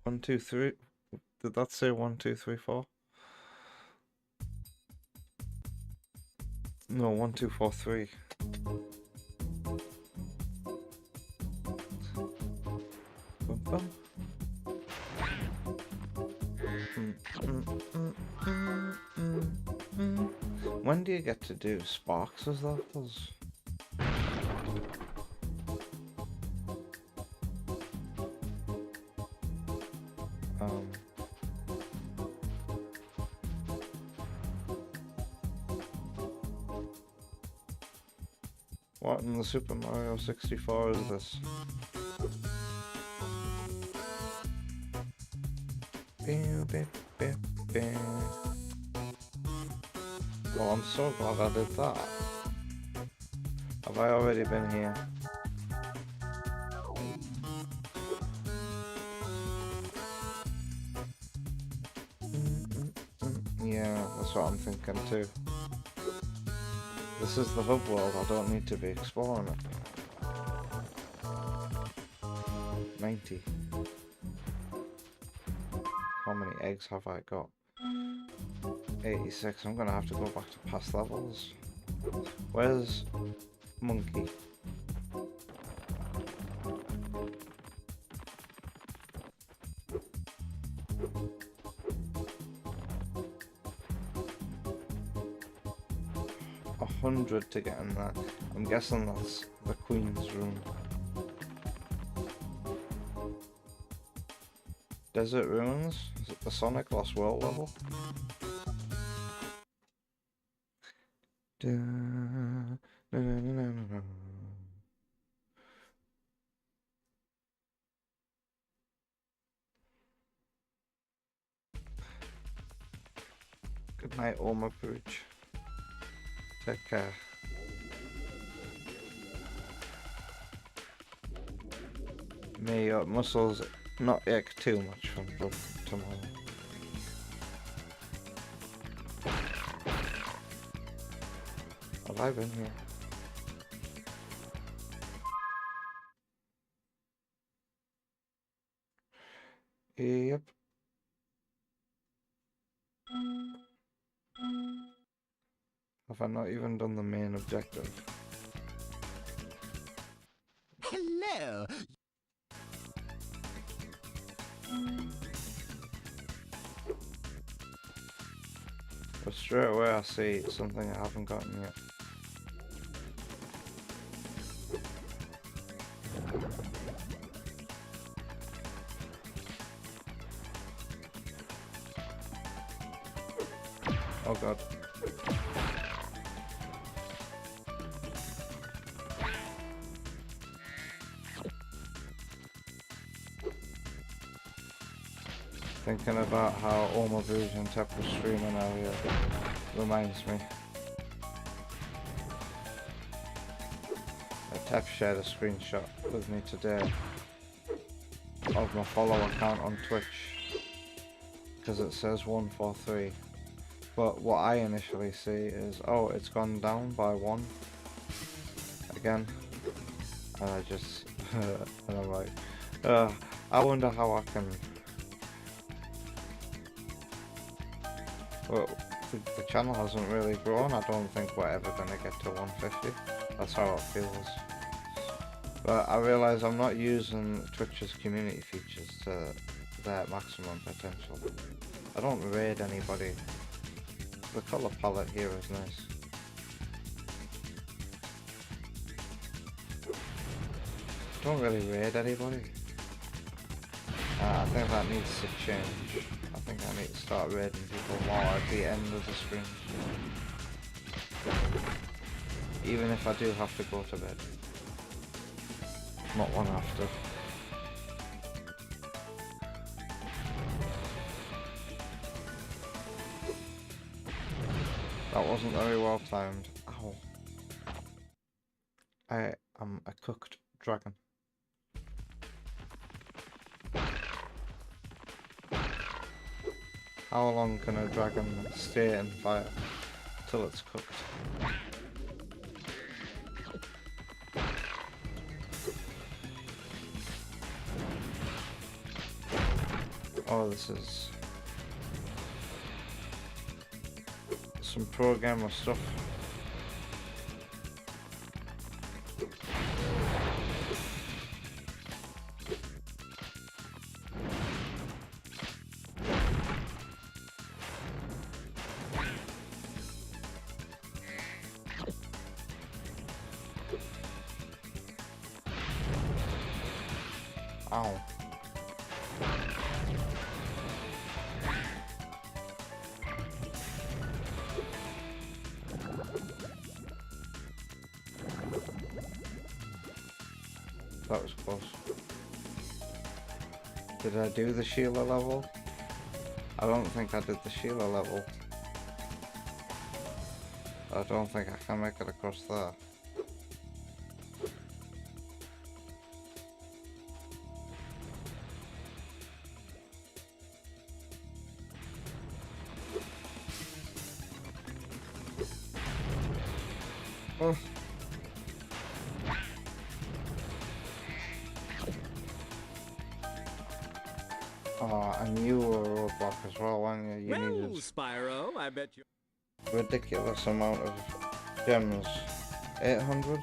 One, two, three. Did that say 1, 2, 3, 4? No, 1, 2, 4, 3. Bum, bum. When do you get to do Sparks as levels? What in the Super Mario 64 is this? Oh, I'm so glad I did that. Have I already been here? Yeah, that's what I'm thinking too. This is the hub world, I don't need to be exploring it. 90. How many eggs have I got? 86. I'm gonna have to go back to past levels. Where's Monkey? $100 to get in there. I'm guessing that's the Queen's room. Desert Ruins? Is it the Sonic Lost World level? Good night, Oma Pooch. Take care. May your muscles not ache too much from tomorrow. Have I been here? Yep. Have I not even done the main objective? Hello. But straight away I see something I haven't gotten yet. Oh god. Thinking about how Oma Booge and Tep was streaming earlier reminds me. Tep shared a screenshot with me today of my follower count on Twitch because it says 143, but what I initially see is, oh, it's gone down by 1 again, and I just and I'm like, I wonder how I can. Well, the channel hasn't really grown. I don't think we're ever going to get to 150. That's how it feels. But I realise I'm not using Twitch's community features to their maximum potential. I don't raid anybody. The colour palette here is nice. don't really raid anybody. I think that needs to change. I think I need to start raiding people more at the end of the stream. Even if I do have to go to bed. Not long after. That wasn't very well timed. Ow. I am a cooked dragon. How long can a dragon stay in fire till it's cooked? Oh, this is some pro gamer stuff. Ow. That was close. Did I do the Sheila level? I don't think I did the Sheila level. I don't think I can make it across there. Oh. Oh, and you were a roadblock as well, weren't you? You Well, needed Spyro, I bet you. ridiculous amount of gems. 800?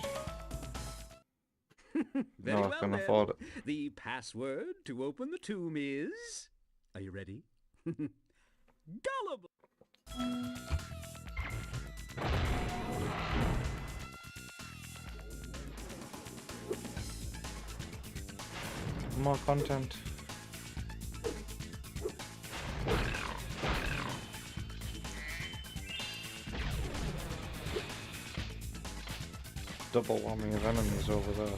Very No, well I can then. afford it. The password to open the tomb is. Are you ready? Gullible. More content. Double whammy of enemies over there.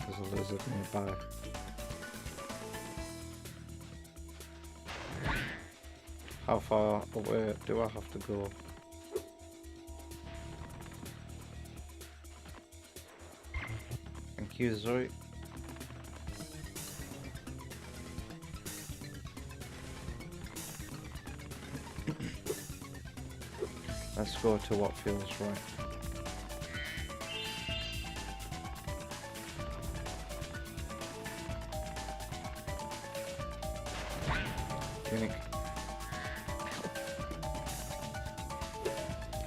There's a lizard nearby. How far away do I have to go? Thank you, Zoe. Let's go to what feels right. Unique.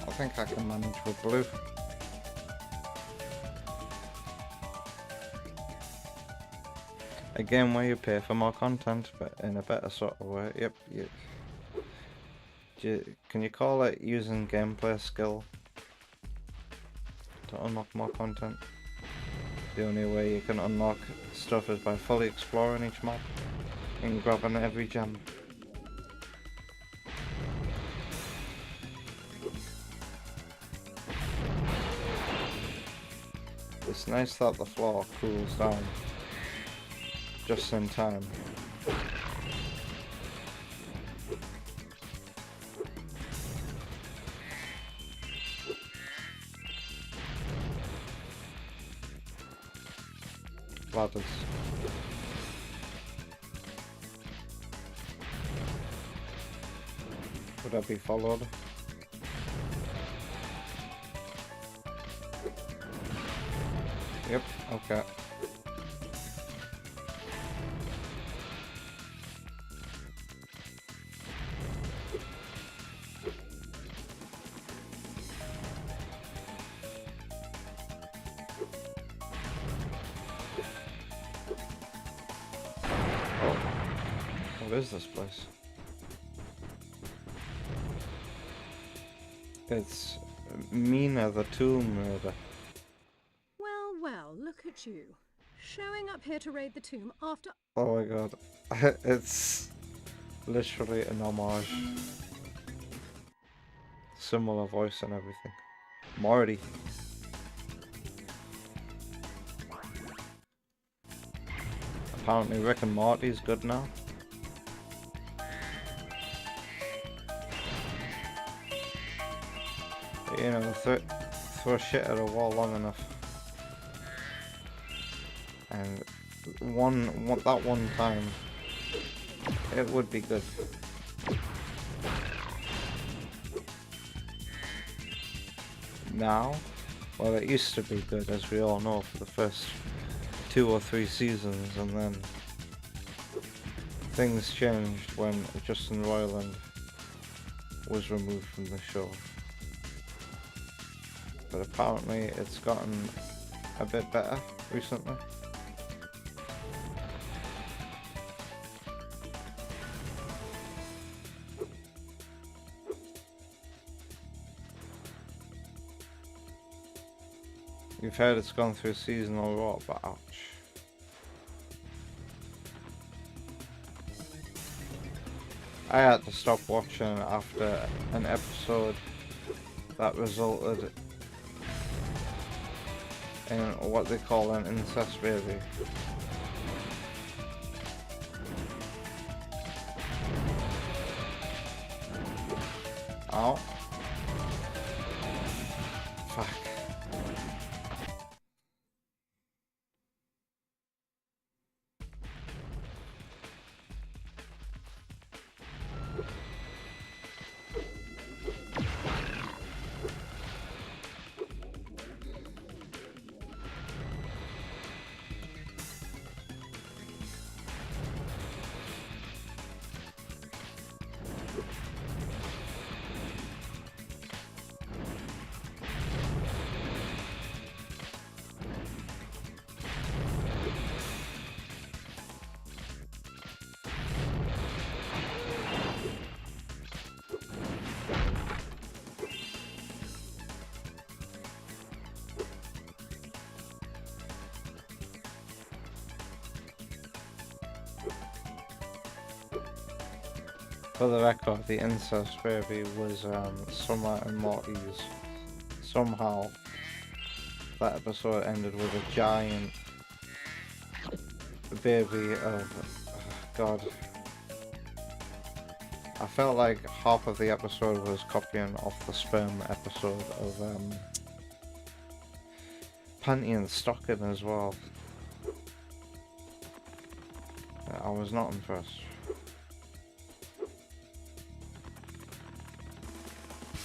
I think I can manage with blue. Again, where you pay for more content, but in a better sort of way. Yep. Can you call it using gameplay skill to unlock more content? The only way you can unlock stuff is by fully exploring each map and grabbing every gem. It's nice that the floor cools down just in time. Ladders. Would I be followed? Yep, okay. Oh. What is this place? It's Mina the Tomb Raider. Well, well, look at you. Showing up here to raid the tomb after... Oh my god. It's literally an homage. Similar voice and everything. Morty. Apparently Rick and Morty's good now. But, you know, throw shit at a wall long enough. And that one time, it would be good. Now, well, it used to be good, as we all know, for the first 2 or 3 seasons, and then things changed when Justin Roiland was removed from the show. But apparently it's gotten a bit better recently. You've heard it's gone through seasonal rot, but ouch. I had to stop watching after an episode that resulted in what they call an incest baby. Ow. Fuck. For the record, the incest baby was Summer and Morty's. Somehow, that episode ended with a giant baby of... God. I felt like half of the episode was copying off the sperm episode of Panty and Stocking as well. I was not impressed.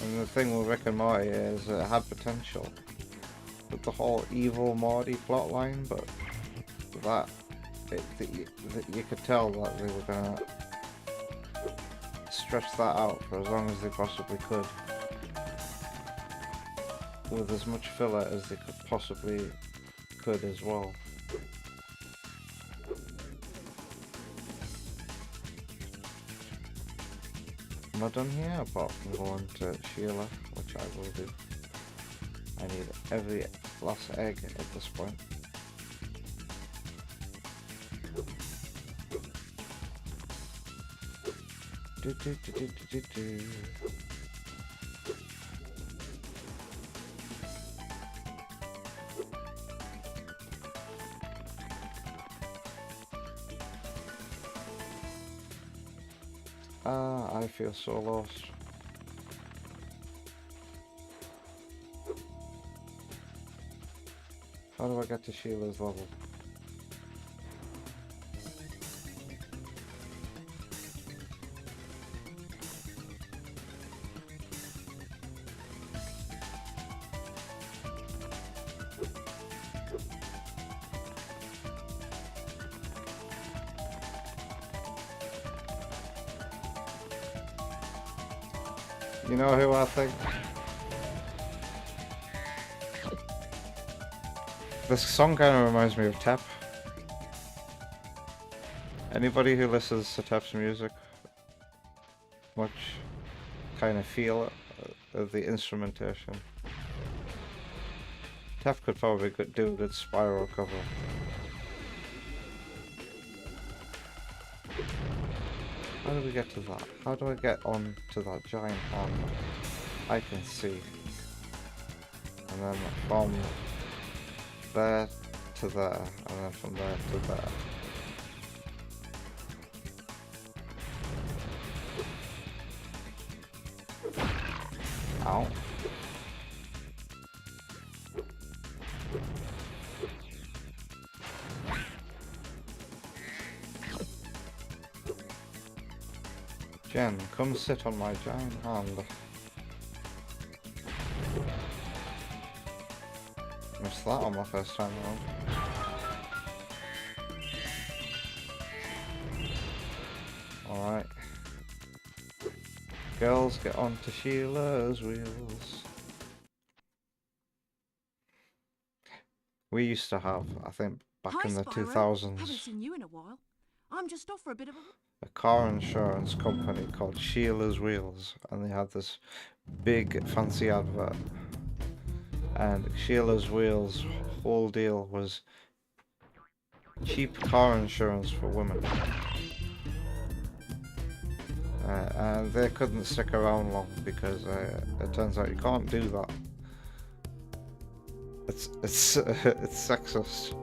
And the thing with Rick and Morty is it had potential with the whole evil Morty plotline, but that you could tell that they were gonna stretch that out for as long as they possibly could, with as much filler as they could as well. Am I done here? Apart from going to Sheila, which I will do. I need every last egg at this point. I feel so lost. How do I get to Sheila's level? You know who I think? This song kind of reminds me of Tap. Anybody who listens to Tef's music much kind of feel the instrumentation. Tef could probably do a good Spyro cover. How do we get to that? How do I get on to that giant hand? I can see. And then from there to there, and then from there to there. Ow. Jen, come sit on my giant hand. Missed that on my first time around. Alright. Girls, get onto Sheila's wheels. We used to have, I think, back in the Spyro. 2000s, Haven't seen you in a while. I'm just off for a bit of a... a car insurance company called Sheila's Wheels, and they had this big fancy advert. And Sheila's Wheels' whole deal was cheap car insurance for women. And they couldn't stick around long because it turns out you can't do that. It's it's sexist.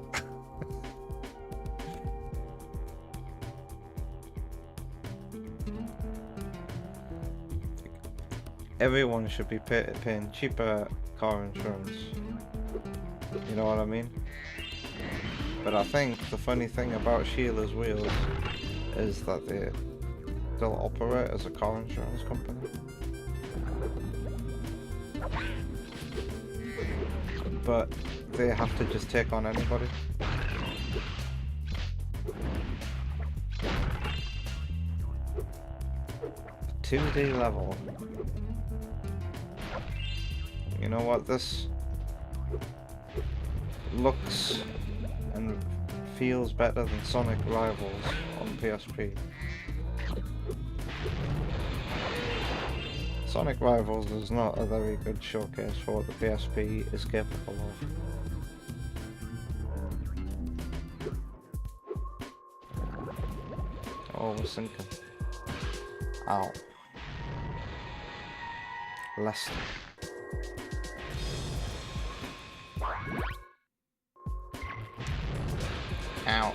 Everyone should be paying cheaper car insurance. You know what I mean? But I think the funny thing about Sheila's Wheels is that they still operate as a car insurance company. But they have to just take on anybody. A 2D level. You know what, this looks and feels better than Sonic Rivals on PSP. Sonic Rivals is not a very good showcase for what the PSP is capable of. Oh, we're sinking. Ow. Less. Ow.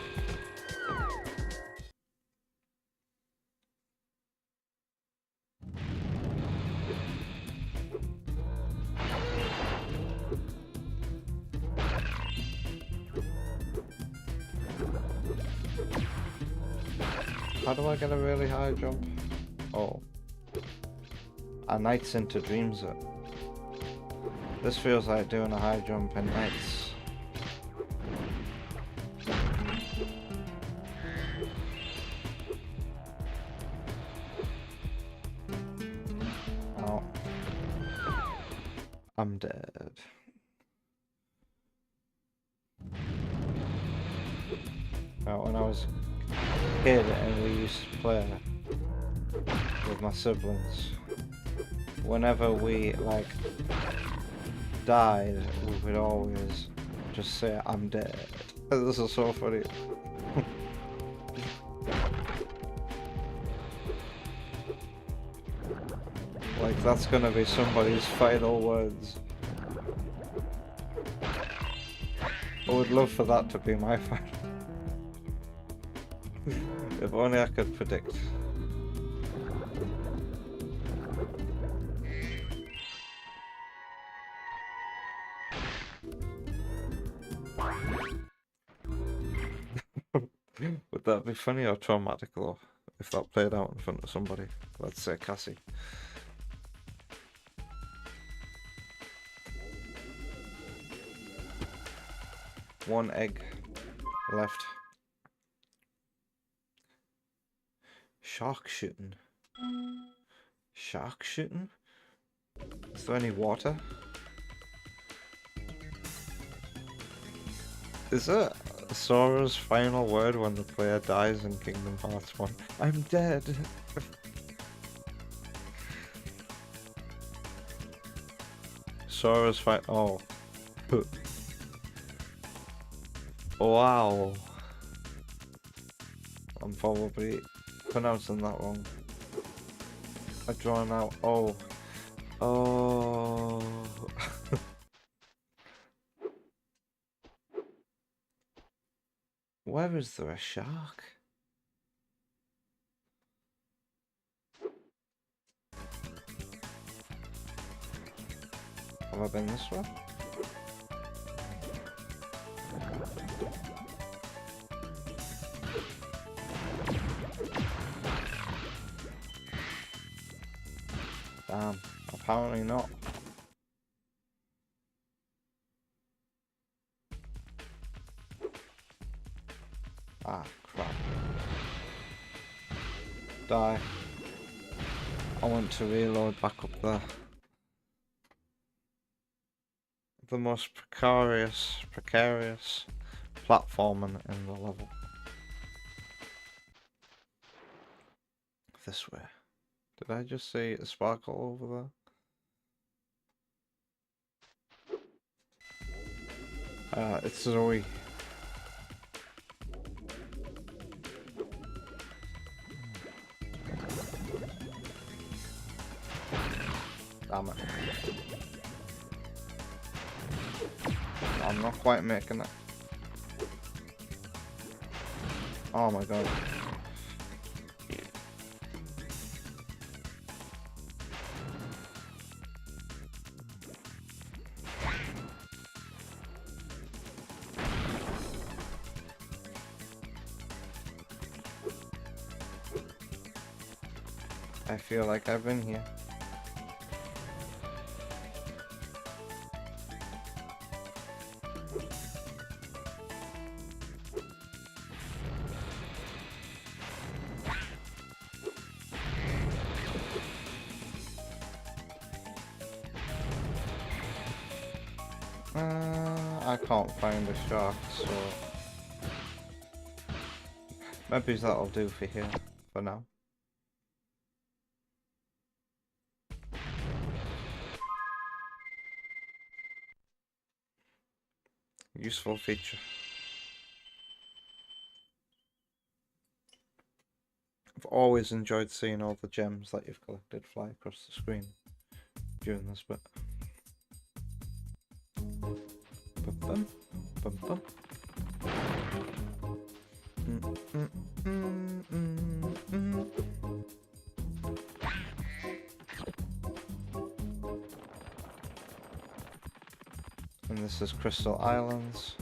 How do I get a really high jump? Oh. A Nights into Dreams it. This feels like doing a high jump in Nights. Oh. I'm dead. When I was a kid and we used to play with my siblings, whenever we like died, we would always just say, "I'm dead." This is so funny. Like that's gonna be somebody's final words. I would love for that to be my final. If only I could predict. Would that be funny or traumatic though, if that played out in front of somebody? Let's say Cassie. One egg left. Shark shooting. Shark shooting? Is there any water? Is there? Sora's final word when the player dies in Kingdom Hearts 1. I'm dead. Sora's oh. Wow. I'm probably pronouncing that wrong. I've drawn out. Oh. Oh. Where is there a shark? Have I been this way? Damn, apparently not. Ah, crap. Die. I want to reload back up there. The most precarious platforming in the level. This way. Did I just see a sparkle over there? It's Zoe. Damn it. I'm not quite making it. Oh my god. I feel like I've been here. I can't find a shark, so maybe that'll do for here, for now. Useful feature. I've always enjoyed seeing all the gems that you've collected fly across the screen during this bit. Bum, bum, bum. And this is Crystal Islands.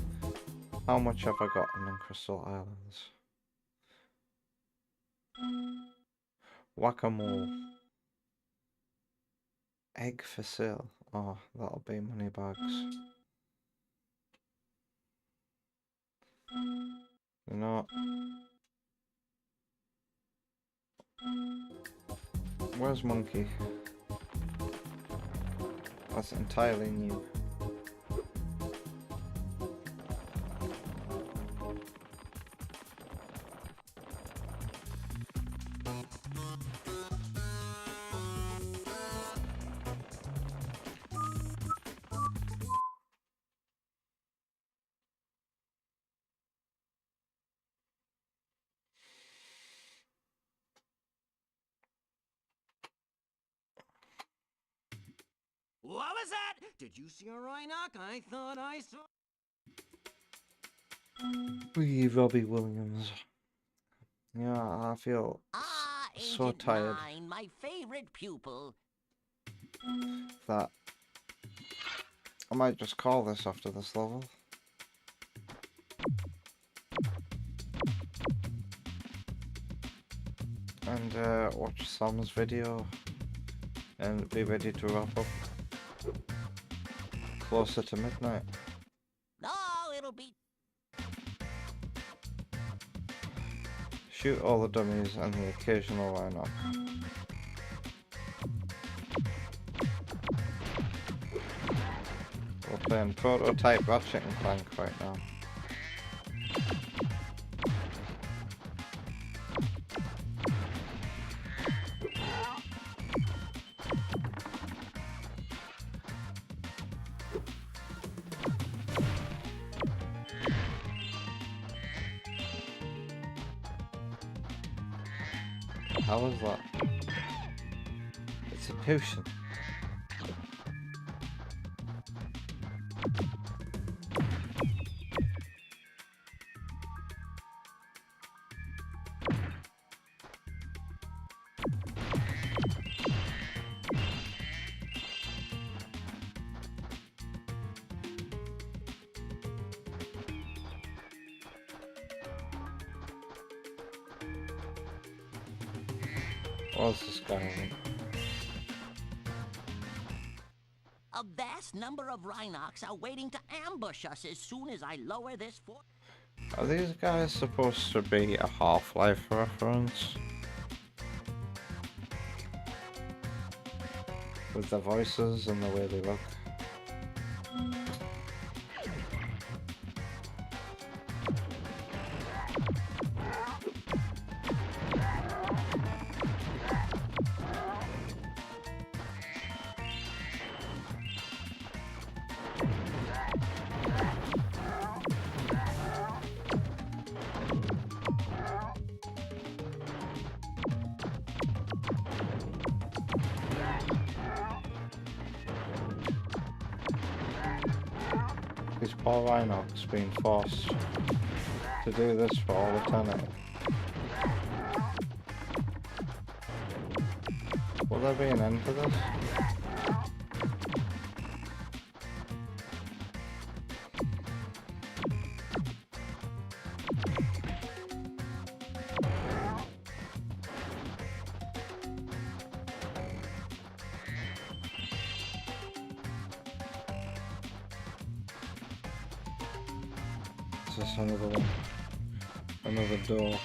How much have I gotten in Crystal Islands? Whack-a-mole. Egg for sale. Oh, that'll be money bags. You know, where's Monkey? That's entirely new. What was that? Did you see a Rhinoc? I thought I saw... Wee Robbie Williams. Yeah, I feel so tired. Mine, my favorite pupil. That I might just call this after this level. And watch Sam's video and be ready to wrap up closer to midnight. No, it'll be... Shoot all the dummies and the occasional Rhino. We're playing Prototype Ratchet and Clank right now. How is that? It's a potion. What's this guy want? A vast number of Rhinox are waiting to ambush us as soon as I lower this fort. Are these guys supposed to be a Half-Life reference? With their voices and the way they look? These poor Rhinox being forced to do this for all eternity. Will there be an end to this? Is this another one? Another door.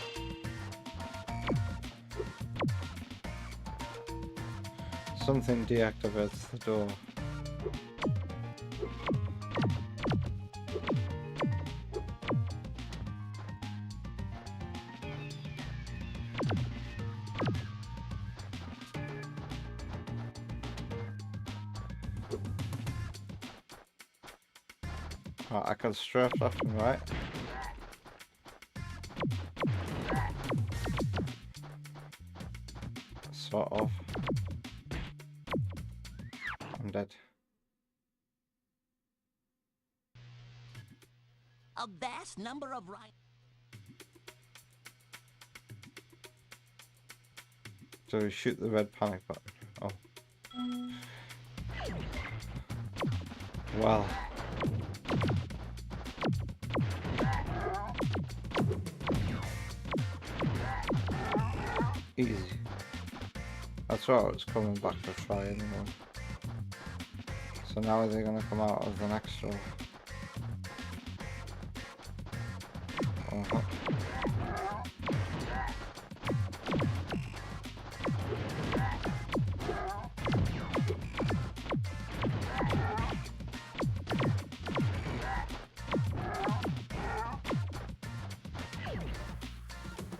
Something deactivates the door. Oh, I can strafe left and right. Sort of. I'm dead. A vast number of Rhinox. So we shoot the red panic button. Oh. Well. Easy. That's what I was coming back to try anyway. So now are they gonna come out of the next door? Uh-huh.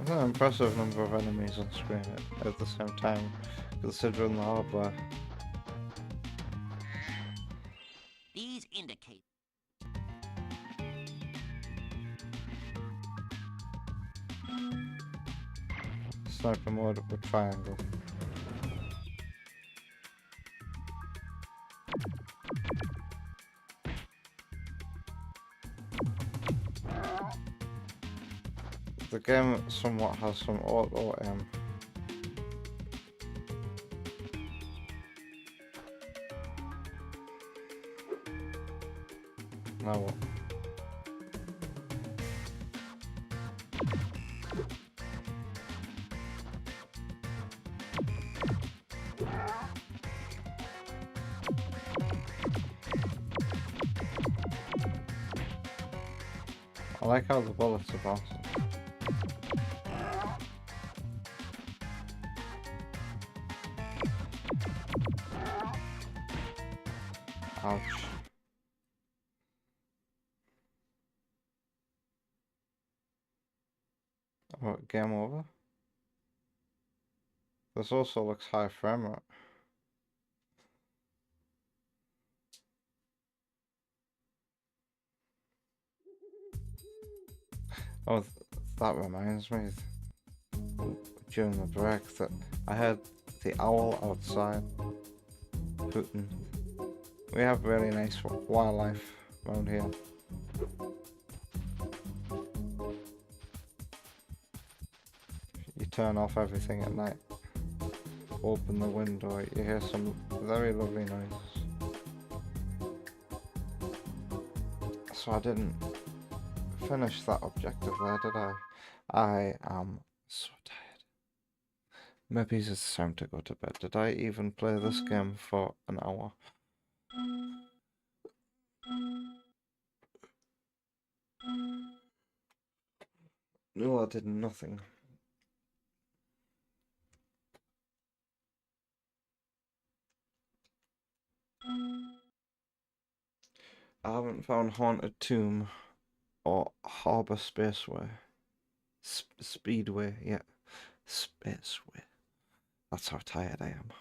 An impressive number of enemies on screen at the same time, considering the hardware. These indicate Sniper mode with triangle. The game somewhat has some auto aim. Now what? I like how the bullets are bouncing. Ouch. What, game over? This also looks high frame rate. Oh, that reminds me. during the break that I heard the owl outside hooting. We have really nice wildlife around here. You turn off everything at night, open the window, you hear some very lovely noises. So I didn't finish that objective there, did I? I am so tired. Maybe it's time to go to bed. Did I even play this game for an hour? No, I did nothing. I haven't found Haunted Tomb or Harbour Spaceway. Speedway, yeah. Spaceway. That's how tired I am.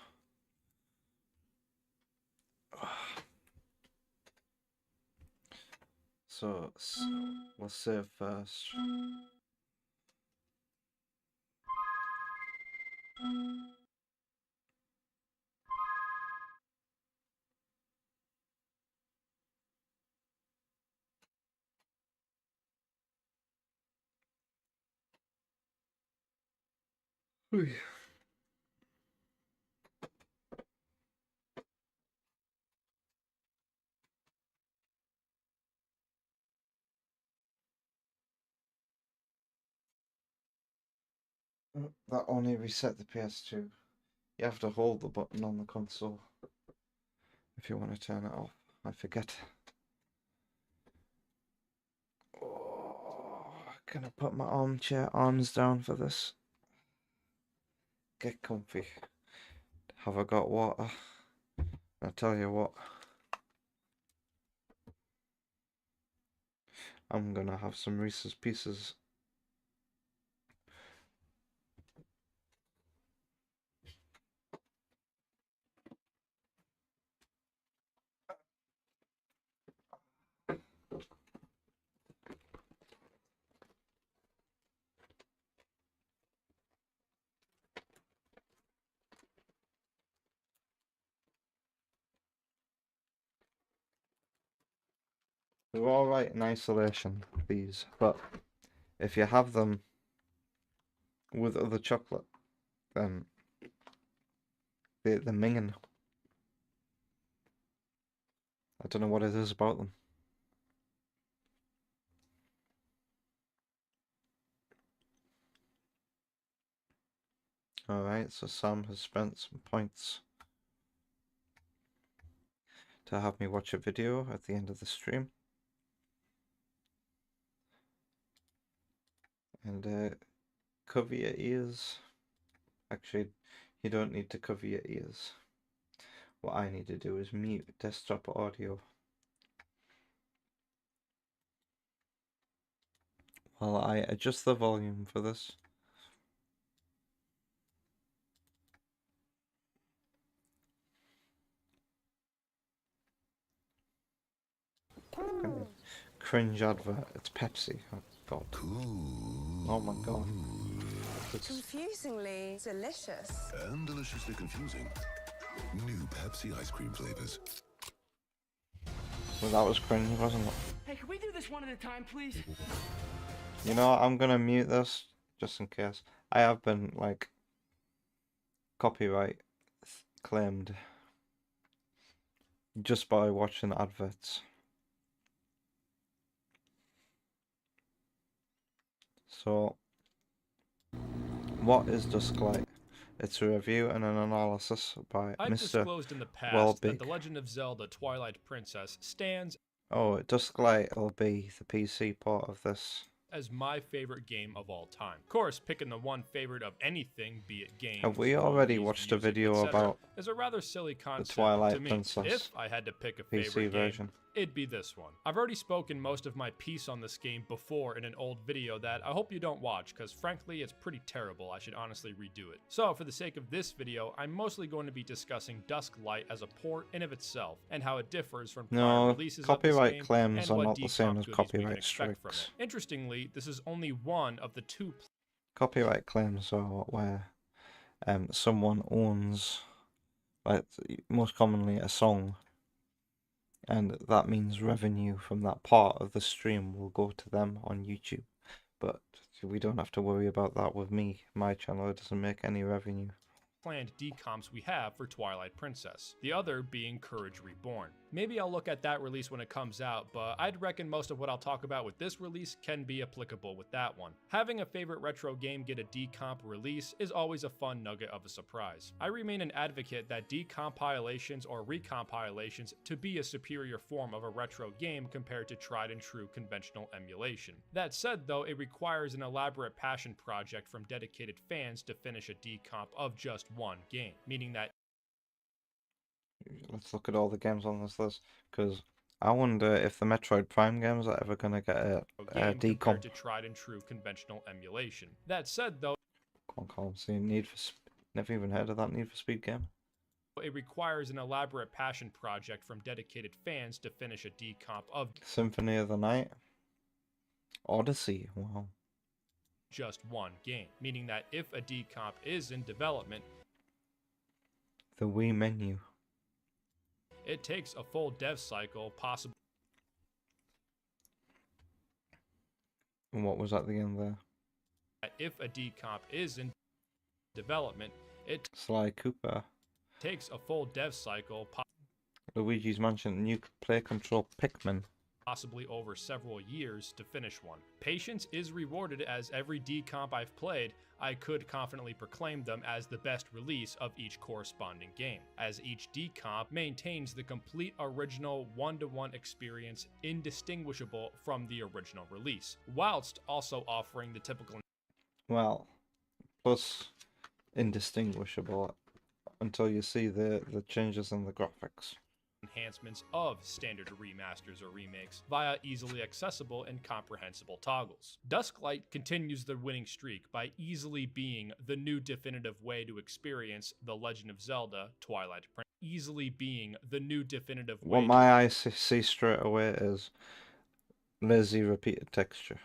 So we'll save first. That only reset the PS2. You have to hold the button on the console if you want to turn it off. I forget. Oh, gonna put my arms down for this. Get comfy. Have I got water? I'll tell you what. I'm gonna have some Reese's Pieces. They're alright in isolation, these, but if you have them with other chocolate, then they're minging. I don't know what it is about them. Alright, so Sam has spent some points to have me watch a video at the end of the stream. And cover your ears. Actually, you don't need to cover your ears. What I need to do is mute desktop audio while I adjust the volume for this. Cringe advert. It's Pepsi. Oh god. Oh my god. It's confusingly delicious. And deliciously confusing. New Pepsi ice cream flavors. Well, that was cringe, wasn't it? Hey, can we do this one at a time, please? You know, I'm gonna mute this just in case. I have been like copyright claimed just by watching adverts. So, what is Dusklight? It's a review and an analysis by I've Mr. disclosed in the past Welbeck. that The Legend of Zelda Twilight Princess stands Oh, Dusklight will be the PC port of this. as my favorite game of all time. Of course, picking the one favorite of anything, be it games, Have we already movies, watched a music, video etc., about is a rather silly the concept Twilight to me. Princess If I had to pick a PC favorite version? game, it'd be this one. I've already spoken most of my piece on this game before in an old video that I hope you don't watch, because frankly it's pretty terrible. I should honestly redo it. So for the sake of this video, I'm mostly going to be discussing Dusklight as a port in of itself, and how it differs from prior No, releases copyright of this game, claims and are what not the same decomp as goodies we can copyright expect from strikes. it. Interestingly, this is only one of the two copyright claims are where someone owns, like most commonly, a song, and that means revenue from that part of the stream will go to them on YouTube. But we don't have to worry about that with me. My channel doesn't make any revenue. Planned decomps we have for Twilight Princess, the other being Courage Reborn. Maybe I'll look at that release when it comes out, but I'd reckon most of what I'll talk about with this release can be applicable with that one. Having a favorite retro game get a decomp release is always a fun nugget of a surprise. I remain an advocate that decompilations or recompilations to be a superior form of a retro game compared to tried and true conventional emulation. That said though, it requires an elaborate passion project from dedicated fans to finish a decomp of just one game, meaning that Let's look at all the games on this list, because I wonder if the Metroid Prime games are ever gonna get a decomp. compared to tried and true conventional emulation. That said though, Can't see never even heard of that Need for Speed game. it requires an elaborate passion project from dedicated fans to finish a decomp of Symphony of the Night, Odyssey. Wow. Just one game, meaning that if a decomp is in development, The Wii menu. it takes a full dev cycle, possibly. And what was at the end there? If a decomp is in development, it Sly Cooper. takes a full dev cycle, Luigi's Mansion, New Play Control, Pikmin. possibly over several years to finish one. Patience is rewarded, as every decomp I've played, I could confidently proclaim them as the best release of each corresponding game, as each decomp maintains the complete original one-to-one experience indistinguishable from the original release, whilst also offering the typical Well, plus indistinguishable until you see the changes in the graphics. enhancements of standard remasters or remakes via easily accessible and comprehensible toggles. Dusklight continues the winning streak by easily being the new definitive way to experience The Legend of Zelda Twilight Princess. Easily being the new definitive way. What my eyes see straight away is lazy repeated texture.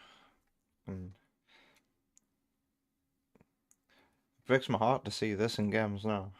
And it breaks my heart to see this in games now.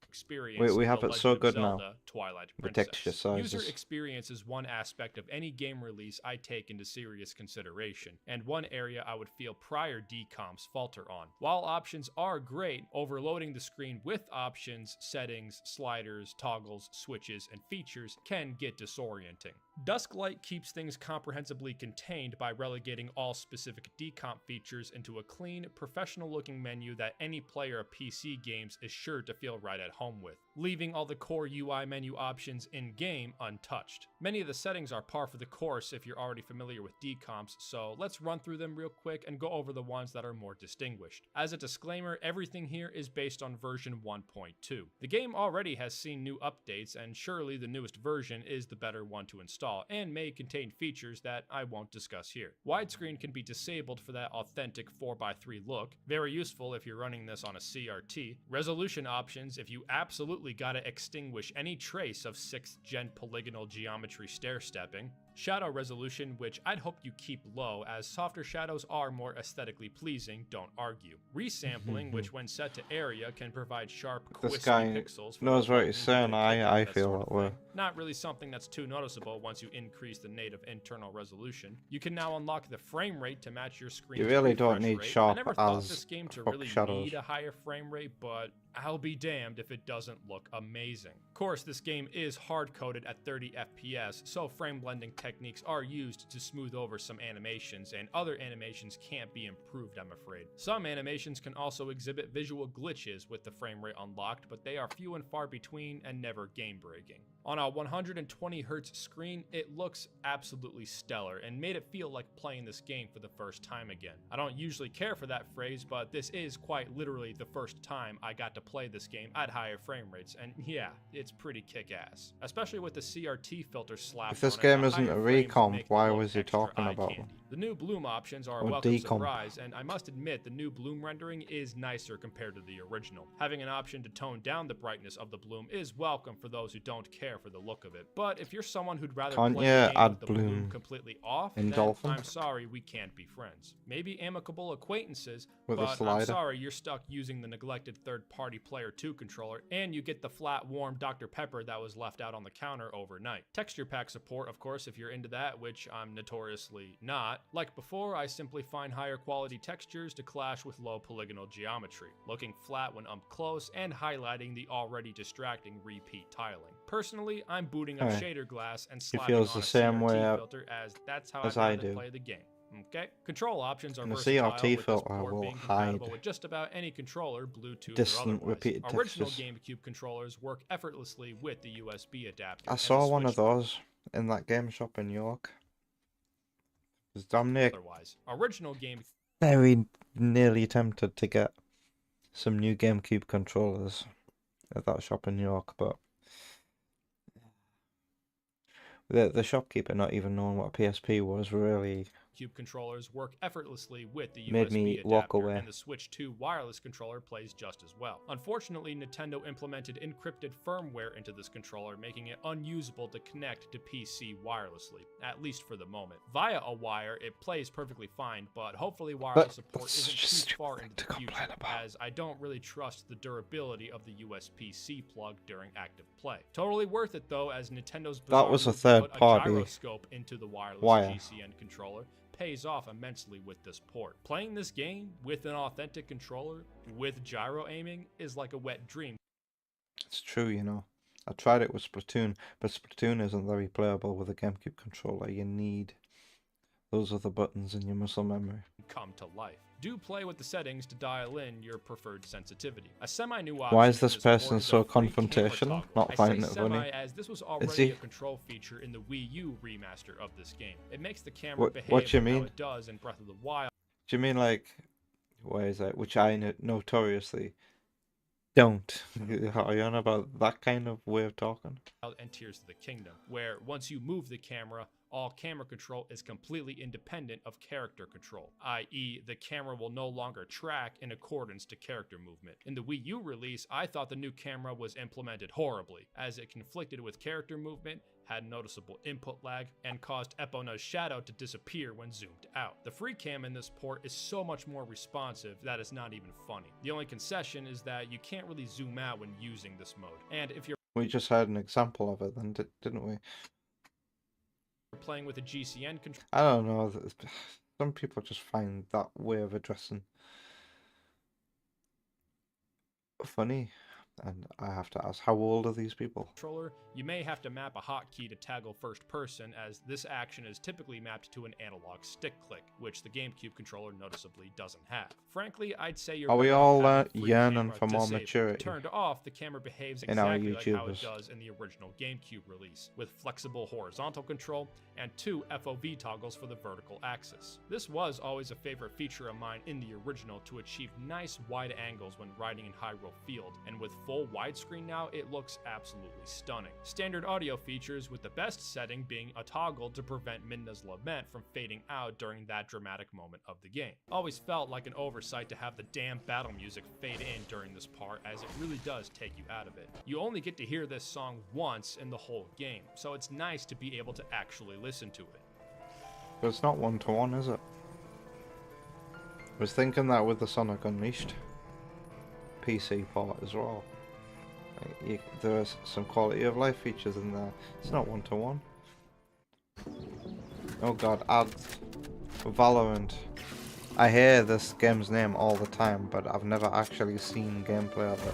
Experience We have The it so Legend of good Zelda, now. Twilight The Princess. texture sizes. User experience is one aspect of any game release I take into serious consideration, and one area I would feel prior decomps falter on. While options are great, overloading the screen with options, settings, sliders, toggles, switches, and features can get disorienting. Dusklight keeps things comprehensively contained by relegating all specific decomp features into a clean, professional-looking menu that any player of PC games is sure to feel right at home with, leaving all the core UI menu options in-game untouched. Many of the settings are par for the course if you're already familiar with decomps, so let's run through them real quick and go over the ones that are more distinguished. As a disclaimer, everything here is based on version 1.2. The game already has seen new updates, and surely the newest version is the better one to install and may contain features that I won't discuss here. Widescreen can be disabled for that authentic 4:3 look, very useful if you're running this on a CRT. Resolution options if you absolutely gotta extinguish any trace of 6th gen polygonal geometry stair-stepping. Shadow resolution, which I'd hope you keep low, as softer shadows are more aesthetically pleasing, don't argue. Resampling, which when set to area can provide sharp, This crispy guy pixels. for knows the what he's saying. I that feel sort that of way. thing. Not really something that's too noticeable once you increase the native internal resolution. You can now unlock the frame rate to match your screen's You really don't refresh need rate. sharp I never thought as this game to fuck really shadows. need a higher frame rate, but I'll be damned if it doesn't look amazing. Of course, this game is hard-coded at 30 FPS, so frame blending techniques are used to smooth over some animations, and other animations can't be improved, I'm afraid. Some animations can also exhibit visual glitches with the frame rate unlocked, but they are few and far between and never game-breaking. On a 120Hz screen, it looks absolutely stellar and made it feel like playing this game for the first time again. I don't usually care for that phrase, but this is quite literally the first time I got to to play this game at higher frame rates, and yeah, it's pretty kick-ass. Especially with the CRT filter slapped If this on it, game the isn't higher a frames recomp, make why it look was he extra talking eye about candy. them? The new bloom options are a Or welcome decomp. surprise, and I must admit the new bloom rendering is nicer compared to the original. Having an option to tone down the brightness of the bloom is welcome for those who don't care for the look of it. But if you're someone who'd rather Can't play you the game add with the bloom bloom completely off, in then Dolphin? I'm sorry, we can't be friends. Maybe amicable acquaintances, With a but I'm slider? sorry you're stuck using the neglected third-party Player 2 controller, and you get the flat, warm Dr. Pepper that was left out on the counter overnight. Texture pack support, of course, if you're into that, which I'm notoriously not. Like before, I simply find higher quality textures to clash with low polygonal geometry, looking flat when up close and highlighting the already distracting repeat tiling. Personally, I'm booting up Alright. shader glass and He slapping feels on the a same CRT way filter, as that's how as I'd I rather do. play the game. Okay, control options are And the versatile, CRT with this filter port will being compatible hide with just about any controller, Bluetooth distant or repeated otherwise. Original textures. GameCube controllers work effortlessly with the USB adapter. I and saw the one of Switch those in that game shop in York. It was damn near otherwise. Original game very nearly tempted to get some new GameCube controllers at that shop in York, but the shopkeeper not even knowing what a PSP was really GameCube controllers work effortlessly with the made USB me adapter, walk away. and the Switch 2 wireless controller plays just as well. Unfortunately, Nintendo implemented encrypted firmware into this controller, making it unusable to connect to PC wirelessly, at least for the moment. Via a wire, it plays perfectly fine, but hopefully wireless support that's isn't just too far into to the future, complain about. as I don't really trust the durability of the USB-C plug during active play. Totally worth it though, as Nintendo's That was a bizarre move to third put party a gyroscope into the wireless wire. GCN controller pays off immensely with this port. Playing this game with an authentic controller with gyro aiming is like a wet dream. It's true, you know. I tried it with Splatoon, but Splatoon isn't very playable with a GameCube controller. You need those other buttons in your muscle memory. Come to life. Do play with the settings to dial in your preferred sensitivity. A semi-new option Why is in this port person is a so free camera confrontational? toggle. Not I finding say it funny. semi as this was Is already he? a control feature in the Wii U remaster of this game. It makes the camera What behave you how mean? it does in Breath of the Wild. Do you mean like, where is that? Which I notoriously don't. Are you on about that kind of way of talking? And Tears of the Kingdom, where once you move the camera, all camera control is completely independent of character control, i.e. the camera will no longer track in accordance to character movement. In the Wii U release, I thought the new camera was implemented horribly, as it conflicted with character movement, had noticeable input lag, and caused Epona's shadow to disappear when zoomed out. The free cam in this port is so much more responsive that it's not even funny. The only concession is that you can't really zoom out when using this mode, and if you're We just had an example of it then, didn't we? playing with a GCN controller, I don't know. Some people just find that way of addressing funny. And I have to ask, how old are these people? you may have to map a hotkey to toggle first person, as this action is typically mapped to an analog stick click, which the GameCube controller noticeably doesn't have. Frankly, I'd say you're Are we better off all having free yearning camera for more disabled. maturity Turned off, the camera behaves in our exactly like how it YouTubers? does in the original GameCube release, with flexible horizontal control and 2 FOV toggles for the vertical axis. This was always a favorite feature of mine in the original to achieve nice wide angles when riding in Hyrule Field, and with full widescreen now, it looks absolutely stunning. Standard audio features, with the best setting being a toggle to prevent Midna's lament from fading out during that dramatic moment of the game. Always felt like an oversight to have the damn battle music fade in during this part, as it really does take you out of it. You only get to hear this song once in the whole game, so it's nice to be able to actually listen to it. But it's not 1-to-1, is it? I was thinking that with the Sonic Unleashed PC port as well. There's some quality of life features in there. It's not 1-to-1. Oh god, add Valorant. I hear this game's name all the time, but I've never actually seen gameplay of it.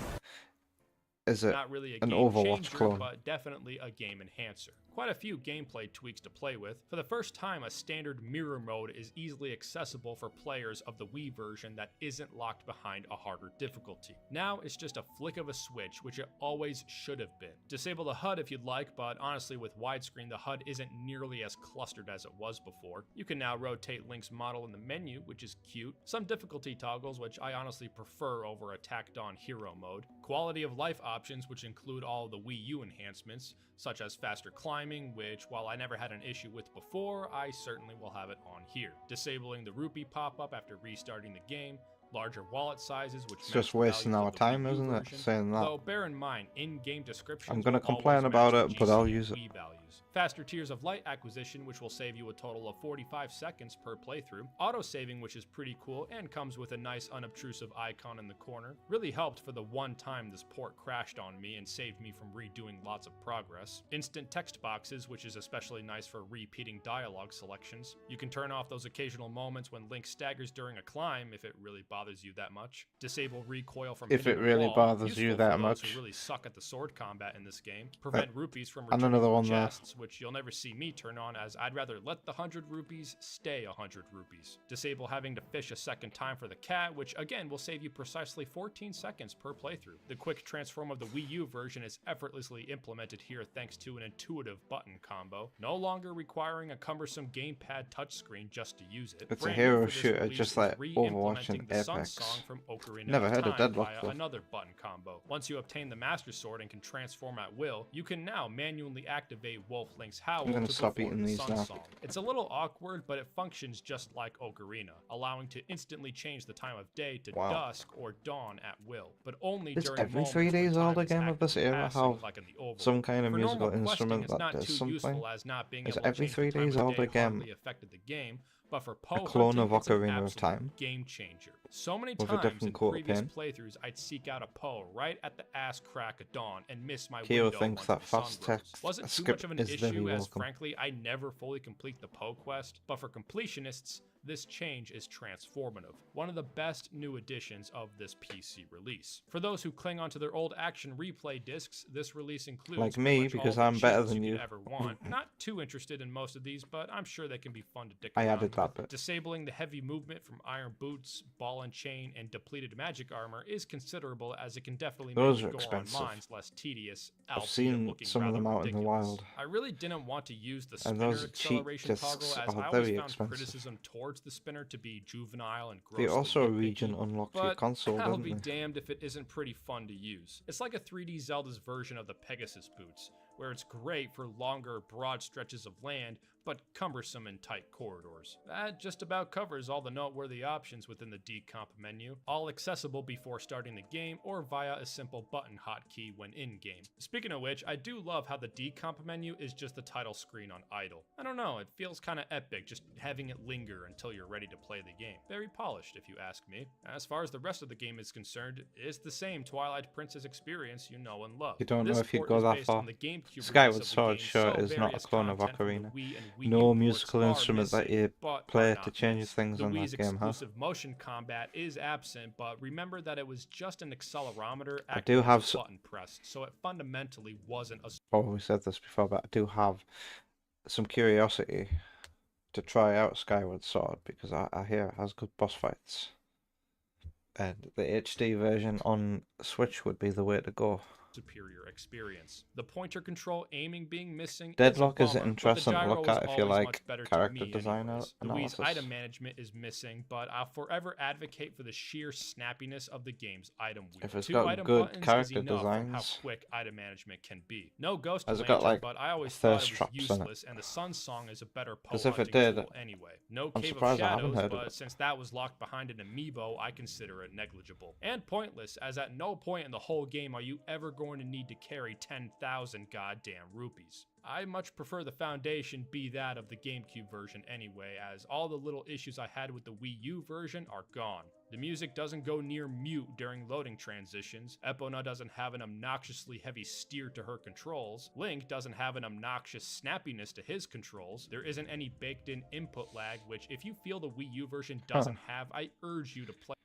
Is it Not really a an game Overwatch changer, clone? but definitely a game enhancer. quite a few gameplay tweaks to play with. For the first time, a standard mirror mode is easily accessible for players of the Wii version that isn't locked behind a harder difficulty. Now it's just a flick of a switch, which it always should have been. Disable the HUD if you'd like, but honestly with widescreen the HUD isn't nearly as clustered as it was before. You can now rotate Link's model in the menu, which is cute. Some difficulty toggles, which I honestly prefer over a tacked on hero mode. Quality of life options, which include all of the Wii U enhancements, such as faster climbing, which while I never had an issue with before, I certainly will have it on here. Disabling the rupee pop-up after restarting the game, larger wallet sizes, which it's just wasting our time, isn't it? Saying that. Though bear in mind, in-game descriptions I'm gonna will complain always about match it, but I'll GC use and it. Wii values. Faster tiers of light acquisition, which will save you a total of 45 seconds per playthrough. Auto-saving, which is pretty cool and comes with a nice unobtrusive icon in the corner. Really helped for the one time this port crashed on me and saved me from redoing lots of progress. Instant text boxes, which is especially nice for repeating dialogue selections. You can turn off those occasional moments when Link staggers during a climb if it really bothers you that much. Disable recoil from If hitting it a really wall, bothers useful you for that those much. who really suck at the sword combat in this game. Prevent rupees from And returning another from one there. chests, which you'll never see me turn on, as I'd rather let the 100 rupees stay 100 rupees. Disable having to fish a second time for the cat, which again will save you precisely 14 seconds per playthrough. The quick transform of the Wii U version is effortlessly implemented here thanks to an intuitive button combo, no longer requiring a cumbersome gamepad touchscreen just to use it. It's a Brand new hero for this shooter, release just is like re-implementing Overwatch and the Sun Apex. Song from Ocarina Never of heard Time of Deadlock via though. another button combo. Once you obtain the Master Sword and can transform at will, you can now manually activate Wolf Link's Howl I'm gonna to stop perform eating the these Sun now. Song. It's a little awkward, but it functions just like Ocarina, allowing to instantly change the time of day to Wow. dusk or dawn at will, but only Is during every moments 3 when days time old is again of this actively era passing, have like in the Oval. some kind of For musical normal questing, instrument it's that not does too something? useful, as not being Is able to every change 3 the time days of old day again hardly affected the game, but for a Poe clone hunting, of it's an Ocarina of absolute Time game changer. So many with a times in different coat of previous paint? playthroughs, I'd seek out a Poe right at the ass crack of dawn and miss my Keo window thinks once that the sun fast rose. text Wasn't too skip much of an is very issue, as welcome. frankly I never fully complete the Poe quest, but for completionists, this change is transformative. One of the best new additions of this PC release. For those who cling onto their old action replay discs, this release includes Like pretty me, much all because the I'm better cheats than you you. could ever want. Not too interested in most of these, but I'm sure they can be fun to dick I around added that with. bit. Disabling the heavy movement from iron boots, ball and chain, and depleted magic armor is considerable, as it can definitely Those make are the gore on expensive. mines less tedious, I've albeit seen looking some of them rather out in the ridiculous. wild. I really didn't want to use the And spinner those cheat acceleration discs toggle, as are I always very found expensive. criticism towards the spinner to be juvenile and They grossly also nitpicky, region unlocked your but console, I'll didn't be they? damned if it isn't pretty fun to use. It's like a 3D Zelda's version of the Pegasus boots, where it's great for longer, broad stretches of land, but cumbersome in tight corridors. That just about covers all the noteworthy options within the decomp menu, all accessible before starting the game or via a simple button hotkey when in-game. Speaking of which, I do love how the decomp menu is just the title screen on idle. I don't know, it feels kinda epic just having it linger until you're ready to play the game. Very polished, if you ask me. As far as the rest of the game is concerned, it's the same Twilight Princess experience you know and love. You don't know This if you'd port go is that based far. on the GameCube Skyward release of the Sword game, sure so is not a various clone of content from the Ocarina. Wii and Wii No U musical ports are instrument that missing, you but play are to not change missed. things The on Wii's that game, huh? exclusive motion combat is absent, but remember that it was just an accelerometer I acting do as have a button press, so it fundamentally wasn't a Oh, we said this before, but I do have some curiosity to try out Skyward Sword because I hear it has good boss fights. And the HD version on Switch would be the way to go. superior experience. The pointer control aiming being missing Deadlock is is a bummer, interesting but to the look gyro at is if you always like much better to character me design anyways. The Wii's analysis. item management is missing, but I'll forever advocate for the sheer snappiness of the game's item wheel. If it's 2 got item good buttons character is enough from how designs. quick item management can be. No ghost Has it lantern, got, like, but I always thirst thought it was traps in it? useless, and the Sun Song is a better Poe 'Cause if it hunting did, tool anyway. No I'm Cave of surprised I haven't Shadows, heard of but it. since that was locked behind an amiibo, I consider it negligible. And pointless, as at no point in the whole game are you ever going to need to carry 10,000 goddamn rupees. I much prefer the foundation be that of the GameCube version anyway, as all the little issues I had with the Wii U version are gone. The music doesn't go near mute during loading transitions, Epona doesn't have an obnoxiously heavy steer to her controls, Link doesn't have an obnoxious snappiness to his controls, there isn't any baked in input lag, which if you feel the Wii U version doesn't have, I urge you to play.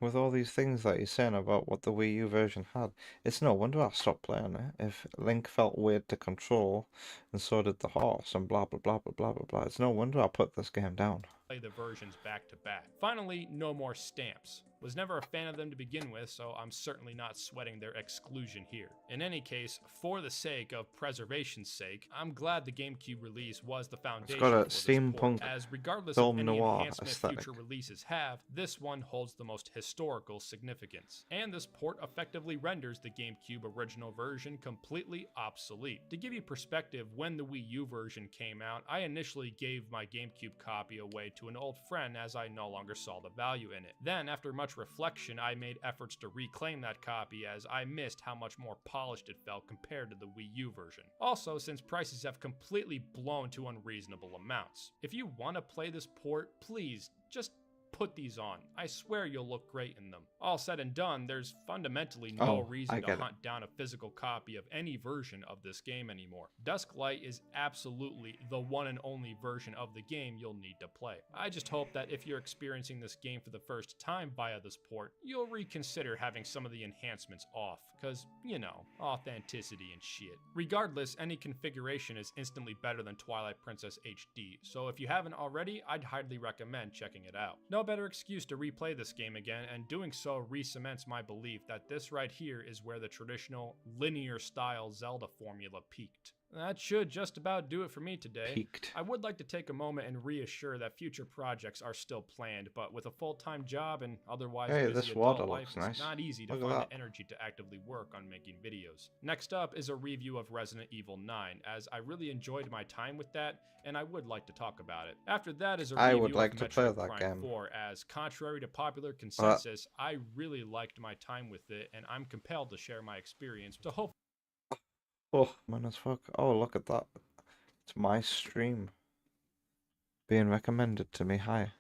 with all these things that he's saying about what the Wii U version had, it's no wonder I stopped playing it. If Link felt weird to control, and so did the horse, and blah blah blah blah blah blah blah, it's no wonder I put this game down. Play the versions back to back. Finally, no more stamps. Was never a fan of them to begin with, so I'm certainly not sweating their exclusion here. In any case, for the sake of preservation's sake, I'm glad the GameCube release was the foundation It's got a for this steampunk port, as regardless film of any noir enhancement aesthetic. future releases have, this one holds the most historical significance. And this port effectively renders the GameCube original version completely obsolete. To give you perspective, when the Wii U version came out, I initially gave my GameCube copy away to an old friend as I no longer saw the value in it. Then, after much reflection, I made efforts to reclaim that copy as I missed how much more polished it felt compared to the Wii U version. Also, since prices have completely blown to unreasonable amounts. If you want to play this port, please just put these on. I swear you'll look great in them. All said and done, there's fundamentally no reason to hunt down a physical copy of any version of this game anymore. Dusklight is absolutely the one and only version of the game you'll need to play. I just hope that if you're experiencing this game for the first time via this port, you'll reconsider having some of the enhancements off, cause, you know, authenticity and shit. Regardless, any configuration is instantly better than Twilight Princess HD, so if you haven't already, I'd highly recommend checking it out. No better excuse to replay this game again, and doing so re-cements my belief that this right here is where the traditional linear style Zelda formula peaked. That should just about do it for me today. Peaked. I would like to take a moment and reassure that future projects are still planned, but with a full-time job and otherwise busy this adult water life, looks it's nice. not easy to Look at find that. the energy to actively work on making videos. Next up is a review of Resident Evil 9, as I really enjoyed my time with that, and I would like to talk about it. After that is a I review would like of to Metroid play that Prime game. 4, as contrary to popular consensus, I really liked my time with it, and I'm compelled to share my experience to hope. Oh, man as fuck. Oh, look at that. It's my stream being recommended to me. Hi.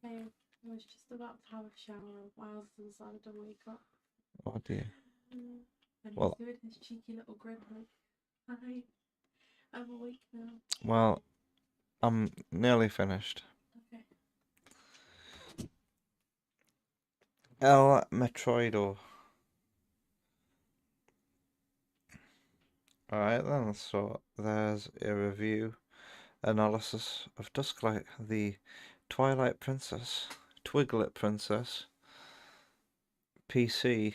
Hey, I was just about to have a shower while I decided to wake up. Oh dear. And Well- he's doing his cheeky little grin like, hi, I'm awake now. Well, I'm nearly finished. Okay. El Metroido. Alright then, so there's a review analysis of Dusklight, the Twilight Princess, Twiglet Princess, PC,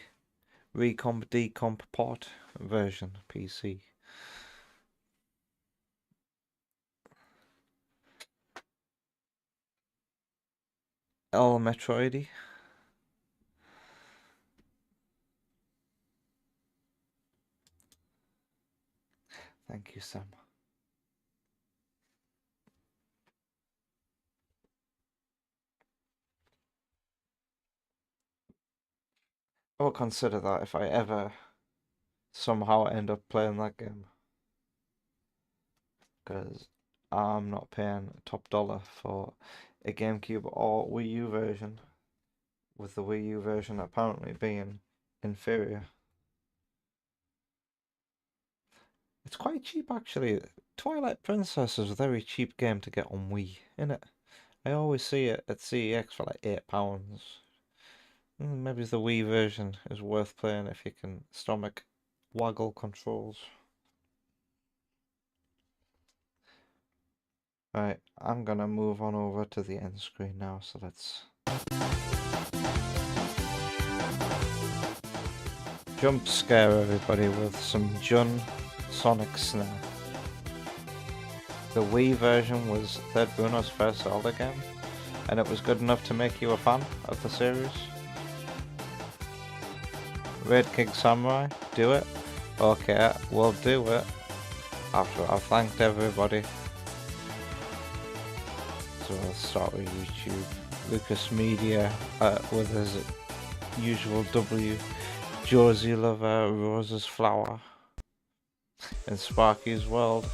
Recomp Decomp Port version, PC. El Metroidi. Thank you, Sam. I will consider that if I ever somehow end up playing that game. Because I'm not paying top dollar for a GameCube or Wii U version, with the Wii U version apparently being inferior. It's quite cheap actually. Twilight Princess is a very cheap game to get on Wii, innit? I always see it at CEX for like £8. Maybe the Wii version is worth playing if you can stomach waggle controls. Right, I'm gonna move on over to the end screen now, so let's jump scare everybody with some Jun Sonic Snare. The Wii version was Third Bruno's first Zelda game, and it was good enough to make you a fan of the series. Raid King Samurai, do it? Okay, we'll do it after I've thanked everybody. So I'll start with YouTube. Lucas Media with his usual W. Josie Lover, Rose's Flower. In Sparky's World.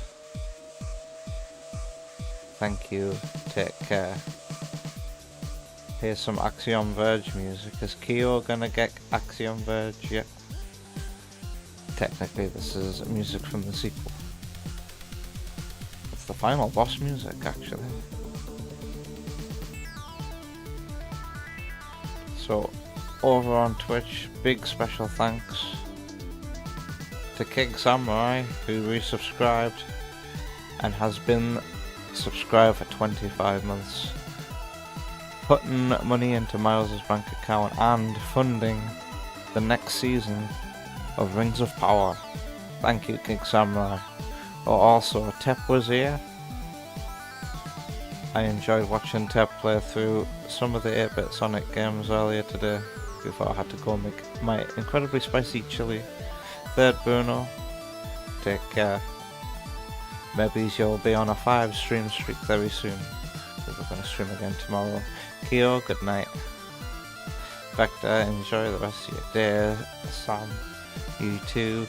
Thank you, take care. Here's some Axiom Verge music. Is Kyo gonna get Axiom Verge yet? Technically this is music from the sequel. It's the final boss music actually. So over on Twitch, big special thanks to King Samurai, who resubscribed and has been subscribed for 25 months, putting money into Miles' bank account and funding the next season of Rings of Power. Thank you, King Samurai. Oh, also, Tep was here. I enjoyed watching Tep play through some of the 8-bit Sonic games earlier today before I had to go make my incredibly spicy chili. Third Bruno, take care. Maybe you'll be on a 5 stream streak very soon, because we're going to stream again tomorrow. Kyo, good night. Vector, enjoy the rest of your day. Sam, you too.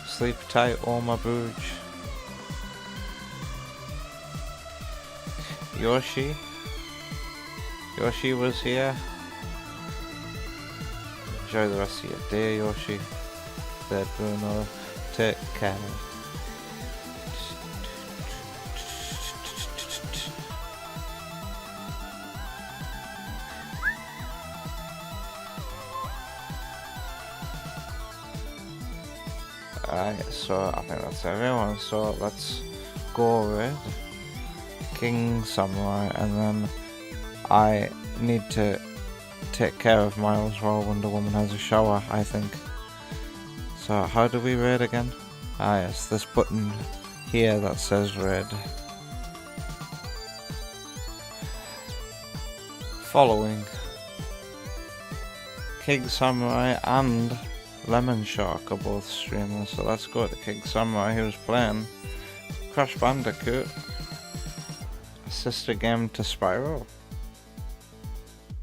Sleep tight, Oma Booge. Yoshi was here. Enjoy the rest of your day, Yoshi. Third Bruno, take care. Alright, so I think that's everyone, so let's go with King Samurai, and then I need to take care of Miles while Wonder Woman has a shower, I think. So how do we raid again? Ah yes, this button here that says raid. Following King Samurai and Lemon Shark are both streamers, so let's go to King Samurai, who's playing Crash Bandicoot, a sister game to Spyro.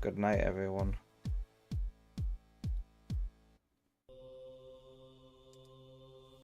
Good night, everyone.